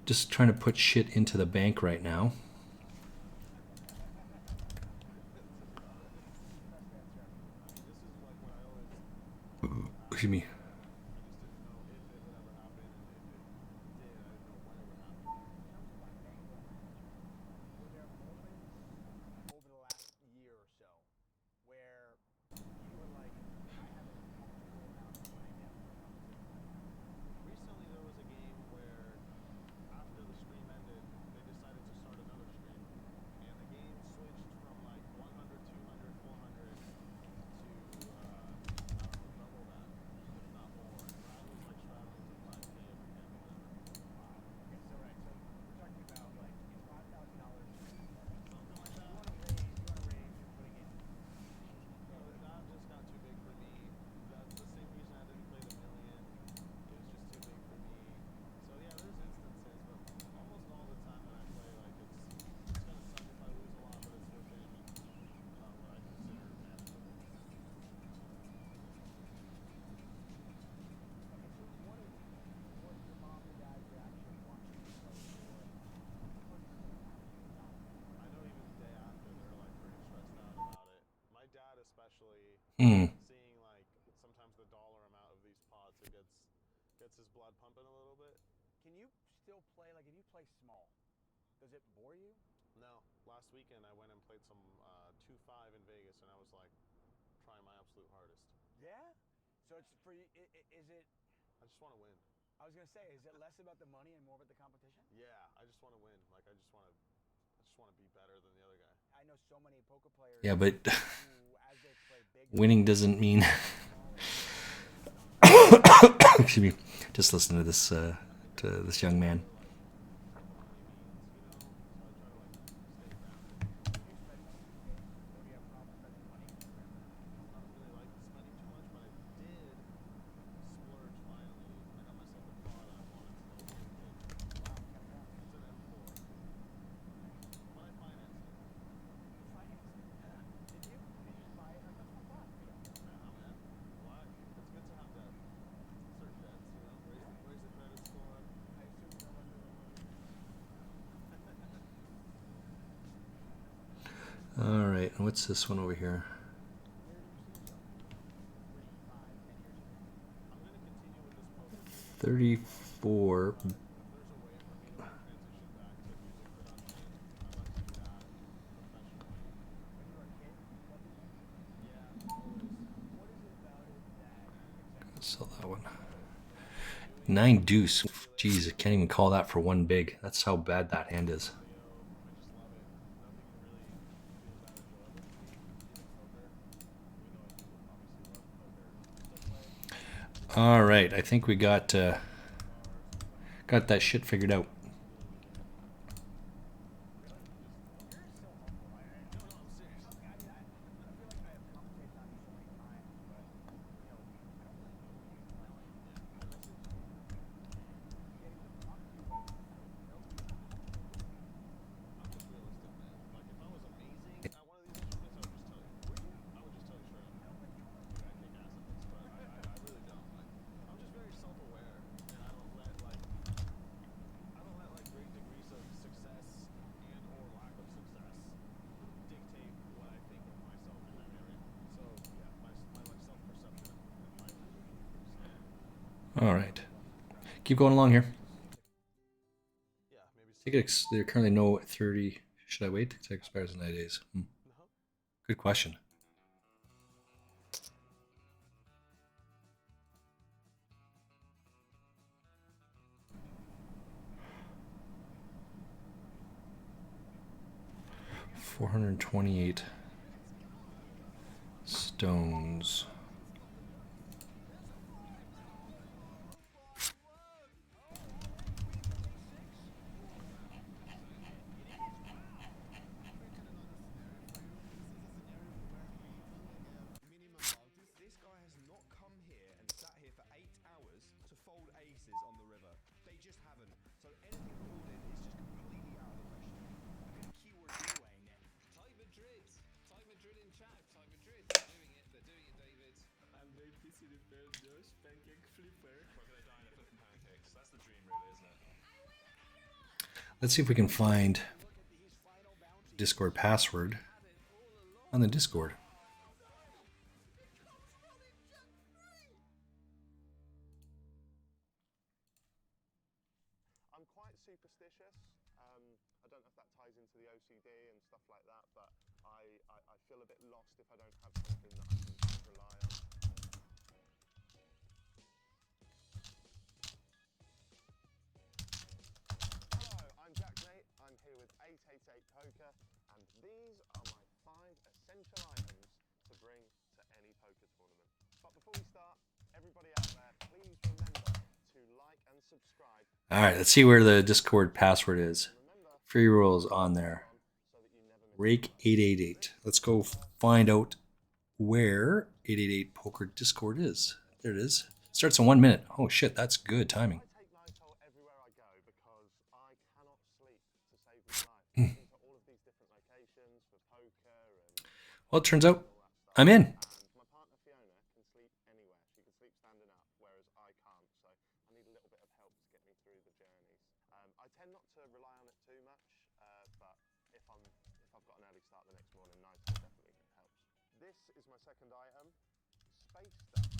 Just trying to put shit into the bank right now. This is like what I always. Excuse me. I just didn't know if it would ever happen, and if it did, I didn't know when it would happen. Were there moments over the last year or so where you were like, I have a comfortable amount of money now for competition? Recently, there was a game where, after the stream ended, they decided to start another stream, and the game switched from like 100, 200, 400 to I don't know, double that, if not more. And I was like straddling to 5K every game or whatever. Okay, so right, so we're talking about like it's $5,000. Something like that. You want to raise, you're putting in. No, that just got too big for me. That's the same reason I didn't play the million. It was just too big for me. So yeah, there's instances, but almost all the time that I play, like it's gonna suck if I lose a lot, but it's within what I consider manageable. Okay, so what was your mom and dad's reaction watching you play for the first time? I know even the day after they're like pretty stressed out about it. My dad especially, Hmm. seeing like sometimes the dollar amount of these pots, it gets his blood pumping a little bit. Can you still play, like if you play small, does it bore you? No, last weekend I went and played some 2-5 in Vegas, and I was like trying my absolute hardest. Yeah? So it's for you, is it, I just want to win. I was going to say, is it less about the money and more about the competition? Yeah, I just want to win. Like I just want to be better than the other guy. I know so many poker players Yeah, but who, as they play big, winning doesn't mean Excuse me. Just listen to this young man. All right, what's this one over here? 34. Sell that one. 9 deuce. Jeez, I can't even call that for one big. That's how bad that hand is. All right, I think we got that shit figured out. All right, keep going along here. I think there currently no 30. Should I wait? It expires in 9 days. Good question. $428 stones. Let's see if we can find Discord password on the Discord. I'm quite superstitious. I don't know if that ties into the OCD and stuff like that, but I feel a bit lost if I don't have something that I can rely on. Hello, I'm Jack Nate. I'm here with 888 Poker, and these are my 5 essential items to bring to any poker tournament. But before we start, everybody out there, please remember to like and subscribe. All right, let's see where the Discord password is. Free rolls on there. Rake888. Let's go find out where 888 Poker Discord is. There it is. Starts in 1 minute. Oh shit, that's good timing. I take Nitol everywhere I go because I cannot sleep to save my life. I've been to all of these different locations for poker and Well, it turns out I'm in. and my partner Fiona can sleep anywhere. She can sleep standing up, whereas I can't. So I need a little bit of help to get me through the journeys. I tend not to rely on it too much, but if I've got an early start the next morning, Nitol definitely helps. This is my second item, space stuff.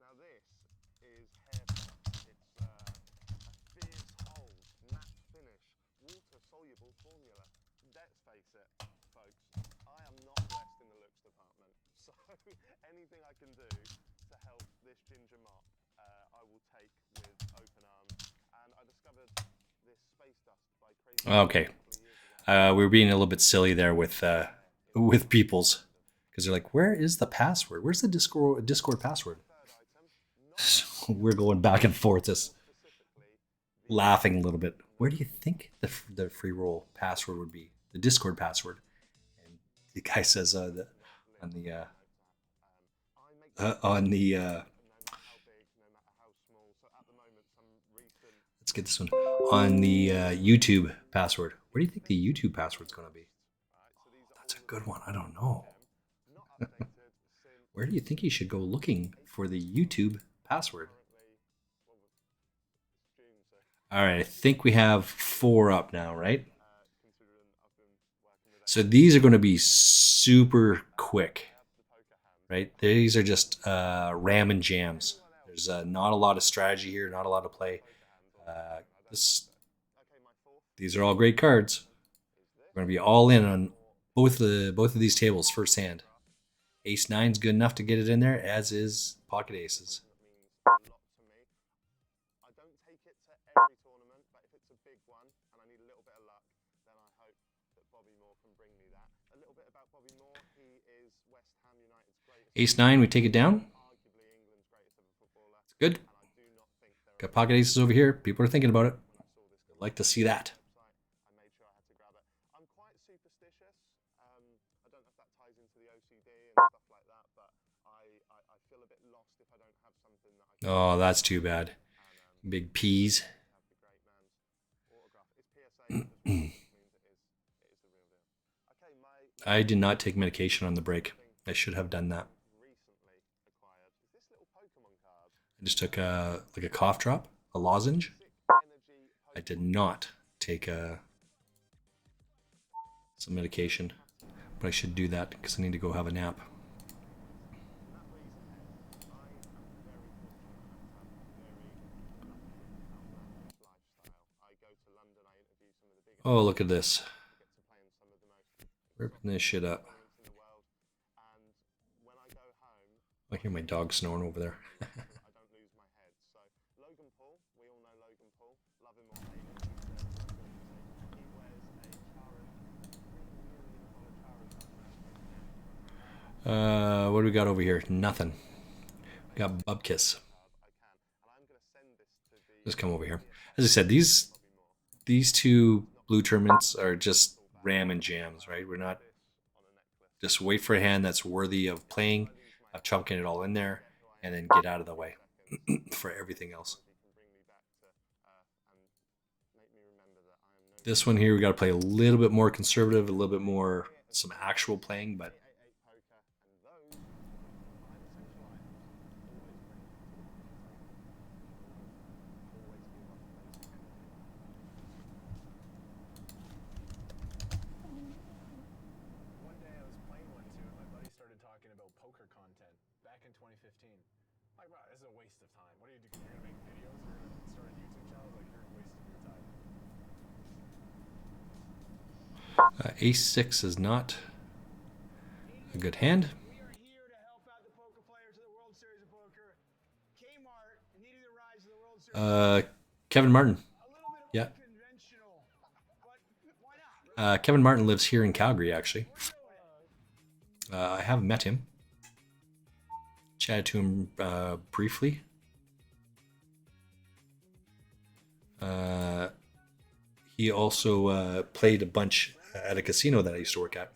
Now this is hairpot. It's a fierce hold, matte finish, water-soluble formula. Let's face it, folks, I am not blessed in the looks department. So anything I can do to help this ginger mop, I will take with open arms. And I discovered this space dust by Crazy. Okay. We were being a little bit silly there with Peoples, Because they're like, where is the password? Where's the Discord password? We're going back and forth, just laughing a little bit. Where do you think the free roll password would be? The Discord password. And the guy says on the let's get this one on the YouTube password. Where do you think the YouTube password's going to be? That's a good one. I don't know. Where do you think you should go looking for the YouTube password? All right, I think we have 4 up now, right? So these are going to be super quick, right? These are just ram and jams. There's not a lot of strategy here, not a lot of play. These are all great cards. We're going to be all in on both of these tables first hand. Ace 9's good enough to get it in there, as is pocket aces. I don't take it to every tournament, but if it's a big one and I need a little bit of luck, then I hope that Bobby Moore can bring me that. A little bit about Bobby Moore, he is West Ham United's greatest. Ace 9, we take it down. It's good. Got pocket aces over here. People are thinking about it. I'd like to see that. I made sure I had to grab it. I'm quite superstitious. I don't know if that ties into the OCD and stuff like that, but I feel a bit lost if I don't have something that I can. Oh, that's too bad. Big peas. I did not take medication on the break. I should have done that. I just took like a cough drop, a lozenge. I did not take some medication, but I should do that because I need to go have a nap. Oh, look at this. Ripping this shit up. I hear my dog snoring over there. What do we got over here? Nothing. We got Bubkiss. Just come over here. As I said, these 2 blue tournaments are just ram and jams, right? We're not just wait for a hand that's worthy of playing, of chunking it all in there, and then get out of the way for everything else. This one here, we got to play a little bit more conservative, a little bit more some actual playing, but poker content back in 2015. Like, bro, this is a waste of time. What are you doing? You're gonna make videos? You're gonna start a YouTube channel? Like, you're wasting your time. Ace 6 is not a good hand. We are here to help out the poker players of the World Series of Poker. Kmart needing to rise to the World Series. Kevin Martin. Yeah. Kevin Martin lives here in Calgary, actually. I haven't met him. Chatted to him briefly. He also played a bunch at a casino that I used to work at.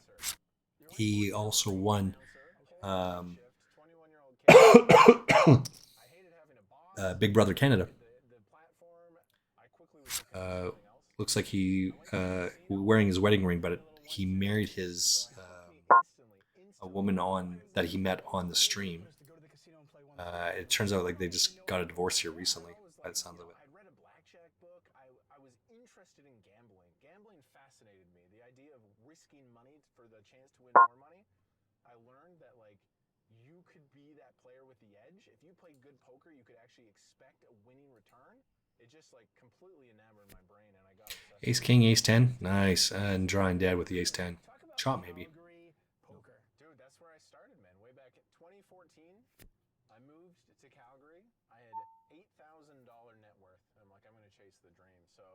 He also won Big Brother Canada. Looks like he wearing his wedding ring, but he married his a woman on that he met on the stream. It turns out like they just got a divorce here recently, by the sound of it. I read a blackjack book. I was interested in gambling. Gambling fascinated me. The idea of risking money for the chance to win more money. I learned that like you could be that player with the edge. If you played good poker, you could actually expect a winning return. It just like completely enamored my brain, and I got obsessed. Ace King, Ace 10, nice, and drawing dead with the Ace 10. Chop maybe. Poker, dude. That's where I started, man. Way back in 2014, I moved to Calgary. I had $8,000 net worth. And I'm like, I'm gonna chase the dream. So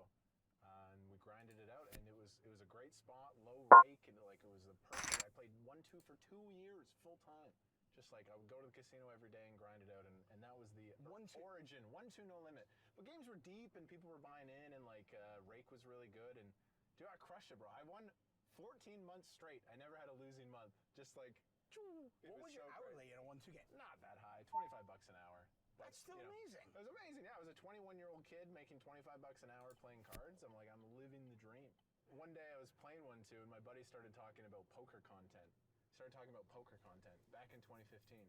and we grinded it out, and it was a great spot, low rake, and like it was the perfect. I played 1-2 for 2 years full time. Just like I would go to the casino every day and grind it out, and that was the origin. 1-2 no limit. But games were deep and people were buying in, and like rake was really good, and dude, I crushed it, bro. I won 14 months straight. I never had a losing month. Just like, what was your hourly in a 1-2 game? Not that high, $25 an hour. That's still amazing. It was amazing. Yeah, I was a 21-year-old kid making $25 an hour playing cards. I'm like, I'm living the dream. One day I was playing 1-2, and my buddy started talking about poker content. Started talking about poker content back in 2015.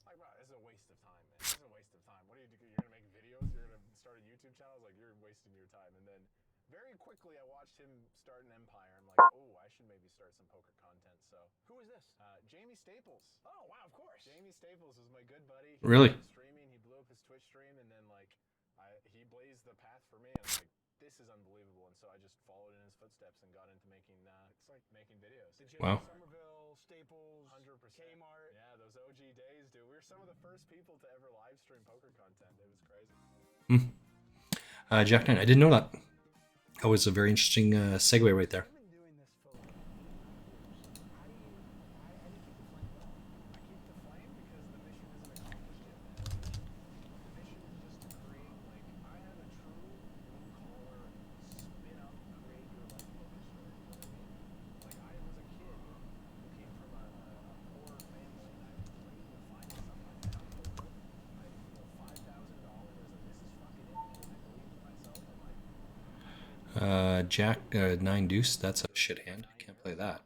Like, bro, this is a waste of time, man. This is a waste of time. What are you doing? You're gonna make videos? You're gonna start a YouTube channel? Like, you're wasting your time. And then very quickly, I watched him start an empire. I'm like, oh, I should maybe start some poker content. So, who is this? Jamie Staples. Oh wow, of course. Jamie Staples was my good buddy. Really? Streaming. He blew up his Twitch stream, and then like, he blazed the path for me. And I'm like, this is unbelievable. And so I just followed in his footsteps and got into making. It's like making videos. Wow. Somerville, Staples, 100%. Kmart. Yeah, those OG days, dude. We were some of the first people to ever live stream poker content. It was crazy. Jack 9, I didn't know that. That was a very interesting segue right there. I've been doing this for like how do you keep the flame going? I keep the flame because the mission isn't accomplished yet, man. The mission is just to create, like, I have a true blue-collar, spin-up, create your life poker story, you know what I mean? Like, I was a kid who came from a poor family, and I dreamed of finding something. I found poker, $5,000, and this is fucking it, man. I believed in myself, and like, Jack 9 deuce, that's a shit hand. Can't play that.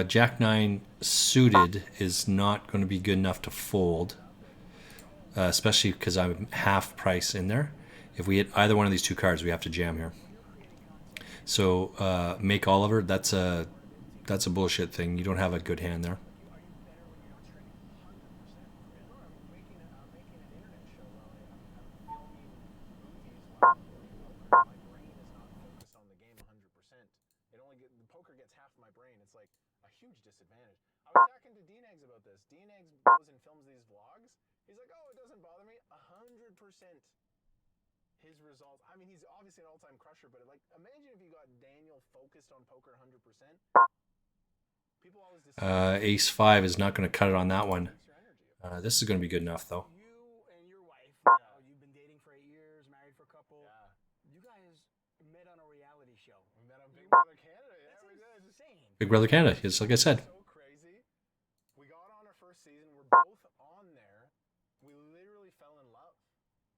Jack 9 suited is not going to be good enough to fold. Especially because I'm half price in there. If we hit either one of these two cards, we have to jam here. So make Oliver, that's a bullshit thing. You don't have a good hand there. Poker gets half my brain. It's like a huge disadvantage. I was talking to Dean Eggs about this. Dean Eggs goes and films these vlogs. He's like, oh, it doesn't bother me. 100% his results. I mean, he's obviously an all-time crusher, but like, imagine if you got Daniel focused on poker 100%. People always Ace 5 is not going to cut it on that one. This is going to be good enough, though. You and your wife, you've been dating for 8 years, married for a couple. Yeah. You guys met on a reality show. We met on Big Brother Canada. Yeah, we did. Insane. Big Brother Canada, it's like I said. So crazy. We got on our first season. We're both on there. We literally fell in love.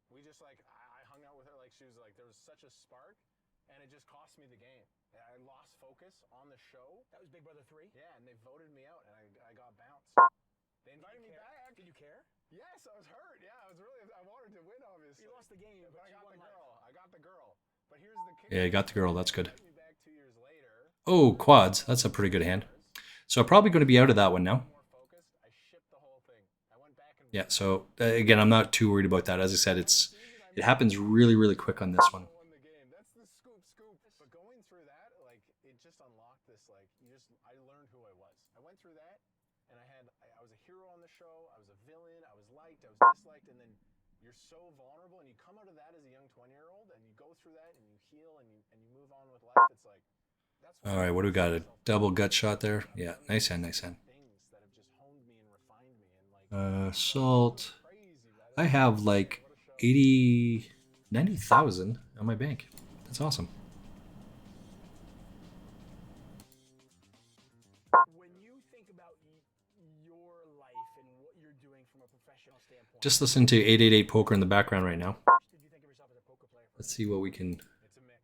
We just like, I hung out with her like she was like, there was such a spark, and it just cost me the game. I lost focus on the show. That was Big Brother 3? Yeah, and they voted me out, and I got bounced. They invited me back. Did you care? Yes, I was hurt. Yeah, I was really, I wanted to win, obviously. You lost the game, but I got the girl. I got the girl. But here's the kicker. Yeah, you got the girl. That's good. They invited me back 2 years later. Oh, quads. That's a pretty good hand. So I'm probably going to be out of that one now. I shipped the whole thing. I went back and Yeah, so again, I'm not too worried about that. As I said, it happens really, really quick on this one. won the game. That's the scoop. But going through that, like, it just unlocked this, like, I learned who I was. I went through that, and I was a hero on the show. I was a villain. I was liked. I was disliked. And then you're so vulnerable, and you come out of that as a young 20-year-old, and you go through that, and you heal, and you move on with life. It's like, that's All right, what do we got? A double gut shot there? Yeah, nice hand, nice hand. things that have just honed me and refined me, and like, Salt. crazy, right? I have like 90,000 on my bank. That's awesome. When you think about your life and what you're doing from a professional standpoint, Just listen to 888 Poker in the background right now. did you think of yourself as a poker player? Let's see what we can... It's a mix.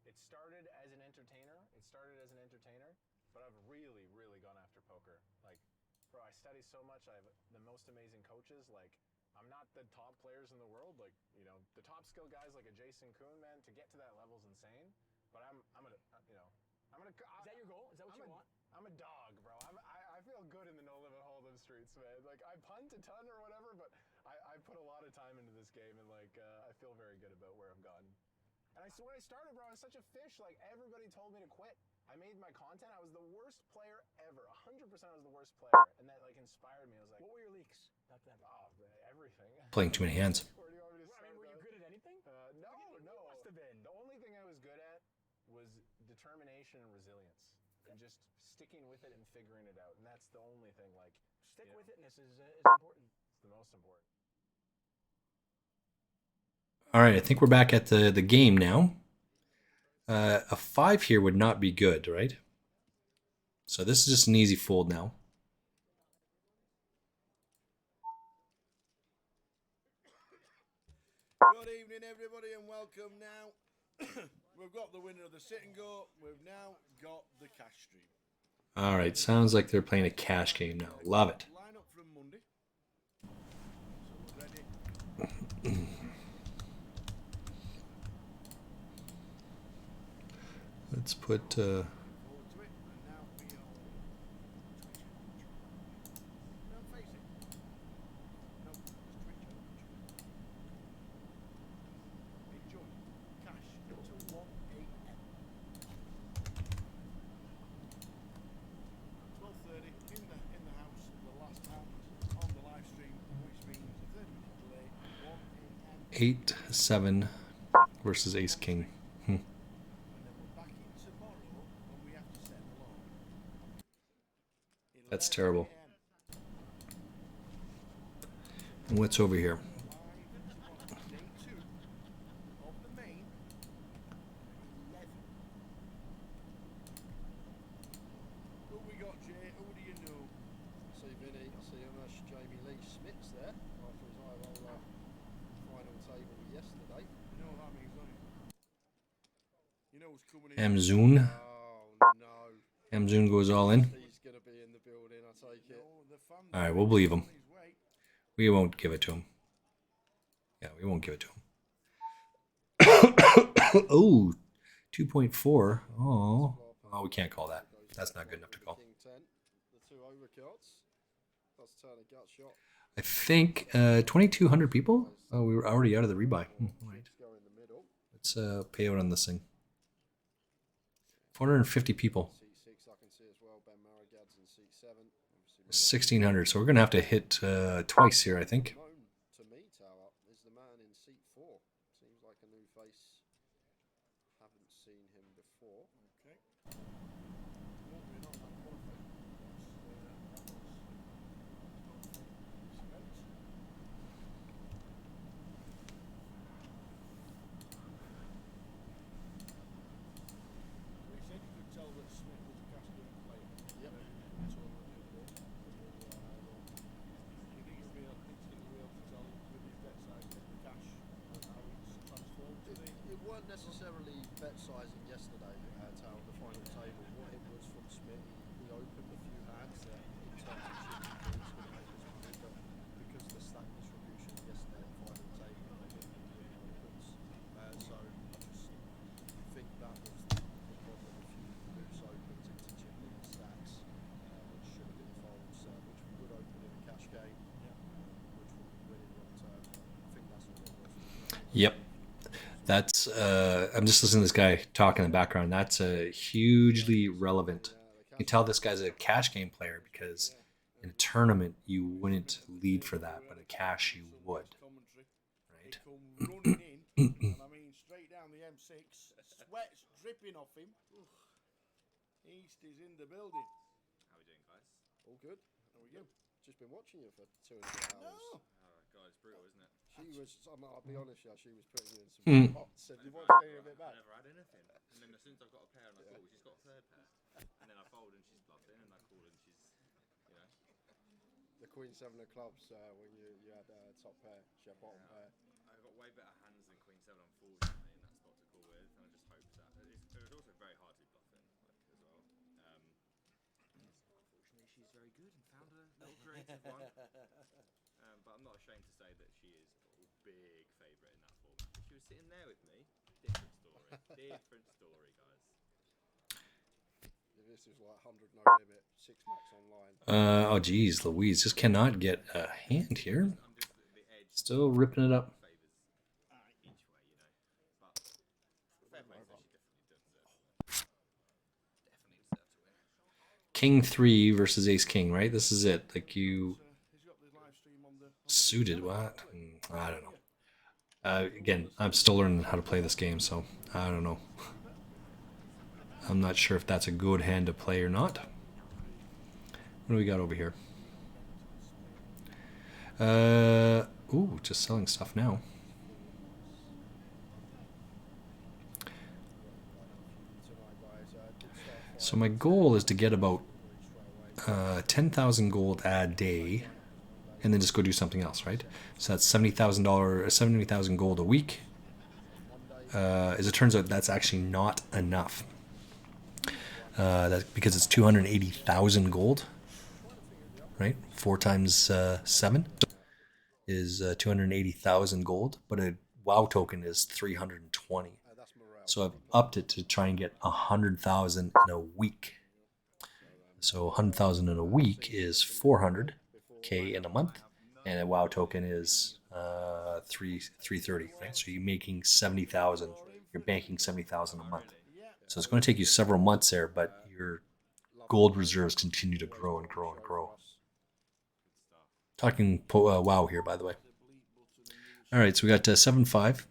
It started as an entertainer. But I've really, really gone after poker. Like, bro, I study so much. I have the most amazing coaches. Like, I'm not the top players in the world. Like, you know, the top skill guys like a Jason Kuhn, man, to get to that level is insane. But I'm gonna, you know, Is that your goal? Is that what you want? I'm a dog, bro. I feel good in the no limit hold'em streets, man. Like, I punt a ton or whatever, but I put a lot of of time into this game, and like I feel very good about where I've gotten. And when I started, bro, I was such a fish. Like everybody told me to quit. I made my content. I was the worst player ever. 100% I was the worst player, and that like inspired me. I was like, What were your leaks back then? oh, man, everything. Playing too many hands. Where do you want me to Well, I start, mean, were you bro? good at anything? No. Must have been. The only thing I was good at was determination and resilience, and just sticking with it and figuring it out. And that's the only thing. Like, Stick Yeah. with itness is important. it's the most important. All right, I think we're back at the game now. A 5 here would not be good, right? So this is just an easy fold now. Good evening, everybody, and welcome now. We've got the winner of the sit and go. We've now got the cash stream. All right, sounds like they're playing a cash game now. Love it. Line up from Monday. So we're ready. Let's put... Forward to it, and now we are. Don't face it. No, just twitch it. Enjoy. Cash into 1 a.m. 12:30 in the house. The last hand on the live stream, which means a 30-minute delay. 1 a.m. 8-7 versus Ace-King. And then we're back in tomorrow when we have to set the alarm. That's 11 terrible. a.m. And what's over here? Day 2 of the main 11. Who we got, Jay? Who do you know? I see Vinny, I see Umesh, Jamie Lee Smits there after his high roller final table yesterday. You know what that means, don't you? You know who's coming in. Amzoon. Oh no. Amzoon goes all in. He's going to be in the building, I take it. No, the fan All right, we'll believe him. on his way. We won't give it to him. Yeah, we won't give it to him. Oh, 2.4. Oh, we can't call that. That's not good enough to call. King 10, the 2 overcuts. That's turn a gut shot. I think 2,200 people. Oh, we were already out of the rebuy. Right. Chips go in the middle. Let's pay out on this thing. 450 people. Seat 6 I can see as well. Ben Maragads in seat 7. Obviously, 1,600. So we're gonna have to hit twice here, I think. known to me, Tower, is the man in seat 4. Seems like a new face. Haven't seen him before. Okay. Moving on, that qualifying. We said you could tell that Smith was a cash game player. Yep. So, you think you'll be able to tell with his bet size in the cash and how he's transformed to the... It weren't necessarily bet sizing yesterday, Tower, the final table. What it was from Smith, he opened a few hands that in terms of chips and things would make us money, but because of the stack distribution yesterday at the final table, they didn't really opens. So I just think that was the problem. A few loose opens into chipping and stacks, which should have been folds, which we would open in a cash game, which would be winning long term. I think that's what it was. Yep. That's I'm just listening to this guy talk in the background. That's hugely relevant. You can tell this guy's a cash game player because in a tournament you wouldn't lead for that, but in cash you would. Right? Come running in, and I mean straight down the M6, sweat's dripping off him. East is in the building. How are we doing, guys? All good. How are you? Just been watching you for 2.5 hours. No. Oh, God, it's brutal, isn't it? She was, I'll be honest, yeah, she was putting you in some Mm. spots. Have you watched any of it I back? never had anything. And then as soon as I've got a pair and I call, she's got a third pair. And then I fold and she's bluffing, and I call and she's, you know. The Queen 7 of clubs, when you had top pair, she had bottom pair. I got way better hands than Queen 7, unfortunately, in that spot to call with. And I just hoped that. It was also very hard to be bluffing, like, as well. Unfortunately, she's very good and found a little creative one. But I'm not ashamed to say that she is a big favourite in that format. If she was sitting there with me, different story. Different story, guys. This is like 100 no limit, 6 max online. Oh geez, Louise just cannot get a hand here. I'm just the edge Still ripping it up. Favours each way, you know. But fair play, so she definitely deserved to win. King 3 versus Ace King, right? This is it. Like you suited what? I don't know. Again, I'm still learning how to play this game, so I don't know. I'm not sure if that's a good hand to play or not. What do we got over here? Ooh, just selling stuff now. So my goal is to get about 10,000 gold a day, and then just go do something else, right? So that's $70,000 gold a week. As it turns out, that's actually not enough. That because it's 280,000 gold, right? 4 times 7 is 280,000 gold, but a WoW token is 320. So I've upped it to try and get 100,000 in a week. So 100,000 in a week is 400k in a month, and a WoW token is 330. Right? So you're making 70,000. You're banking 70,000 a month. So it's going to take you several months there, but your gold reserves continue to grow and grow and grow. Talking WoW here, by the way. All right, so we got 7-5.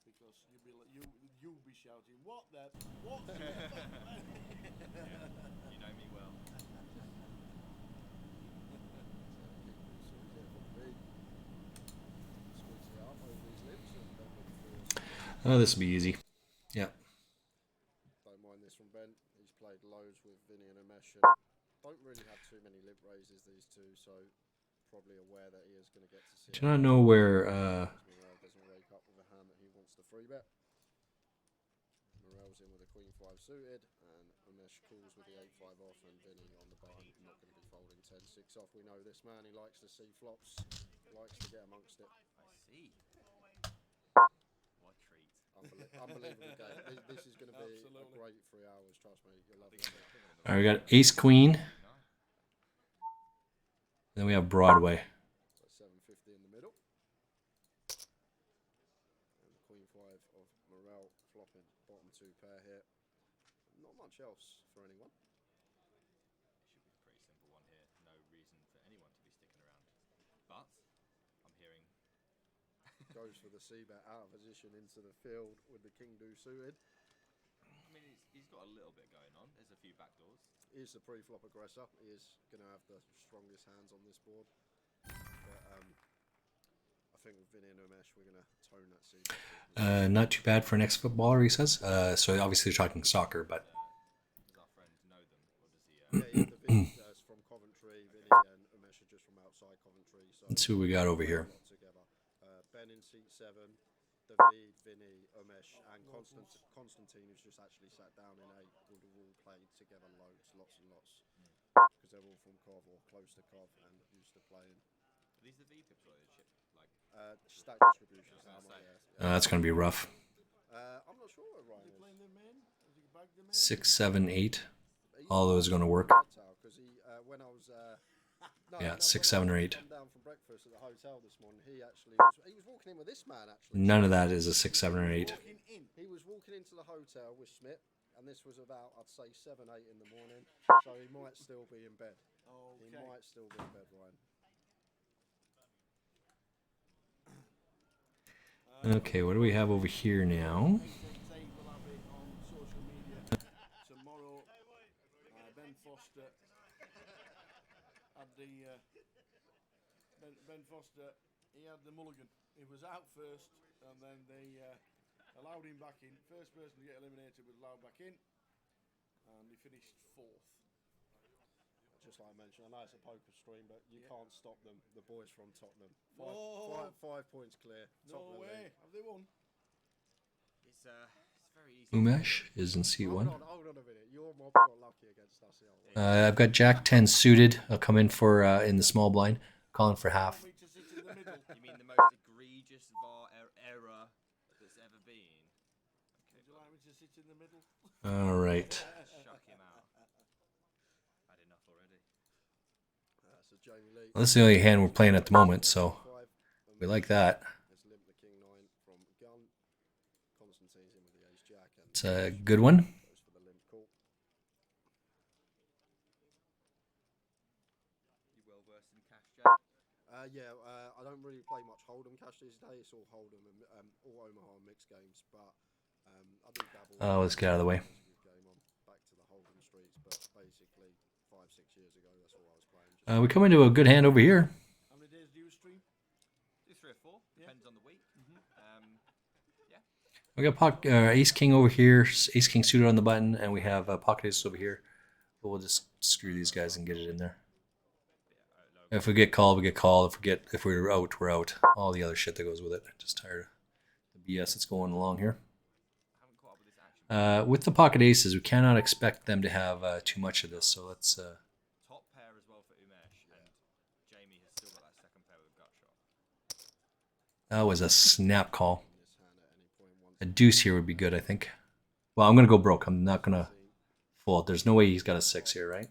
You know me well. Oh, this will be easy. Yeah. Don't mind this from Ben. He's played loads with Vinny and Umesh. Don't really have too many lip raises, these two, so probably aware that he is going to get to see. Do not know where. Morel doesn't wake up with a hand that he wants to free bet. Morel's in with a Queen 5 suited, and Umesh calls with the 8-5 off, and Vinny on the button, not going to be folding 10-6 off. We know this man, he likes to see flops, likes to get amongst it. I see. What a treat. Unbelievable game. This is going to be a great 3 hours, trust me. You'll love it. All right, we got Ace Queen. Then we have Broadway. So 750 in the middle. And the Queen 5 of Morel flopping bottom 2 pair here. Not much else for anyone. Should be a pretty simple one here. No reason for anyone to be sticking around. But I'm hearing Goes for the C-bet out of position into the field with the King Do suited. I mean, he's got a little bit going on. There's a few backdoors. He is the pre-flop aggressor. He is going to have the strongest hands on this board. But I think with Vinny and Umesh, we're going to tone that C-bet. Not too bad for an ex-footballer, he says. So obviously they're talking soccer, but... Does our friend know them? Or does he... Yeah, the Vinny is from Coventry. Vinny and Umesh are just from outside Coventry. So let's see what we got over here. Ben in seat 7, David, Vinny, Umesh, and Constantine, who's just actually sat down in 8, would have all played together loads, lots and lots, because they're all from Cov or close to Cov and used to playing. Are these the V-pips or the chip? Like stack distributions. That's going to be rough. I'm not sure what Ryan is. 6, 7, 8. All those are going to work. Because when I was... Yeah, 6, 7, or 8. Come down from breakfast at the hotel this morning. He was walking in with this man actually. None of that is a 6, 7, or 8. He was walking into the hotel with Smith, and this was about, I'd say, 7, 8 in the morning. So he might still be in bed. Okay. He might still be in bed, Ryan. Okay, what do we have over here now? Tomorrow, Ben Foster had Ben Foster. He had the mulligan. He was out first, and then they allowed him back in. First person to get eliminated was allowed back in, and he finished 4th. Just like I mentioned, I know it's a poker stream, but you can't stop them. The boys from Tottenham. 5 points clear. No way. Have they won? It's very easy. Umesh is in C1. Hold on a minute. Your mob got lucky against us. I've got Jack 10 suited. I'll come in for in the small blind. Calling for half. You mean the most egregious VAR error that's ever been? Okay, would you like me to sit in the middle? All right. Shuck him out. Had enough already. So Jamie Lee. Well, this is the only hand we're playing at the moment, so... We like that. Let's limp the king nine from gun. Constantine's in with the ace jack. And It's a good one. goes for the limp call. You well versed in cash, Jay? I don't really play much Hold'em cash these days. It's all Hold'em and all Omaha mixed games, but I do dabble. Oh, let's get out of the way. Game on back to the Hold'em streets, but basically 5-6 years ago, that's all I was playing. We come into a good hand over here. How many days do you stream? Do 3 or 4, depends on the week. Yeah. We got ace king over here, ace king suited on the button, and we have pocket aces over here. But we'll just screw these guys and get it in there. If we get called, we get called. If we're out, we're out. All the other shit that goes with it. Just tired of the BS that's going along here. With the pocket aces, we cannot expect them to have too much of this. So let's. Top pair as well for Umesh, and Jamie has still got that second pair with a gut shot. That was a snap call. A deuce here would be good, I think. Well, I'm gonna go broke. I'm not gonna fold. There's no way he's got a 6 here, right?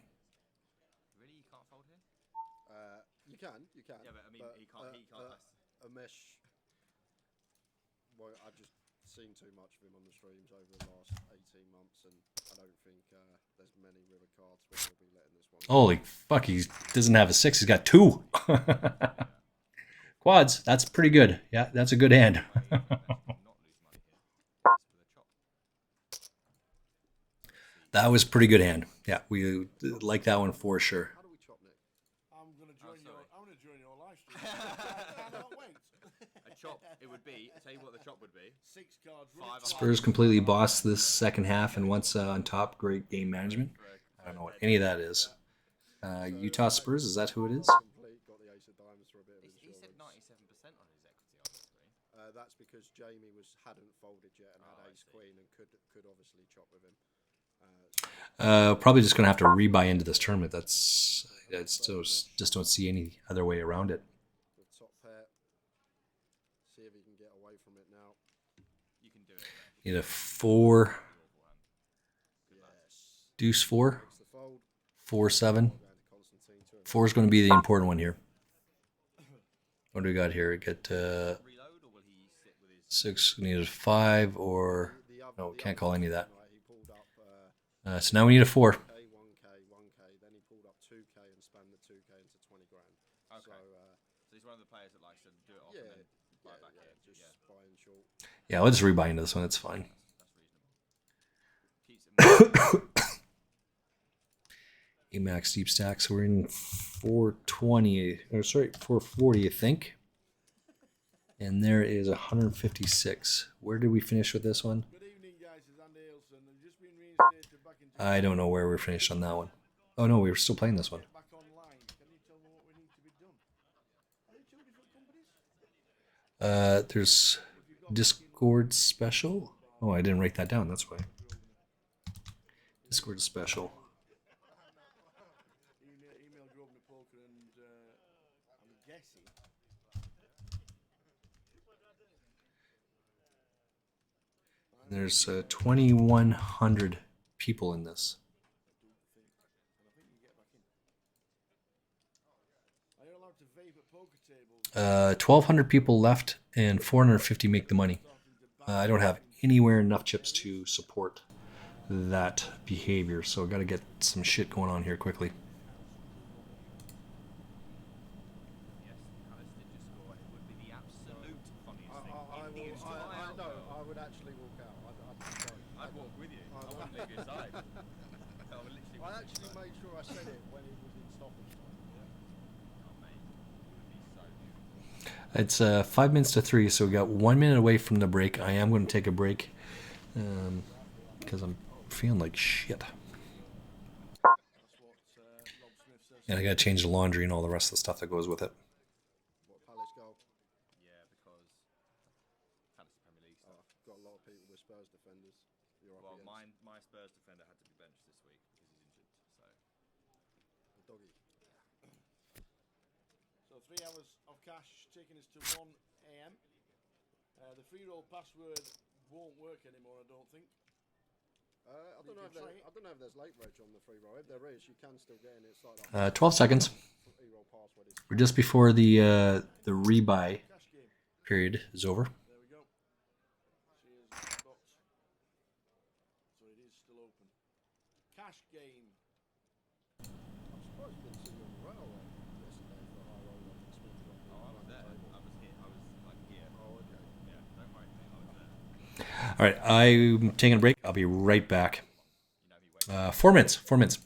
Really, you can't fold here? You can. Yeah, but I mean, he can't. Umesh. Well, I've just seen too much of him on the streams over the last 18 months, and I don't think there's many river cards where he'll be letting this one. Holy fuck! He doesn't have a 6. He's got 2. Quads. That's pretty good. Yeah, that's a good hand. That was a pretty good hand. Yeah, we like that one for sure. How do we chop, Nick? I'm gonna join your live stream. I cannot wait. A chop, it would be. I tell you what, the chop would be. 6 cards. Spurs completely bossed this second half, and once on top, great game management. I don't know what any of that is. Utah Spurs, is that who it is? Complete, got the ace of diamonds for a bit of He said insurance. 97% on his equity on the screen. That's because Jamie hadn't folded yet and had ace queen and could obviously chop with him. Probably just gonna have to rebuy into this tournament. That's just don't see any other way around it. The top pair. See if he can get away from it now. You can do it. Need a 4, Yes. deuce 4, Makes the fold. 4 7. Going to Constantine to 4 is going to be the important one here. What do we got here? We get Reload, or will he sit with his 6. We need a 5 or no, the can't other call any of that. tonight, he pulled up So now we need a 4. 1K, 1K. Then he pulled up 2K and spanned the 2K into 20 grand. Okay. So So he's one of the players that likes to do it off yeah, and then buy back in. just Yeah, buying short. Yeah, let's rebuy into this one. It's fine. that's reasonable. Keeps it Emax deep stack. So we're in 420. Or sorry, 440, I think. And there is 156. Where did we finish with this one? Good evening, guys. It's Andy Ailson. I've just been reinstated back into. I don't know where we finished on that one. Oh no, we were still playing this one. Back online. Can you tell me what we need to be done? Are they 2 different companies? There's Discord special. Oh, I didn't write that down. That's why. Discord special. Email Grosvenor Poker and I'm guessing. There's 2,100 people in this. And I think you get back in. Are you allowed to vape at poker tables? 1,200 people left, and 450 make the money. I don't have anywhere enough chips to support that behavior, so I got to get some shit going on here quickly. Yes, Alice did just score. It would be the absolute funniest I thing. I would actually walk out. I'd walk with you. I wouldn't leave your side. I would literally I walk actually made sure I said it when he was in stoppage time. Oh, mate. It would be so beautiful. It's 5 minutes to 3, so we got 1 minute away from the break. I am going to take a break because I'm feeling like shit. That's what Rob Smith says. And I got to change the laundry and all the rest of the stuff that goes with it. What, Palace goal? Yeah, because fantasy Premier League stuff. Got a lot of people with Spurs defenders. You're up Well, against my Spurs defender had to be benched this week because he's injured. So the doggy. So 3 hours of cash taking us to 1 a.m. The free roll password won't work anymore, I don't think. I don't know if there's late reg on the free roll. If there is, you can still get in. It's like 12 seconds. free roll password is We're just before the rebuy. Cash game. period is over. There we go. Cheers, box. So it is still open. Cash game. I'm surprised you didn't see you on the railway yesterday for a high roller. Oh, I was there. I was here. I was like here. Oh, okay. Yeah, don't worry, mate. I was there. All right, I'm taking a break. I'll be right back. 4 minutes. 4 minutes.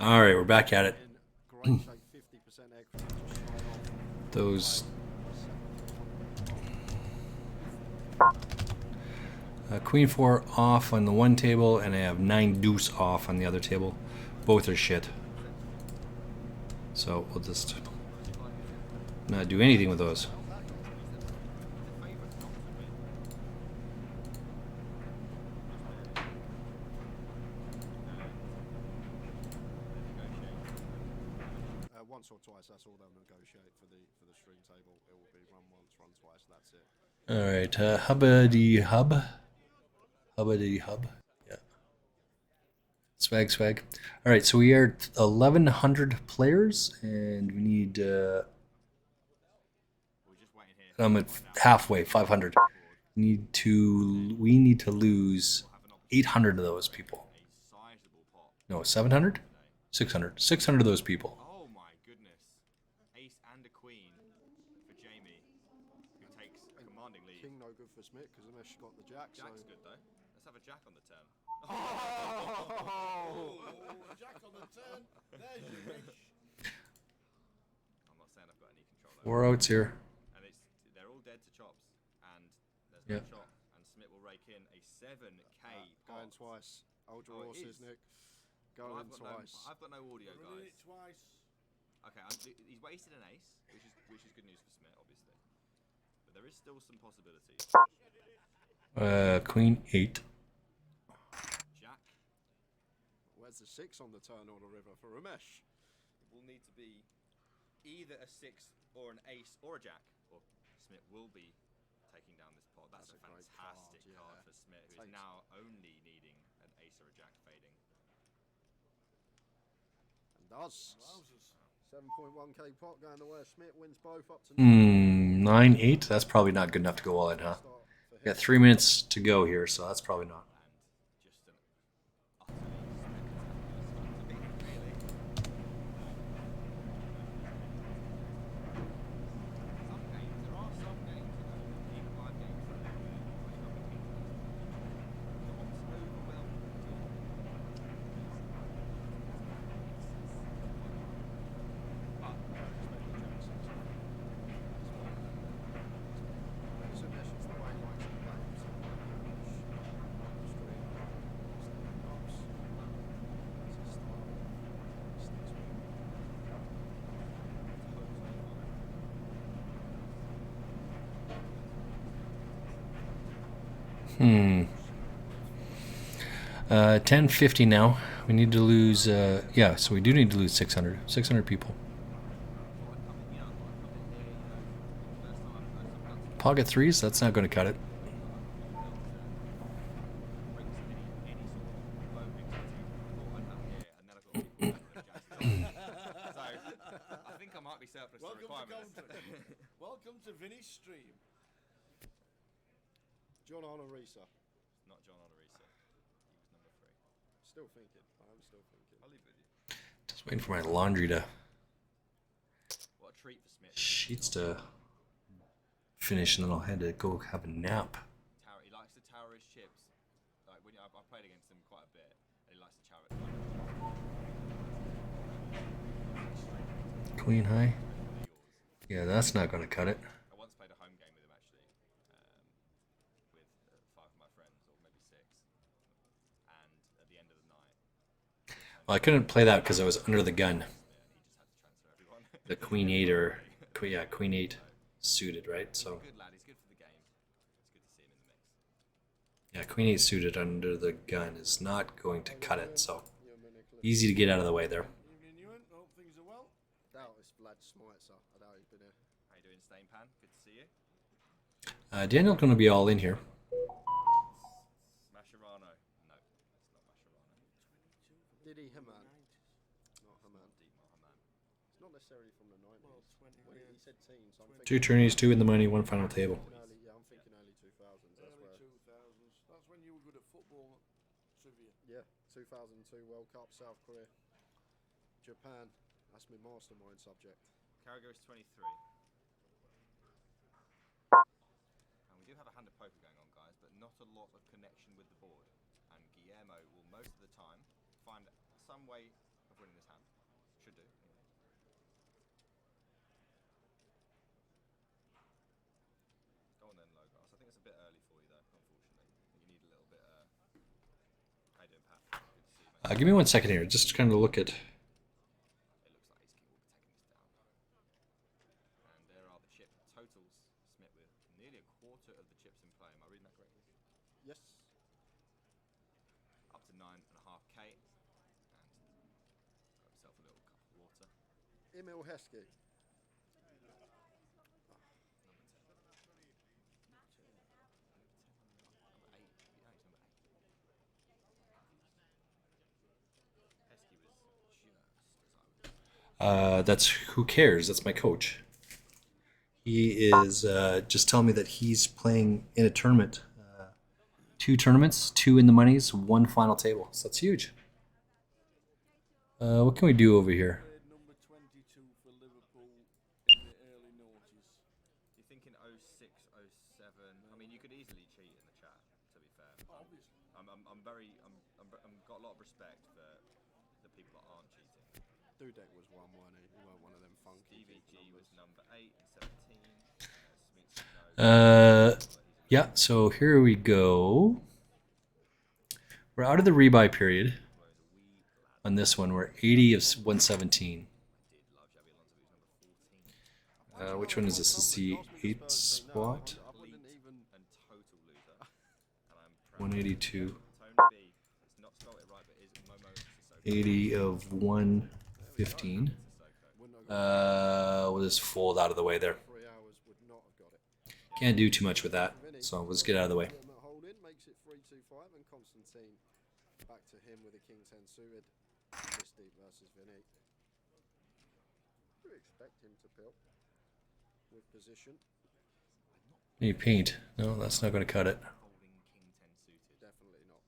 All right, we're back at it. In great shape, 50% equity to start off. Those queen 4 off on the one table, and I have 9 deuce off on the other table. Both are shit. So we'll just not do anything with those. Once or twice, that's all they'll negotiate for the string table. It will be run once, run twice, that's it. All right, hubbity hub. Hubbity hub. Yeah. Swag, swag. All right, so we are 1,100 players, and we need. I'm at halfway, 500. We need to lose 800 of those people. No, 700, 600, 600 of those people. Oh my goodness! Ace and a queen for Jamie, who takes a commanding lead. King no good for Smith because Umesh got the jack. Jack's good though. Let's have a jack on the turn. Jack on the turn. There's your wish. I'm not saying I've got any control over 4 outs here. And they're all dead to chops, and there's no Yeah. chop, and Smith will rake in a 7k Going pot. twice. Old Oh, it horses, is. Nick. Well, Going twice. I've got no audio, Running guys. it twice. Okay, he's wasted an ace, which is good news for Smith, obviously. But there is still some possibilities. Queen 8. Jack. Where's the 6 on the turn or the river for Umesh? It will need to be either a 6 or an ace or a jack, or Smith will be taking down this pot. That's a great fantastic card, card yeah. for Smith, who is now only needing an ace or a jack fading. And does. Wowzers. 7.1k pot going the way of Smith, wins both up to 9-8. That's probably not good enough to go all in, huh? start for him. Got 3 minutes to go here, so that's probably not. And just an utterly spectacular start to beat, really. Some games, there are some games, even 5 games, that are quite ridiculous. Not overwhelming at all. But Because Umesh is the way he likes to play. So Umesh, string, pops. That's his style. Sticks with it. Hmm. 1050 now. We need to lose. Yeah, so we do need to lose 600. 600 people. Pocket threes. That's not going to cut it. I think I might be surplus to Welcome to requirements. commentary. Welcome to Vinny's stream. John Honorisa. Not John Honorisa. He was number 3. Still thinking. I'm still thinking. I'll leave it with you. Just waiting for my laundry to What a treat for Smith. sheets to finish, and then I'll head to go have a nap. He likes to tower his chips. Like when I played against him quite a bit, and he likes to tower it. Queen high. Yeah, that's not going to cut it. I once played a home game with him actually. Well, I couldn't play that because I was under the gun. He just had to transfer everyone. The queen 8 or yeah, queen 8 suited, right? He's So a good lad. He's good for the game. It's good to see him in the mix. yeah, queen 8 suited under the gun is not going to cut it. So easy to get out of the way there. Evening, Ewan. Hope things are well. Doubt it's Vlad Smitzer. I doubt he's been here. How you doing, Stainpan? Good to see you. Daniel's going to be all in here. Mascherano. No, it's not Mascherano. Didi Haman. Not Haman. Deep Mohaman. It's not necessarily from the 90s. Well, 20, When he said teens, I'm 2 thinking tourneys, 2 in the money, 1 final table. early, yeah, I'm thinking early 2000s. That's early where, 2000s. That's when you were good at football trivia. yeah, 2002 World Cup, South Korea, Japan. That's my mastermind subject. Carragher is 23. And we do have a hand of poker going on, guys, but not a lot of connection with the board. And Guillermo will most of the time find some way of winning this hand. Should do. Anyway. Go on then, Logos. I think it's a bit early for you, though, unfortunately. You need a little bit. How you doing, Pat? Good to see you, mate. Give me 1 second here. Just kind of look at. It looks like his king will be taking this down. And there are the chip totals. Smith with nearly a quarter of the chips in play. Am I reading that correctly? Yes. Up to 9.5k. And got himself a little cup of water. Emil Heskey. That's who cares. That's my coach. He is just telling me that he's playing in a tournament. 2 tournaments, 2 in the monies, 1 final table. So that's huge. What can we do over here? Played number 22 for Liverpool in the early noughties. You're thinking 06, 07. I mean, you could easily cheat in the chat, to be fair. Obviously. I'm got a lot of respect for the people that aren't cheating. Dudek was one, weren't he? He weren't one of them funky. DVG was number 8 and 17. Yeah, so here we go. We're out of the rebuy period on this one. We're 80 of 117. Which one is this? Is the 8th spot? 182. 80 of 115. We'll just fold out of the way there. 3 hours would not have got it. Can't do too much with that, so let's get out of the way. Holding makes it 3-2-5, and Constantine back to him with a king 10 suited. Misty versus Vinny. You expect him to pill with position. Any paint? No, that's not going to cut it. Definitely not.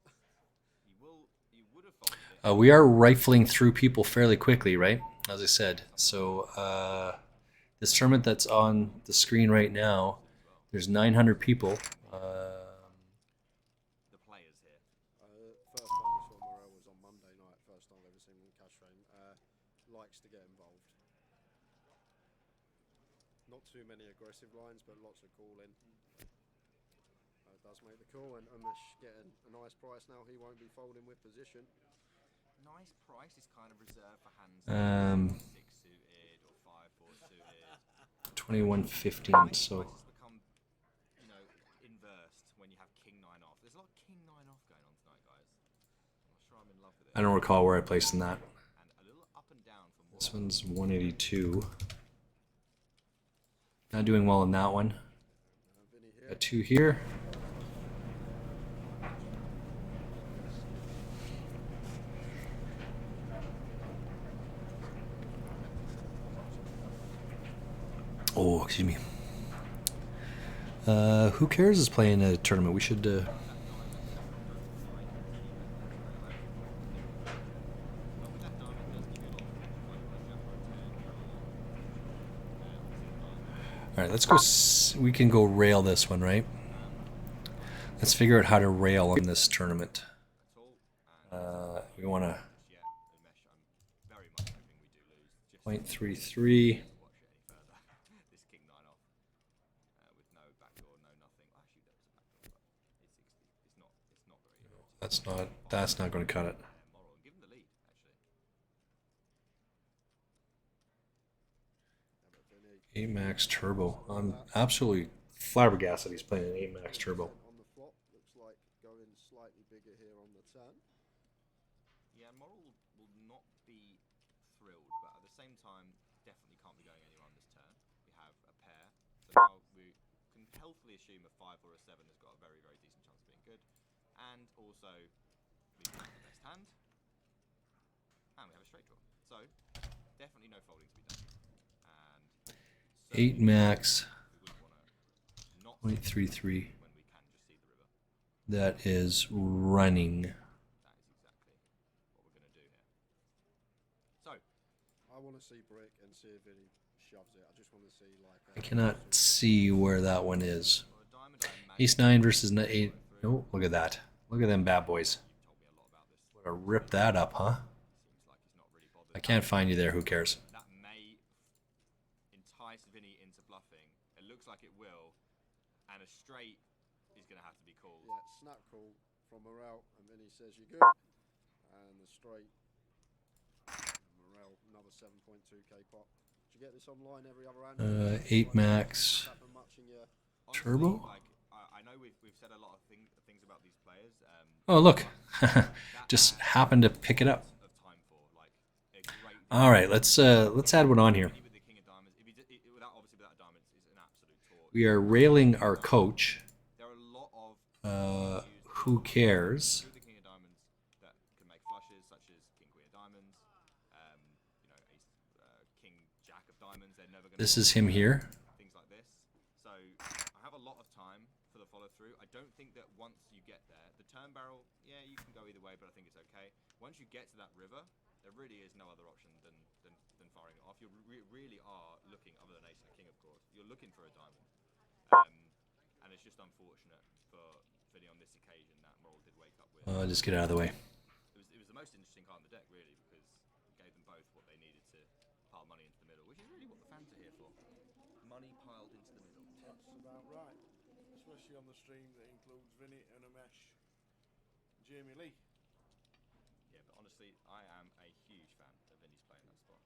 We are rifling through people fairly quickly, right? As I said. So this tournament that's on the screen right now, there's 900 people. The players here. First time we saw Morel was on Monday night. First time I've ever seen him in cash frame. Likes to get involved. Not too many aggressive lines, but lots of calling. Does make the call, and Umesh getting a nice price now. He won't be folding with position. Nice price is kind of reserved for hands 6 suited or 5-4 suited. 2115. So Prices become, inversed when you have king 9 off. There's a lot of king 9 off going on tonight, guys. I'm not sure I'm in love with it. I don't recall where I placed in that. And a little up and down for more. This one's 182. Not doing well in that one. Got 2 here. Oh, excuse me. Who cares is playing a tournament? We should. All right, let's go. We can go rail this one, right? Let's figure out how to rail on this tournament. We want to 0.33. That's not going to cut it. Give him the lead, actually. 8 Max Turbo. I'm absolutely flabbergasted he's playing an 8 Max Turbo. On the flop, looks like going slightly bigger here on the turn. Yeah, Moral will not be thrilled, but at the same time, definitely can't be going anywhere on this turn. We have a pair, so now we can healthily assume a 5 or a 7 has got a very, very decent chance of being good. And also, we have the best hand, and we have a straight draw. So, definitely no folding to be done. And 8 Max. we wouldn't want to not 0.33. when we can just see the river. That is running. That is exactly what we're going to do here. So, I want to see Brick and see if Vinny shoves it. I just want to see like. I cannot see where that one is. for a diamond, I imagine Ace 9 versus 8. Oh, look at that. Look at them bad boys. you've told me a lot about this. What a rip that up, huh? Seems like he's not really bothered. I can't find you there. Who cares? That may entice Vinny into bluffing. It looks like it will. And a straight is going to have to be called. Yeah, snap call from Morel, and Vinny says you're good. And the straight. Morel, another 7.2k pot. Did you get this online every other round? 8 Max Happen much in your Honestly, Turbo? Like, I know we've said a lot of things about these players. Oh, look. Just happened to pick it up. Of time for like a great. All right, let's add one on here. Vinny with the king of diamonds. If he did, without obviously without diamonds, is an absolute torch. We are railing our coach. There are a lot of Who cares? with the king of diamonds that can make flushes, such as king queen of diamonds. You know, ace, king jack of diamonds. They're never going. This is him here. Things like this. So I have a lot of time for the follow through. I don't think that once you get there, the turn barrel, yeah, you can go either way, but I think it's okay. Once you get to that river, there really is no other option than firing it off. You really are looking, other than ace and king, of course, you're looking for a diamond. And it's just unfortunate for Vinny on this occasion that Moral did wake up with. Just get out of the way. It was the most interesting card in the deck, really, because it gave them both what they needed to pile money into the middle, which is really what the fans are here for. Money piled into the middle. That's about right. Especially on the stream that includes Vinny and Umesh, Jamie Lee. Yeah, but honestly, I am a huge fan of Vinny's playing that spot.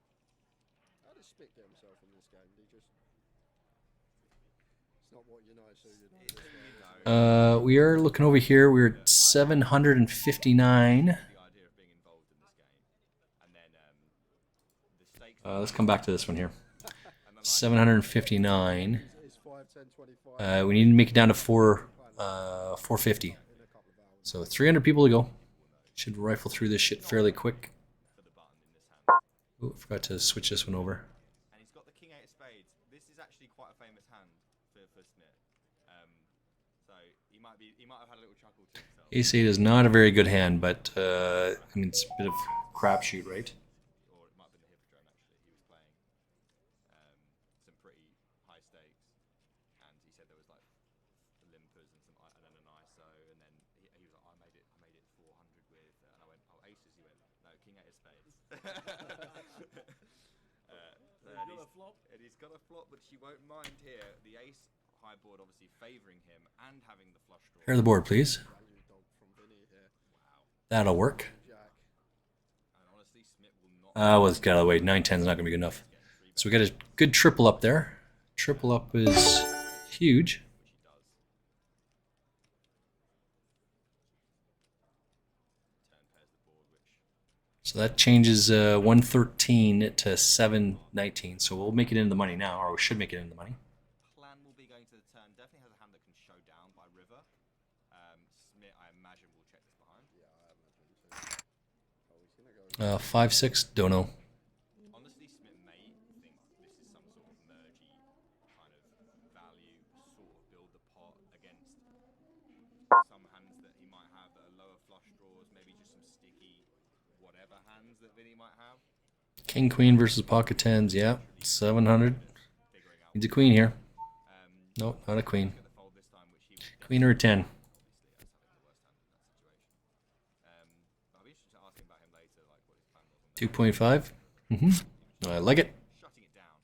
How did Spick get himself in this game? Did he just? It's not what you know, so you know. We are looking over here. We're at 759. The idea of being involved in this game, and then the stakes. Let's come back to this one here. 759. It's 5, 10, 25. We need to make it down to 450. So 300 people to go. Should rifle through this shit fairly quick. For the button in this hand. Oh, forgot to switch this one over. And he's got the king eight of spades. This is actually quite a famous hand for Smith. So he might have had a little chuckle to himself. Ace 8 is not a very good hand, but I mean, it's a bit of crapshoot, right? Or it might have been the Hippodrome actually. He was playing some pretty high stakes, and he said there was like the limpers and then an ISO, and then he was like, I made it 400 with, and I went, oh aces. He went, no, king eight of spades. And he's got a flop, but she won't mind here. The ace high board obviously favouring him and having the flush draw. Clear the board, please. Value dog from Vinny here. Wow. That'll work. Jack. And honestly, Smith will not. Let's get out of the way. 9-10 is not going to be good enough. So we got a good triple up there. Triple up is huge. Which he does. Turn pairs the board, which So that changes 113 to 719. So we'll make it into the money now, or we should make it into the money. plan will be going to the turn. Definitely has a hand that can show down by river. Smith, I imagine, will check this behind. Yeah, I imagine too. Oh, he's gonna go. 5-6, don't know. Honestly, Smith may think this is some sort of mergy kind of value, sort of build the pot against some hands that he might have that are lower flush draws, maybe just some sticky whatever hands that Vinny might have. King Queen versus pocket tens. Yeah, 700. Figuring out. Needs a queen here. Um, Nope, not a queen. Get the fold this time, which he will Queen or a 10. obviously as having the worst hand in that situation. But I'll be interested to ask him about him later, like what his plan was on this. 2.5. I like it. Shutting it down.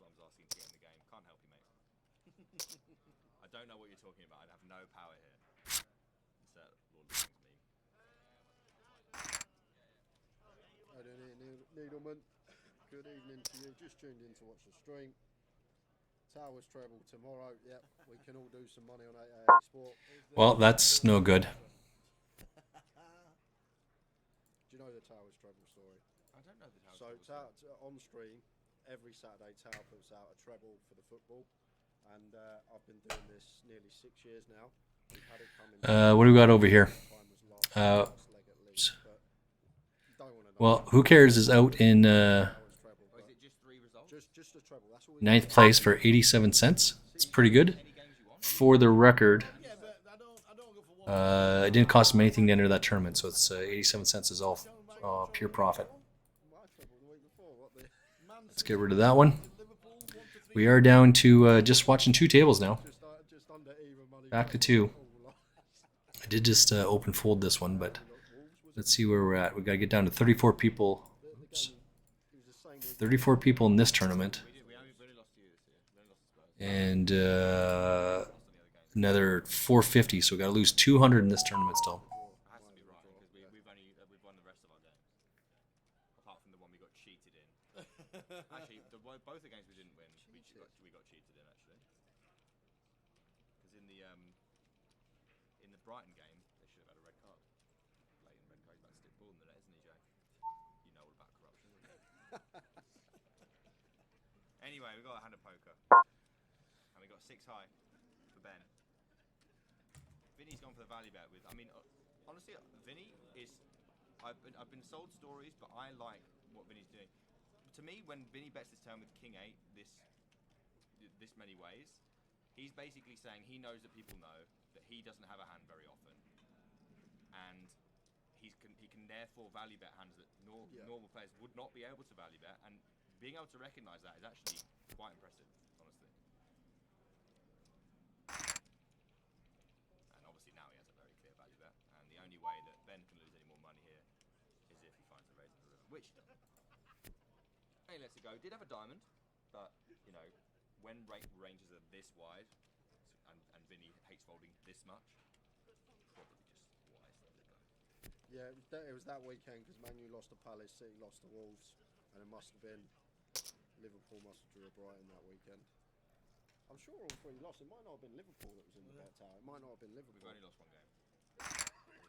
Slum's asking to get in the game. Can't help you, mate. I don't know what you're talking about. I have no power here. Insert Lord Luther's meme. I don't need Needleman. good evening to you. Just tuned in to watch the stream. Towers treble tomorrow. Yep, we can all do some money on 888 Sport. Well, that's no good. Do you know the Towers treble story? I don't know the Towers So treble story. on stream, every Saturday Tower puts out a treble for the football. And I've been doing this nearly 6 years now. We've had it come in. What do we got over here? Well, who cares is out in Or is it just 3 results? Just a treble. That's all. 9th place for 87 cents. It's pretty good. For the record, it didn't cost him anything to enter that tournament, so it's 87 cents is all pure profit. Let's get rid of that one. We are down to just watching 2 tables now. Back to 2. I did just open fold this one, but let's see where we're at. We got to get down to 34 people. Oops. 34 people in this tournament. And another 450, so we got to lose 200 in this tournament still. It has to be right because we've won the rest of our games, apart from the one we got cheated in. Actually, both the games we didn't win, we got cheated in actually. Because in the Brighton game, they should have had a red card. Blatant red card. He's about to stick ball in the net, isn't he, Jay? You know all about corruption, wouldn't you? Anyway, we got a hand of poker, and we got 6 high for Ben. Vinny's gone for the value bet with. I mean, honestly, Vinny is. I've been sold stories, but I like what Vinny's doing. To me, when Vinny bets this turn with King 8, this many ways, he's basically saying he knows that people know that he doesn't have a hand very often, and he can therefore value bet hands that normal players would not be able to value bet, and being able to recognise that is actually quite impressive, honestly. And obviously now he has a very clear value bet, and the only way that Ben can lose any more money here is if he finds a raise in the river, which he lets it go. Did have a diamond, but you know, when ranges are this wide, and Vinny hates folding this much, probably just wise to let it go. Yeah, it was that weekend because Man U lost to Palace, City lost to Wolves, and it must have been Liverpool must have drew a Brighton that weekend. I'm sure all 3 lost. It might not have been Liverpool that was in the bet tower. It might not have been Liverpool. We've only lost 1 game.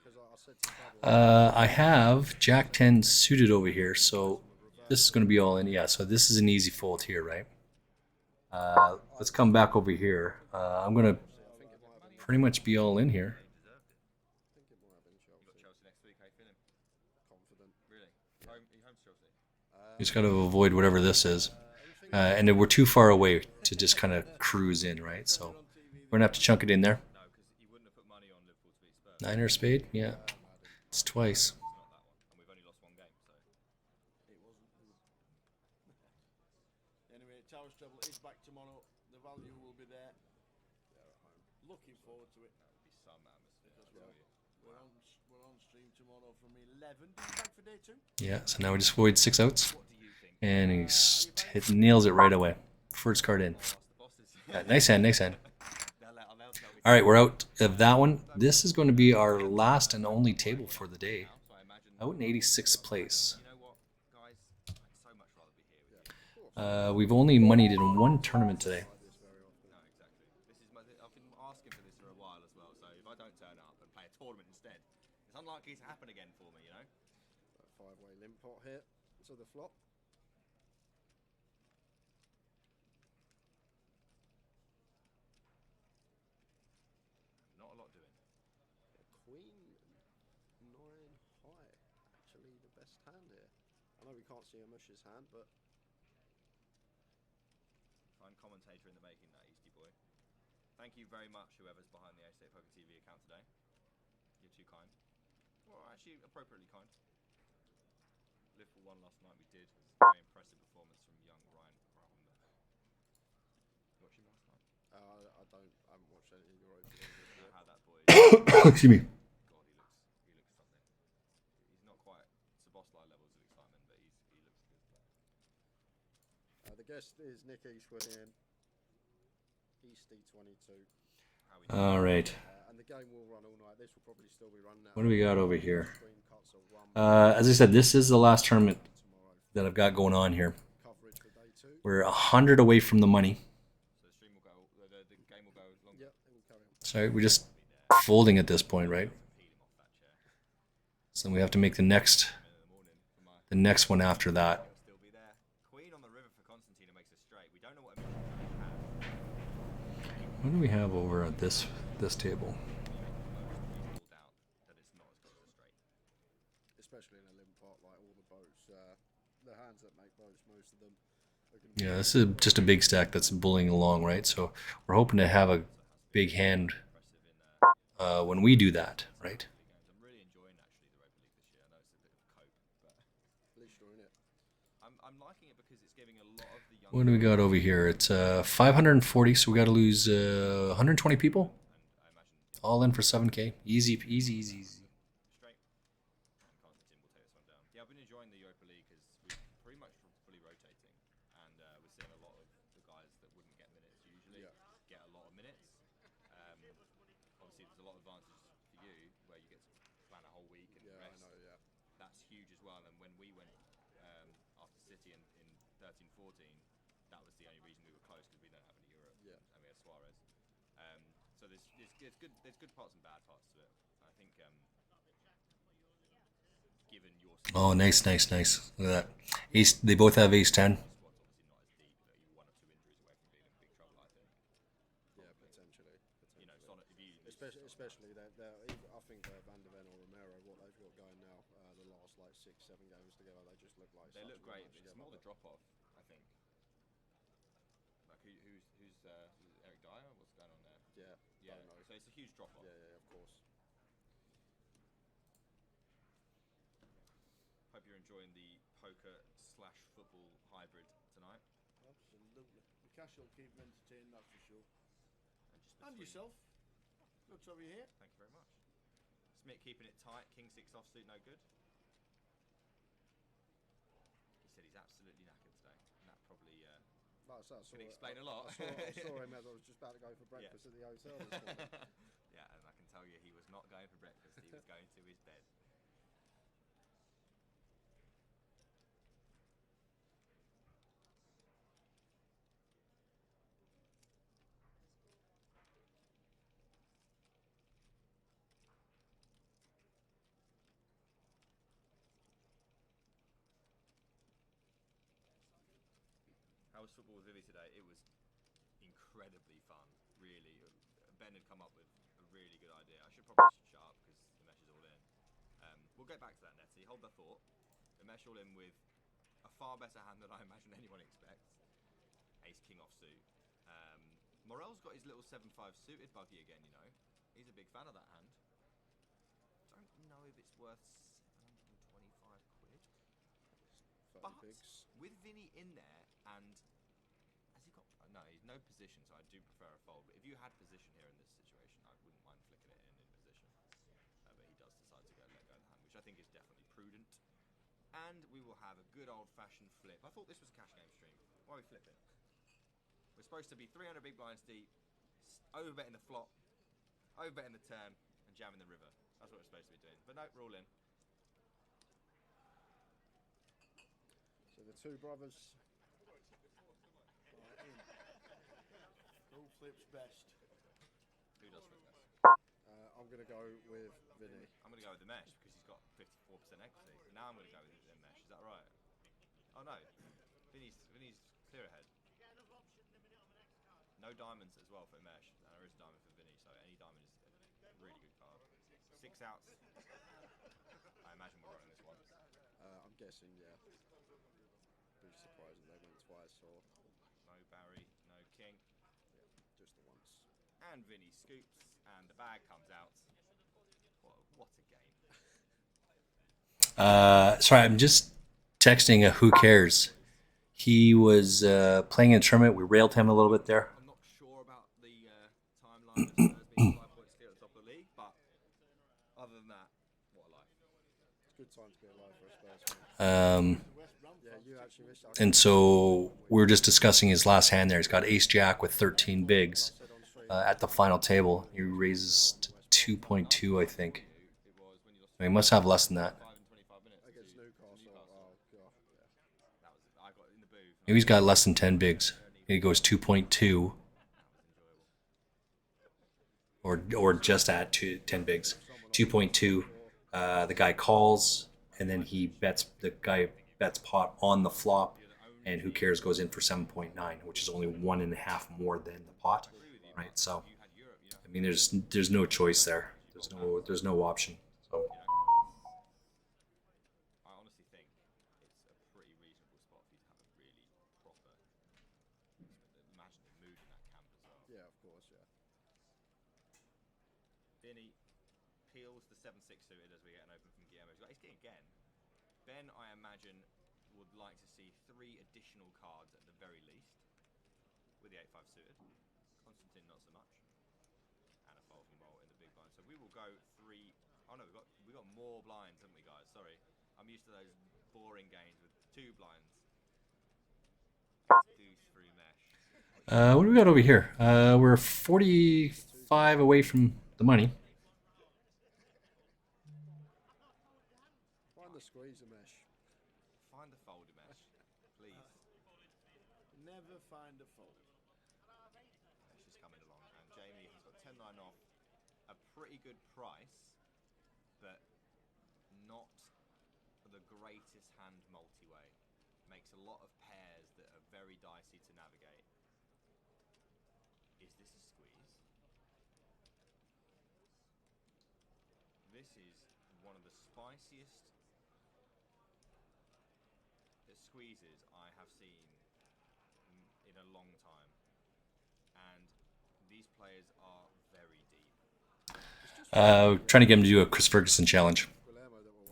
Because I said to Trevor, I have Jack 10 suited over here, so this is going to be all in. Yeah, so this is an easy fold here, right? Let's come back over here. I'm going to pretty much be all in here. I think it might have been Chelsea. You got Chelsea next week. How you feeling? Confident. Really? Home to Chelsea. Just got to avoid whatever this is. And then we're too far away to just kind of cruise in, right? So we're going to have to chunk it in there. No, because you wouldn't have put money on Liverpool to beat Spurs. 9 or spade? Yeah. It's twice. It's not that one, and we've only lost 1 game, so. It wasn't good. Anyway, Towers treble is back tomorrow. The value will be there. They're at home. Looking forward to it. That would be some atmosphere. Because I tell you. we're on stream tomorrow from 11. Be back for day 2. Yeah, so now we just avoid 6 outs. What do you think? And he nails it right away. First card in. Ask the bosses. Yeah, nice hand, nice hand. They'll tell me. All right, we're out of that one. This is going to be our last and only table for the day. So I imagine. Out in 86th place. You know what, guys? I'd so much rather be here with you. We've only moneyed in 1 tournament today. No, exactly. This is I've been asking for this for a while as well. So if I don't turn up and play a tournament instead, it's unlikely to happen again for me. You know. That 5-way limp pot hit to the flop. Not a lot doing. Queen 9 high. Actually, the best hand here. I know we can't see Amush's hand, but Fine commentator in the making, that Easty boy. Thank you very much, whoever's behind the A-State Poker TV account today. You're too kind. Well, actually, appropriately kind. Liverpool won last night. We did. Very impressive performance from young Ryan Brahma. You watch him last night? I haven't watched any of your openings this year. How that boy. Excuse me. God, he looks something. He's not quite Sabosly levels of excitement, but he looks good. The guest is Nick Eastwood in Easty 22. All right. And the game will run all night. This will probably still be running out. What do we got over here? Screen cuts of 1 As I said, this is the last tournament that I've got going on here. We're 100 away from the money. So the stream will go, the game will go longer. Yep, it will carry on. Sorry, we're just folding at this point, right? So we have to make the next one after that. Still be there. Queen on the river for Constantine makes a straight. We don't know what What do we have over at this table? Especially in a limb pot, like all the boats, the hands that make boats, most of them are going to be... Yeah, this is just a big stack that's bullying along, right? So we're hoping to have a big hand when we do that, right? I'm really enjoying actually the Europa League this year. I know it's a bit of a cope, but At least you're in it. I'm liking it because it's giving a lot of the young. What do we got over here? It's 540, so we got to lose 120 people. All in for 7K. Easy, easy, easy, easy. Straight. And Constantine will take this one down. Yeah, I've been enjoying the Europa League because we're pretty much fully rotating, and we're seeing a lot of the guys that wouldn't get minutes usually get a lot of minutes. Obviously, there's a lot of advantages for you where you get to plan a whole week and rest. I know, yeah. That's huge as well. And when we went after City in 13-14, that was the only reason we were close because we don't have any Europe. Yeah. And we had Suarez. So there's good parts and bad parts to it. I think given your Oh, nice, nice, nice. Look at that. Ace. They both have ace 10. squad's obviously not as deep, but you're 1 or 2 injuries away from being in big trouble, I think. Yeah, potentially. You know, Sonic, if you lose Especially that, I think Van der Ven or Romero, what they've got going now, the last like 6-7 games together, they just look like they such look a great. match It's together. more the drop off, I think. Like who's Eric Dyer? What's going on there? Yeah, Yeah. don't know. So it's a huge drop off. Yeah, of course. Hope you're enjoying the poker/football hybrid tonight. Absolutely. The cash will keep them entertained, that's for sure. And And yourself. Looks over here. Thank you very much. Smith keeping it tight. King 6 offsuit, no good. He said he's absolutely knackered today, and that probably Like I said, could explain a lot. I saw him as I was just about to go for breakfast at the hotel this morning. Yeah, and I can tell you he was not going for breakfast. He was going to his bed. How was football with Vivi today? It was incredibly fun, really. Ben had come up with a really good idea. I should probably shut up because the mesh is all in. We'll get back to that, Netty. Hold the thought. The mesh all in with a far better hand than I imagine anyone expects. Ace King offsuit. Morel's got his little 7-5 suited buggy again, you know. He's a big fan of that hand. Don't know if it's worth 725 quid. But with Vinny in there, and has he got? No, he's no position, so I do prefer a fold. But if you had position here in this situation, I wouldn't mind flicking it in position. But he does decide to let go of the hand, which I think is definitely prudent. And we will have a good old-fashioned flip. I thought this was a cash game stream. Why are we flipping? We're supposed to be 300 big blinds deep, overbetting the flop, overbetting the turn, and jamming the river. That's what we're supposed to be doing. But no, we're all in. So the two brothers. Who flips best? Who does flip best? I'm going to go with Vinny. I'm going to go with the mesh because he's got 54% equity. But now I'm going to go with the mesh. Is that right? Oh no, Vinny's clear ahead. No diamonds as well for mesh, and there is a diamond for Vinny, so any diamond is a really good card. 6 outs. I imagine we're running this once. I'm guessing, yeah. Be surprised if they went twice or. No Barry, no King. Yeah, just the once. And Vinny scoops, and the bag comes out. What a game. Sorry, I'm just texting a who cares. He was playing in a tournament. We railed him a little bit there. I'm not sure about the timeline of Spurs being 5 points clear at the top of the league, but other than that, what a life. It's a good time to be alive for a Spurs fan. Yeah, you actually missed out. And so we were just discussing his last hand there. He's got ace jack with 13 bigs at the final table. He raises to 2.2, I think. He must have less than that. Against Newcastle. Oh, God. Yeah. That was it. I got in the booth and Maybe he's got less than 10 bigs. He goes 2.2. Or just at 10 bigs. 2.2. The guy calls, and then the guy bets pot on the flop, and who cares goes in for 7.9, which is only 1.5 more than the pot, right? So, I mean, there's no choice there. There's no option. So. I honestly think it's a pretty reasonable spot for you to have a really proper. Imagine the mood in that camp as well. Yeah, of course, yeah. Vinny peels the 7-6 suited as we get an open from Guillermo. He's getting again. Ben, I imagine, would like to see 3 additional cards at the very least with the 8-5 suited. Constantine not so much. And a fold from Mole in the big blind. So we will go 3. Oh no, we got more blinds, haven't we, guys? Sorry, I'm used to those boring games with 2 blinds. Deuce through mesh. What do we got over here? We're 45 away from the money. Find the squeezer mesh. Find the folder mesh, please. Never find a fault. Mesh is coming along, and Jamie has got 10-9 off. A pretty good price, but not the greatest hand multi-way. Makes a lot of pairs that are very dicey to navigate. Is this a squeeze? This is one of the spiciest squeezes I have seen in a long time, and these players are very deep. Trying to get him to do a Chris Ferguson challenge.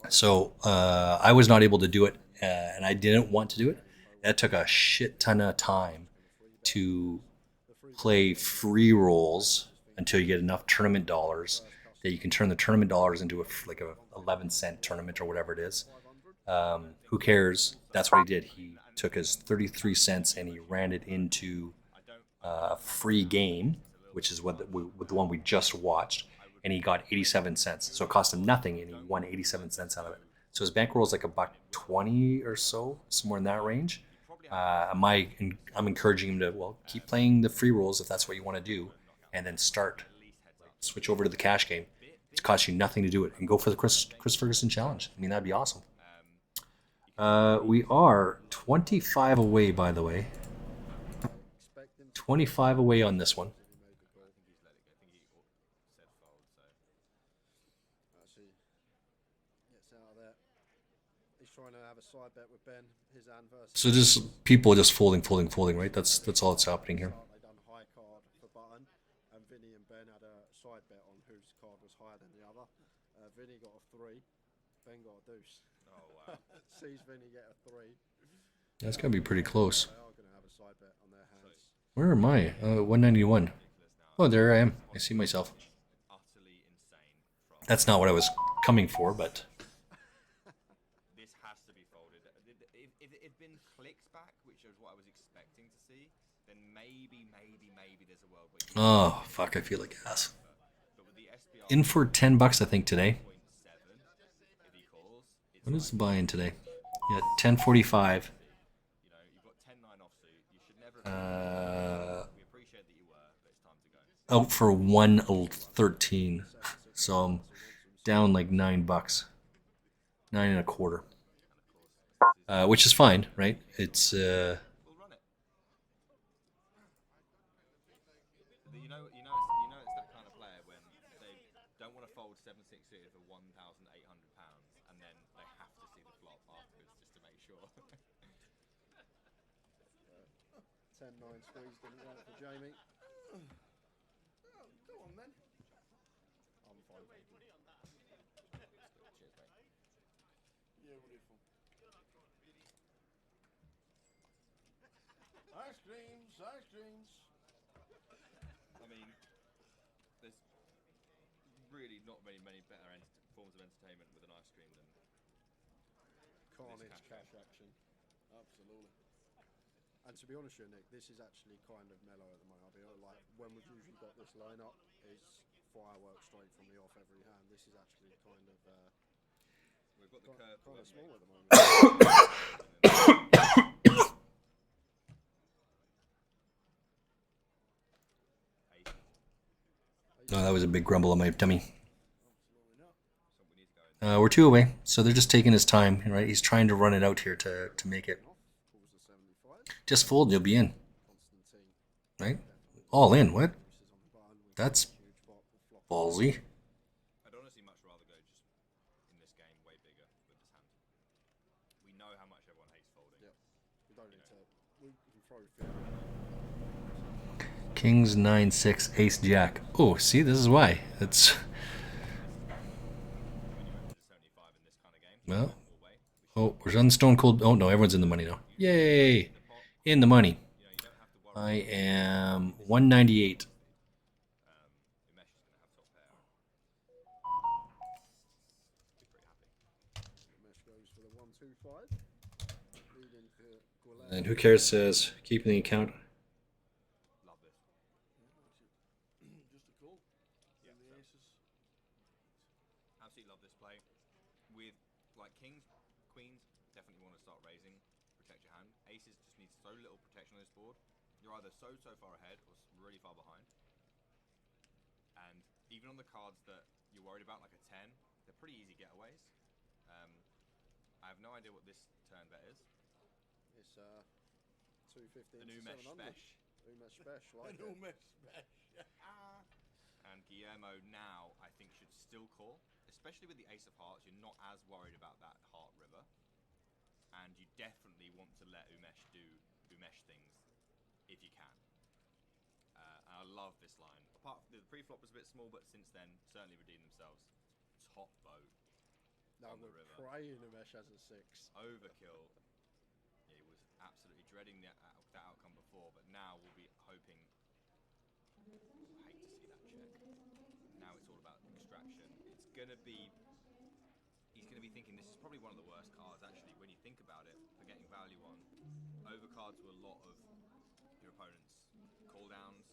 So I was not able to do it, and I didn't want to do it. That took a shit ton of time to play free rolls until you get enough tournament dollars that you can turn the tournament dollars into a 11-cent tournament or whatever it is. Who cares? That's what he did. He took his 33 cents and he ran it into a free game, which is with the one we just watched, and he got 87 cents. So it cost him nothing, and he won 87 cents out of it. So his bankroll is like $1.20 or so, somewhere in that range. I'm encouraging him to keep playing the free rolls if that's what you want to do, and then switch over to the cash game. It costs you nothing to do it, and go for the Chris Ferguson challenge. I mean, that'd be awesome. We are 25 away, by the way. 25 away on this one. Trying to have a side bet with Ben, his hand versus. So just people just folding, right? That's all that's happening here. They done high card for button, and Vinny and Ben had a side bet on whose card was higher than the other. Vinny got a 3, Ben got a deuce. Oh wow! Sees Vinny get a 3. That's gonna be pretty close. They are going to have a side bet on their hands. Where am I? 191. Oh, there I am. I see myself. That's not what I was coming for, but. If Ben clicks back, which is what I was expecting to see, then maybe there's a world where Oh, fuck, I feel like ass. In for $10, I think, today. What is the buy-in today? Yeah, 10.45. We appreciate that you were, but it's time to go. Out for 113. So I'm down like $9. 9.25. Which is fine, right? It's We'll run it. You know it's that kind of player when they don't want to fold 7-6 suited for £1,800, and then they have to see the flop afterwards just to make sure. 10-9 squeeze didn't work for Jamie. Go on then. I'm fine. Cheers, mate. Beautiful. Ice creams, ice creams. I mean, there's really not many better forms of entertainment with an ice cream than Carnage cash cash action. Absolutely. And to be honest with you, Nick, this is actually kind of mellow at the moment. I'll be honest, like when we've usually got this lineup, it's fireworks straight from the off every hand. This is actually kind of we've got the curve kind of small at the moment. Oh, that was a big grumble on my tummy. Absolutely not. We're 2 away, so they're just taking his time, right? He's trying to run it out here to make it. Calls the 75. Just fold, you'll be in, Constantine right? All in. What? pushes on the button with That's a huge pot will flop. ballsy. I'd honestly much rather go just in this game way bigger with this hand. We know how much everyone hates folding. Yeah. We don't need to. We can throw 50. Kings 9-6 Ace Jack. Oh, see, this is why. It's When you enter the 75 in this kind of game, well. normal way. Oh, we're on Stone Cold. Oh no, everyone's in the money now. Yay, in the money. You don't have to worry. I am 198. Umesh is going to have top pair. Be pretty happy. Mesh goes for the 1-2-5. Leading to Goulet. And who cares? Says keeping the account. Love this. Just a call. Yeah, And the aces. absolutely love this play. With like kings, queens, definitely want to start raising, protect your hand. Aces just need so little protection on this board. You're either so far ahead or really far behind. And even on the cards that you're worried about, like a 10, they're pretty easy getaways. I have no idea what this turn bet is. It's 250 An into Umesh 700. Spesh. Umesh Spesh, like An it. Umesh Spesh. And Guillermo now, I think, should still call. Especially with the ace of hearts, you're not as worried about that heart river. And you definitely want to let Umesh do Umesh things if you can. And I love this line. Apart from the pre-flop was a bit small, but since then, certainly redeemed themselves. Top boat. No, on the we're river. praying Umesh has a 6. Overkill. He was absolutely dreading that outcome before, but now we'll be hoping. I hate to see that check. Now it's all about extraction. It's gonna be. He's gonna be thinking this is probably one of the worst cards actually. When you think about it, for getting value on, overcards to a lot of your opponent's call downs.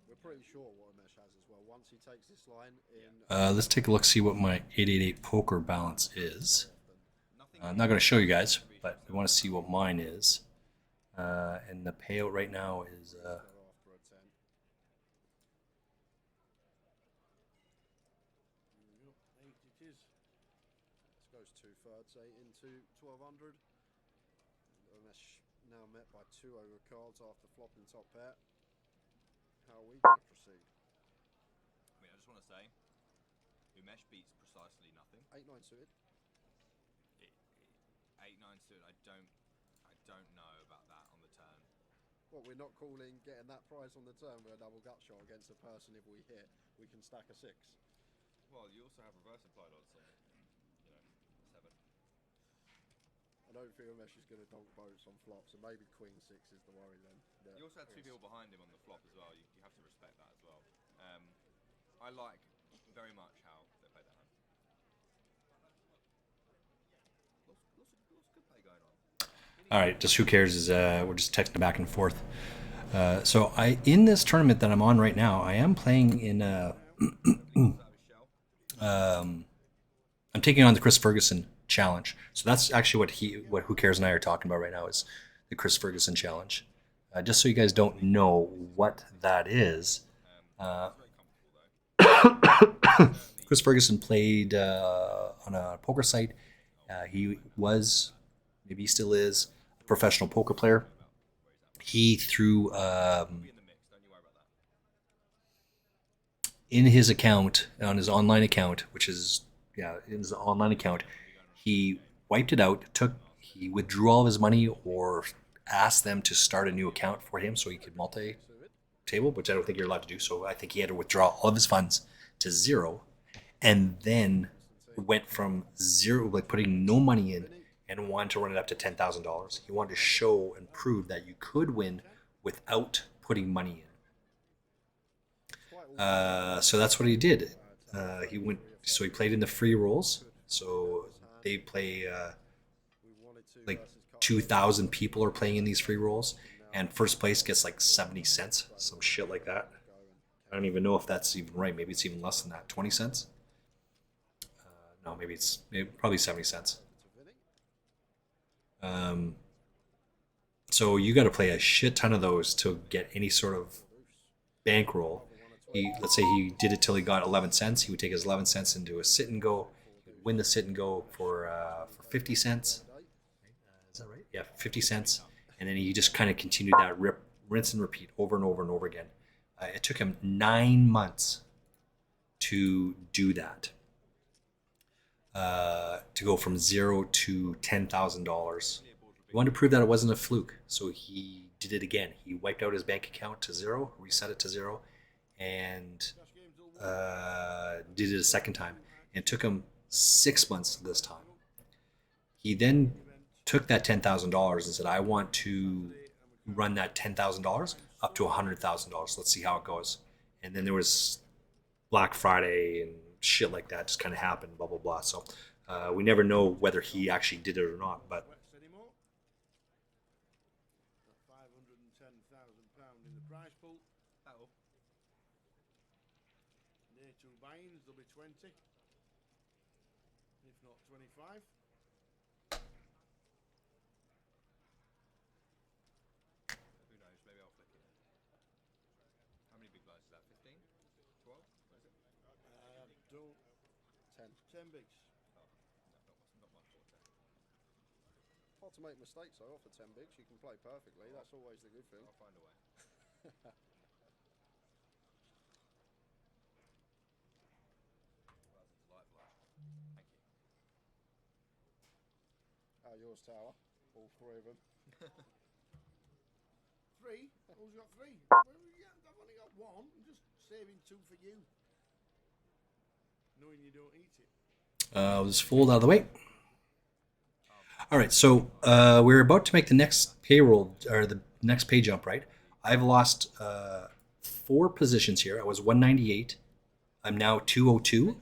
We're pretty sure what Umesh has as well. Once he takes this line in. Let's take a look, see what my 888 poker balance is. Nothing. I'm not going to show you guys, but we want to see what mine is. And the payout right now is After a 10. Yep, 8 it is. This goes 2/3, 8 into 1200. Umesh now met by 2 overcards after flopping top pair. How are we going to proceed? I mean, I just want to say, Umesh beats precisely nothing. 8-9 suited. 8-9 suited. I don't know about that on the turn. What, we're not calling getting that price on the turn with a double gut shot against a person. If we hit, we can stack a 6. Well, you also have reverse implied odds on, 7. I don't think Umesh is going to donk boats on flops, and maybe Queen 6 is the worry then. that You also had 2 it's- people behind him on the flop as well. You have to respect that as well. I like very much how they played that hand. Lots of good play going on. all right. Just who cares? Is we're just texting back and forth. So I in this tournament that I'm on right now, I am playing in. I'm taking on the Chris Ferguson challenge. So that's actually what Who Cares and I are talking about right now is the Chris Ferguson challenge. Just so you guys don't know what that is. Chris Ferguson played on a poker site. He was, maybe he still is, a professional poker player. He threw in his account, on his online account, which is in his online account, he wiped it out. He withdrew all of his money or asked them to start a new account for him so he could multi-table, which I don't think you're allowed to do. So I think he had to withdraw all of his funds to 0, and then went from 0, like putting no money in, and wanted to run it up to $10,000. He wanted to show and prove that you could win without putting money in. So that's what he did. He played in the free rolls. So they play like 2,000 people are playing in these free rolls, and first place gets like 70 cents, some shit like that. I don't even know if that's even right. Maybe it's even less than that. 20 cents? No, maybe probably 70 cents. So you got to play a shit ton of those to get any sort of bankroll. let's say he did it till he got 11 cents. He would take his 11 cents into a sit and go. He would win the sit and go for 50 cents. Is that right? Yeah, 50 cents. And then he just kind of continued that rinse and repeat over and over and over again. It took him 9 months to do that. To go from zero to $10,000. He wanted to prove that it wasn't a fluke, so he did it again. He wiped out his bank account to zero, reset it to zero, and did it a second time. And it took him 6 months this time. He then took that $10,000 and said, I want to run that $10,000 up to $100,000. Let's see how it goes. And then there was Black Friday and shit like that just kind of happened, blah, blah, blah. So we never know whether he actually did it or not. But £510,000 in the prize pool. That'll. Near two buy-ins, there'll be 20. If not 25. Who knows? Maybe I'll flick it. How many big blinds is that? 15? 12? What is it? Don't. 10 bigs. Oh, no, not my forte. Hard to make mistakes though. Off the 10 bigs, you can play perfectly. That's always the good thing. I'll find a way. Well, that's a delightful act. Thank you. Yours, Tower. All three of them. 3? Who's got 3? Well, yeah, I've only got 1. I'm just saving 2 for you. Knowing you don't eat it. I'll just fold out of the way. All right, so we're about to make the next payroll or the next pay jump, right? I've lost 4 positions here. I was 198. I'm now 202,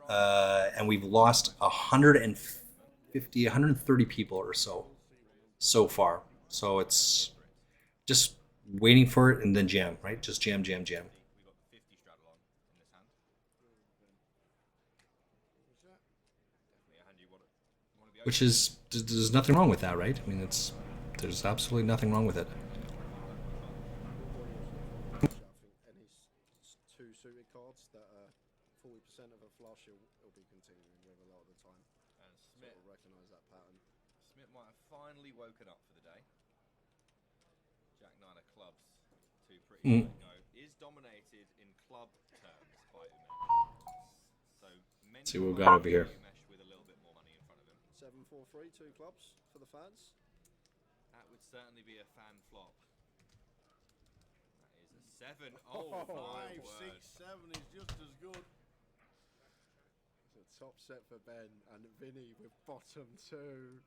and we've lost 150, 130 people or so far. So it's just waiting for it and then jam, right? Just jam, jam, jam. We got 50 straddle on in this hand. Definitely a hand you want to be Which is, there's nothing wrong with that, right? I mean, there's absolutely nothing wrong with it. I think any 2 suited cards that are 40% of a flush, he'll be continuing with a lot of the time. And Sort of recognise that pattern. Smith might have finally woken up for the day. Jack 9 of clubs, 2 pretty go. Is dominated in club terms by Umesh. So many See what we've got over here. Umesh with a little bit more money in front of him. 7-4-3, 2 clubs for the fans. That would certainly be a fan flop. That is a 7. Oh, my 5, word. 6, 7 is just as good. It's a top set for Ben and Vinny with bottom 2.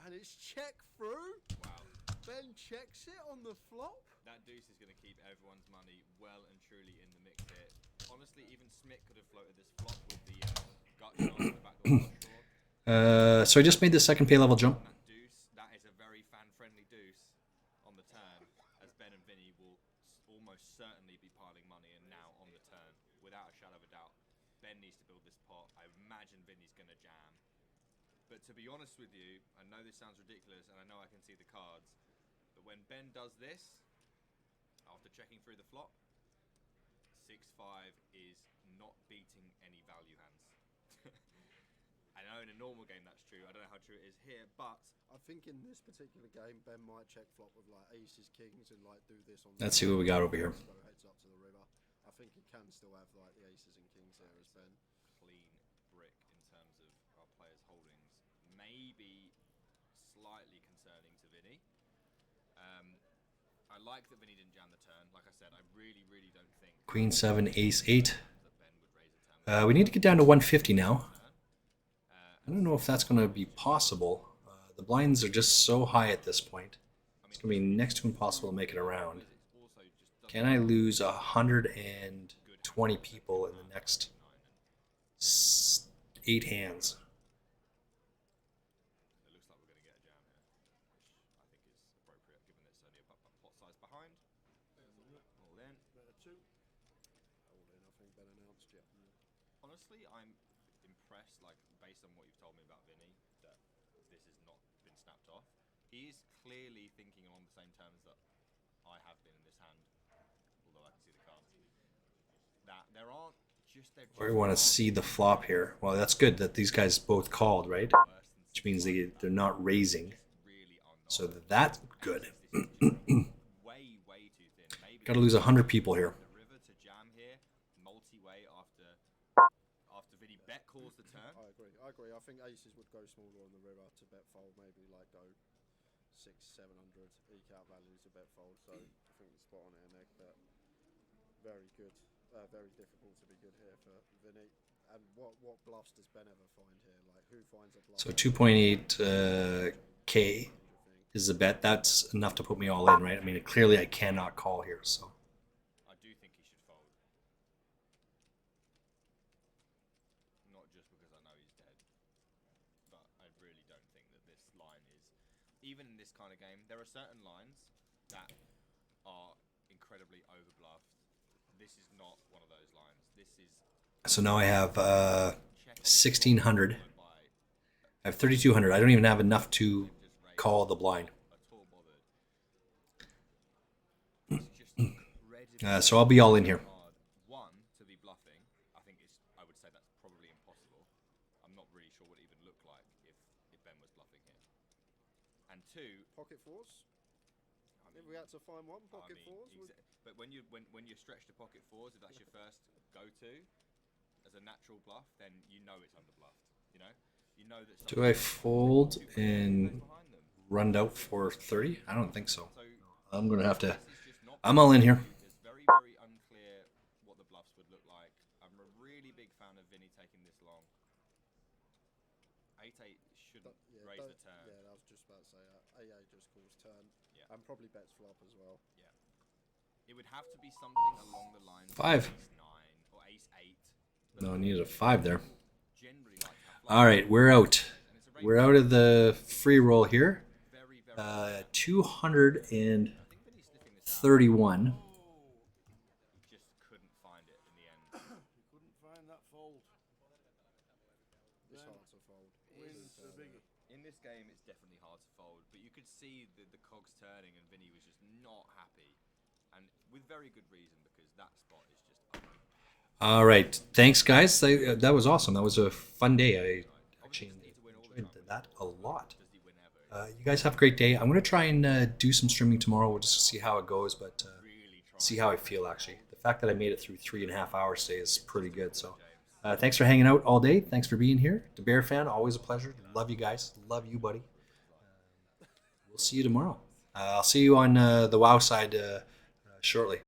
And it's check through. Wow. Ben checks it on the flop. That deuce is going to keep everyone's money well and truly in the mix here. Honestly, even Smith could have floated this flop with the gut shot on the backdoor flush draw. So I just made the second pay level jump. That deuce, that is a very fan-friendly deuce on the turn, as Ben and Vinny will almost certainly be piling money in now on the turn, without a shadow of a doubt. Ben needs to build this pot. I imagine Vinny's going to jam. But to be honest with you, I know this sounds ridiculous, and I know I can see the cards, but when Ben does this, after checking through the flop, 6-5 is not beating any value hands. I know in a normal game that's true. I don't know how true it is here, but I think in this particular game, Ben might check flop with like aces, kings, and like do this on. Let's see what we got over here. Go heads up to the river. I think he can still have like the aces and kings there as Ben. clean brick in terms of our players' holdings. Maybe slightly concerning to Vinny. I like that Vinny didn't jam the turn. Like I said, I really, really don't think Queen 7, Ace 8. that Ben would raise a turn. We need to get down to 150 now. I don't know if that's going to be possible. The blinds are just so high at this point. It's going to be next to impossible to make it around. Can I lose 120 people in the next 8 hands? It looks like we're going to get a jam here, which I think is appropriate given it's only a pot size behind. All in. Better 2. All in, I think Ben announced yet. Honestly, I'm impressed, like, based on what you've told me about Vinny, that this has not been snapped off. He is clearly thinking along the same terms that I have been in this hand, although I can see the cards. Or we want to see the flop here. Well, that's good that these guys both called, right? Which means they're not raising. So that's good. Got to lose 100 people here. The river to jam here, multi-way after Vinny bet calls the turn. I agree. I think aces would go smaller on the river to bet fold, maybe like go 600-700 eke out value to bet fold. So I think it's spot on here, Nick. But very good, very difficult to be good here for Vinny. And what bluffs does Ben ever find here? Like who finds a bluff? So 2.8 K is the bet. That's enough to put me all in, right? I mean, clearly I cannot call here, so. I do think he should fold. Not just because I know he's dead, but I really don't think that this line is, even in this kind of game, there are certain lines that are incredibly overbluffed. This is not one of those lines. This is. So now I have 1,600. I have 3,200. I don't even have enough to call the blind. So I'll be all in here. One, to be bluffing, I think I would say that's probably impossible. I'm not really sure what it even looked like if Ben was bluffing here. And two, pocket fours. If we had to find one pocket fours, but when you stretch to pocket fours, if that's your first go-to as a natural bluff, then you know it's underbluffed. You know that. Do I fold and run out for 30? I don't think so. I'm gonna have to. I'm all in here. It's very, very unclear what the bluffs would look like. I'm a really big fan of Vinny taking this long. 8-8 shouldn't raise the turn. Yeah, I was just about to say 8-8 just calls turn. Yeah. And probably bets flop as well. Yeah. It would have to be something along the lines of 5. Ace-9 or Ace-8. No, I needed a 5 there. All right, we're out. We're out of the free roll here. 231. Just couldn't find it in the end. You couldn't find that fold. It's hard to fold. In this game, it's definitely hard to fold, but you could see the cogs turning, and Vinny was just not happy, and with very good reason, because that spot is just ugly. All right, thanks, guys. That was awesome. That was a fun day. I actually enjoyed that a lot. You guys have a great day. I'm going to try and do some streaming tomorrow. We'll just see how it goes, but see how I feel, actually. The fact that I made it through 3.5 hours today is pretty good. So thanks for hanging out all day. Thanks for being here. The Bear fan, always a pleasure. Love you guys. Love you, buddy. We'll see you tomorrow. I'll see you on the WoW side shortly.